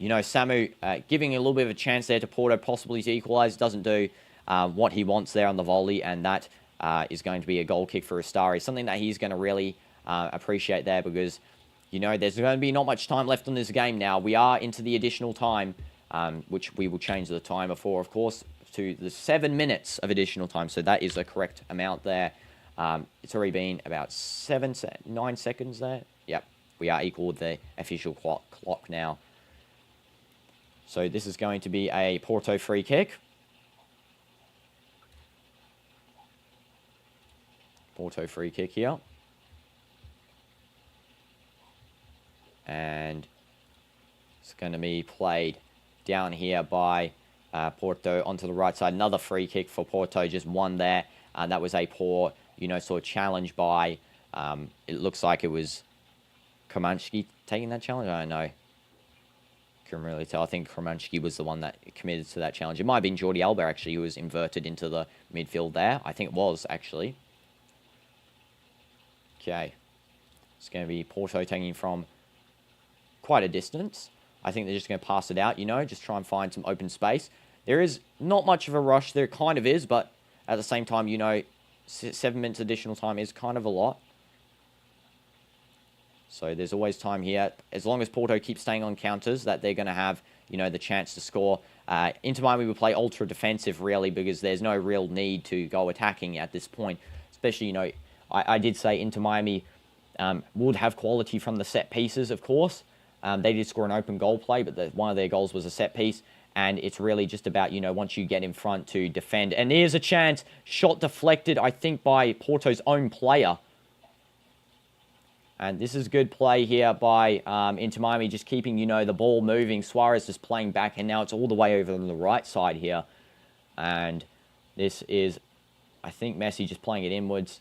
Samu giving a little bit of a chance there to Porto possibly to equalise. Doesn't do what he wants there on the volley. And that is going to be a goal kick for Astari. Something that he's going to really appreciate there because, there's going to be not much time left on this game now. We are into the additional time. Which we will change the timer for, of course, to the 7 minutes of additional time. So that is the correct amount there. It's already been about 9 seconds there. Yep, we are equal with the official clock now. So this is going to be a Porto free kick. Porto free kick here. And it's going to be played down here by Porto onto the right side. Another free kick for Porto, just one there. That was a poor, sort of challenge by, it looks like it was Kromanski taking that challenge. I don't know. Couldn't really tell. I think Kromanski was the one that committed to that challenge. It might have been Jordi Alba, actually, who was inverted into the midfield there. I think it was, actually. Okay. It's going to be Porto taking from quite a distance. I think they're just going to pass it out, just try and find some open space. There is not much of a rush. There kind of is, but at the same time, 7 minutes additional time is kind of a lot. So there's always time here. As long as Porto keeps staying on counters, that they're going to have, the chance to score. Inter Miami will play ultra defensive, really, because there's no real need to go attacking at this point. Especially, I did say Inter Miami would have quality from the set pieces, of course. They did score an open goal play, but one of their goals was a set piece. And it's really just about, once you get in front to defend. And here's a chance. Shot deflected, I think, by Porto's own player. And this is good play here by Inter Miami, just keeping, the ball moving. Suarez just playing back, and now it's all the way over on the right side here. And this is, I think, Messi just playing it inwards.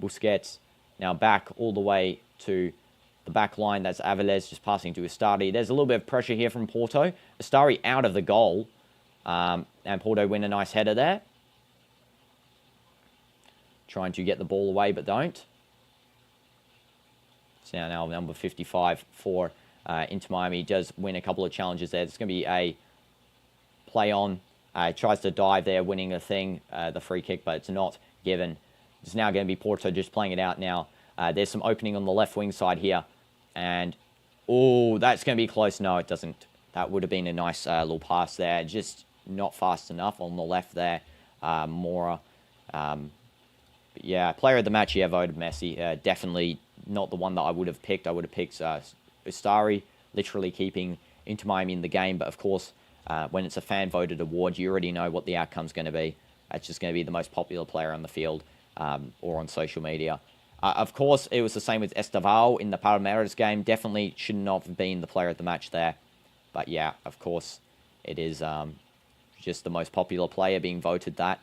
Busquets now back all the way to the back line. That's Avilés just passing to Astari. There's a little bit of pressure here from Porto. Astari out of the goal. And Porto win a nice header there. Trying to get the ball away, but don't. It's now number 55 for Inter Miami. Does win a couple of challenges there. It's going to be a play on. Tries to dive there, winning the free kick, but it's not given. It's now going to be Porto just playing it out now. There's some opening on the left wing side here. And, oh, that's going to be close. No, it doesn't. That would have been a nice little pass there. Just not fast enough on the left there. Mora. But yeah, player of the match, yeah, voted Messi. Definitely not the one that I would have picked. I would have picked Ustari, literally keeping Inter Miami in the game. But, of course, when it's a fan-voted award, you already know what the outcome's going to be. It's just going to be the most popular player on the field or on social media. Of course, it was the same with Estevao in the Palmeiras game. Definitely should not have been the player of the match there. But, yeah, of course, it is just the most popular player being voted that.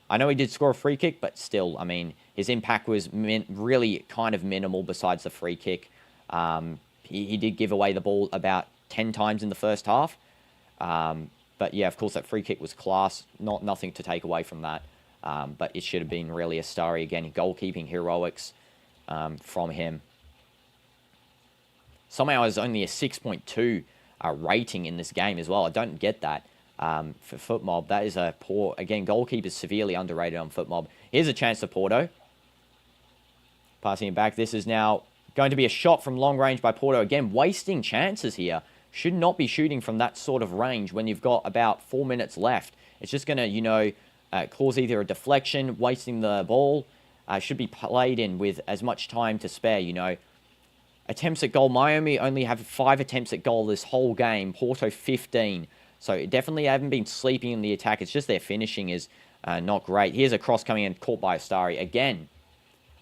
I know he did score a free kick, but still, I mean, his impact was really kind of minimal besides the free kick. He did give away the ball about 10 times in the first half. But, yeah, of course, that free kick was class. Nothing to take away from that. But it should have been really a starry. Again, goalkeeping heroics from him. Somehow it was only a 6.2 rating in this game as well. I don't get that. For FootMob, that is a poor... Again, goalkeepers severely underrated on FootMob. Here's a chance to Porto. Passing it back. This is now going to be a shot from long range by Porto. Again, wasting chances here. Should not be shooting from that sort of range when you've got about 4 minutes left. It's just going to, you know, cause either a deflection, wasting the ball. Should be played in with as much time to spare, you know. Attempts at goal. Miami only have 5 attempts at goal this whole game. Porto 15. So definitely haven't been sleeping in the attack. It's just their finishing is not great. Here's a cross coming in, caught by Astari. Again,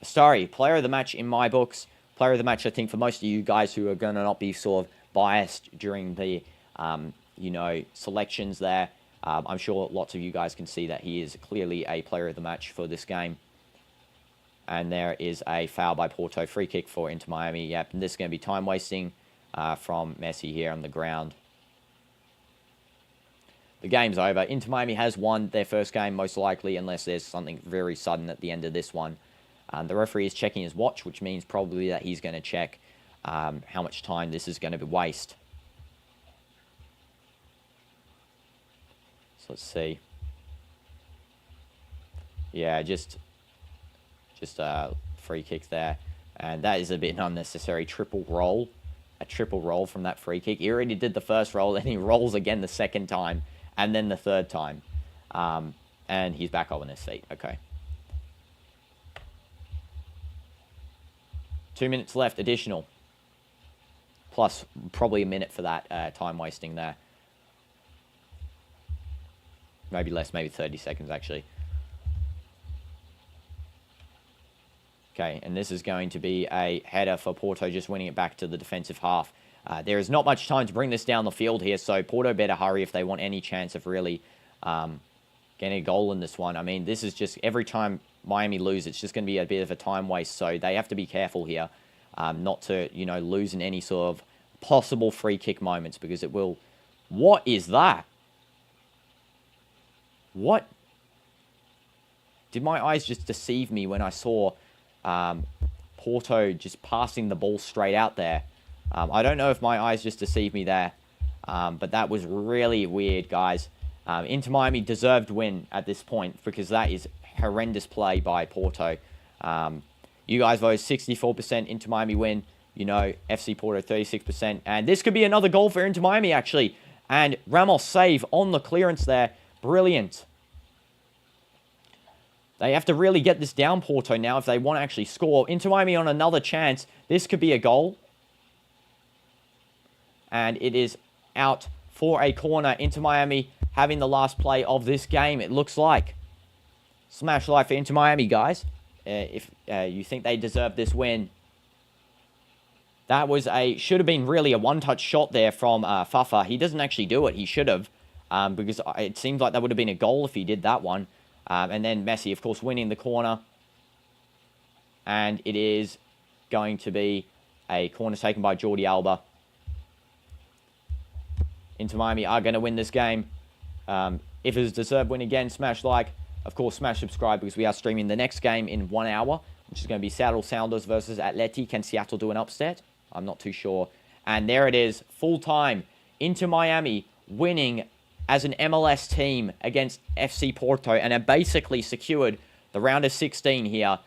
Astari, player of the match in my books. Player of the match, I think, for most of you guys who are going to not be sort of biased during the, you know, selections there. I'm sure lots of you guys can see that he is clearly a player of the match for this game. And there is a foul by Porto. Free kick for Inter Miami. Yep, and this is going to be time wasting from Messi here on the ground. The game's over. Inter Miami has won their first game, most likely, unless there's something very sudden at the end of this one. The referee is checking his watch, which means probably that he's going to check how much time this is going to be waste. So let's see. Yeah, just a free kick there. And that is a bit unnecessary. Triple roll. A triple roll from that free kick. He already did the first roll, and he rolls again the second time. And then the third time. And he's back up on his feet. Okay. 2 minutes left, additional. Plus probably a minute for that time wasting there. Maybe less, maybe 30 seconds actually. Okay, and this is going to be a header for Porto, just winning it back to the defensive half. There is not much time to bring this down the field here, so Porto better hurry if they want any chance of really getting a goal in this one. I mean, this is just every time Miami lose, it's just going to be a bit of a time waste, so they have to be careful here not to, you know, lose in any sort of possible free kick moments, because it will... What is that? What? Did my eyes just deceive me when I saw Porto just passing the ball straight out there? I don't know if my eyes just deceived me there, but that was really weird, guys. Inter Miami deserved win at this point, because that is horrendous play by Porto. You guys voted 64% Inter Miami win. You know, FC Porto 36%. And this could be another goal for Inter Miami, actually. And Ramos save on the clearance there. Brilliant. They have to really get this down, Porto, now, if they want to actually score. Inter Miami on another chance. This could be a goal. And it is out for a corner. Inter Miami having the last play of this game, it looks like. Smash life for Inter Miami, guys. If you think they deserve this win. That was should have been really a one-touch shot there from Fafa. He doesn't actually do it. He should have. Because it seems like that would have been a goal if he did that one. And then Messi, of course, winning the corner. And it is going to be a corner taken by Jordi Alba. Inter Miami are going to win this game. If it's a deserved win again, smash like. Of course, smash subscribe, because we are streaming the next game in 1 hour, which is going to be Seattle Sounders versus Atleti. Can Seattle do an upset? I'm not too sure. And there it is, full time. Inter Miami winning as an MLS team against FC Porto, and have basically secured the round of 16 here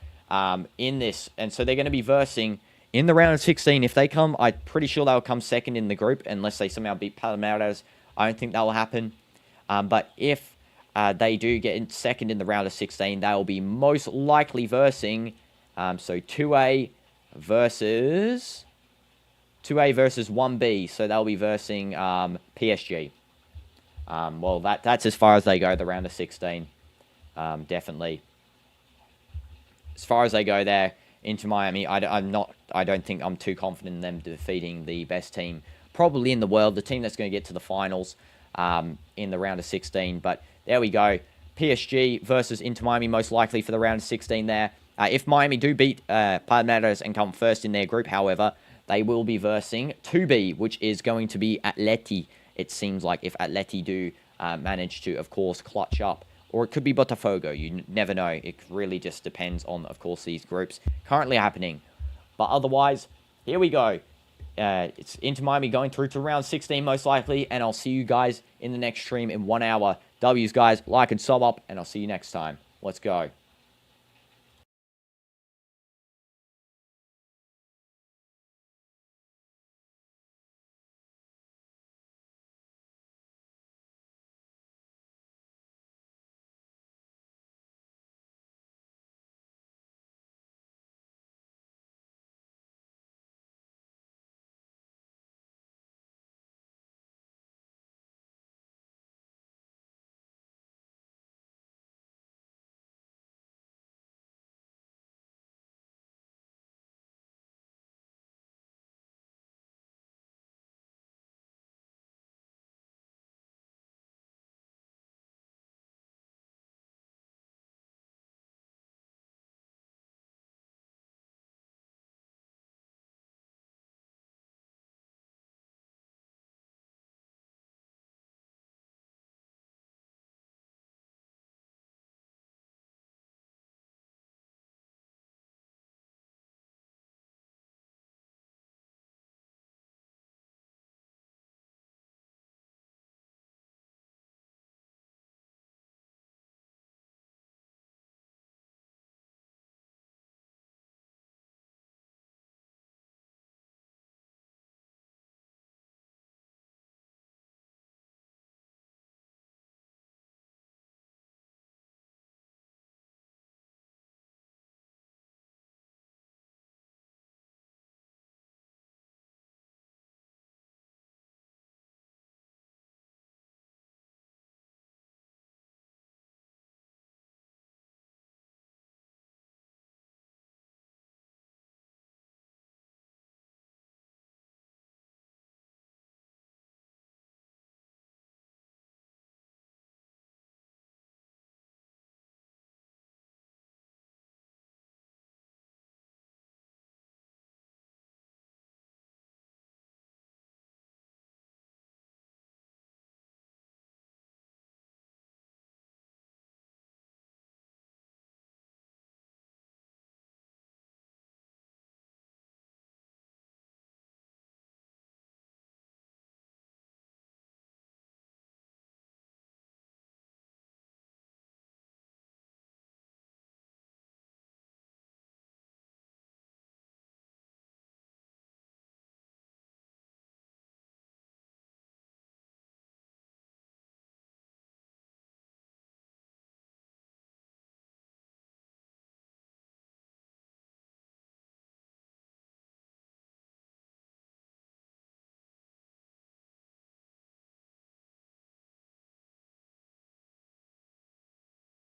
in this. And so they're going to be versing in the round of 16. If they come, I'm pretty sure they'll come second in the group, unless they somehow beat Palmeiras. I don't think that will happen. But if they do get in second in the round of 16, they will be most likely versing. So 2A versus 1B. So they'll be versing PSG. Well, that's as far as they go, the round of 16. Definitely. As far as they go there into Miami, I don't think I'm too confident in them defeating the best team probably in the world, the team that's going to get to the finals in the round of 16. But there we go. PSG versus Inter Miami, most likely for the round of 16 there. If Miami do beat Palmeiras and come first in their group, however, they will be versing 2B, which is going to be Atleti. It seems like if Atleti do manage to, of course, clutch up. Or it could be Botafogo. You never know. It really just depends on, of course, these groups currently happening. But otherwise, here we go. It's Inter Miami going through to round 16 most likely. And I'll see you guys in the next stream in 1 hour. W's, guys. Like and sub up. And I'll see you next time. Let's go.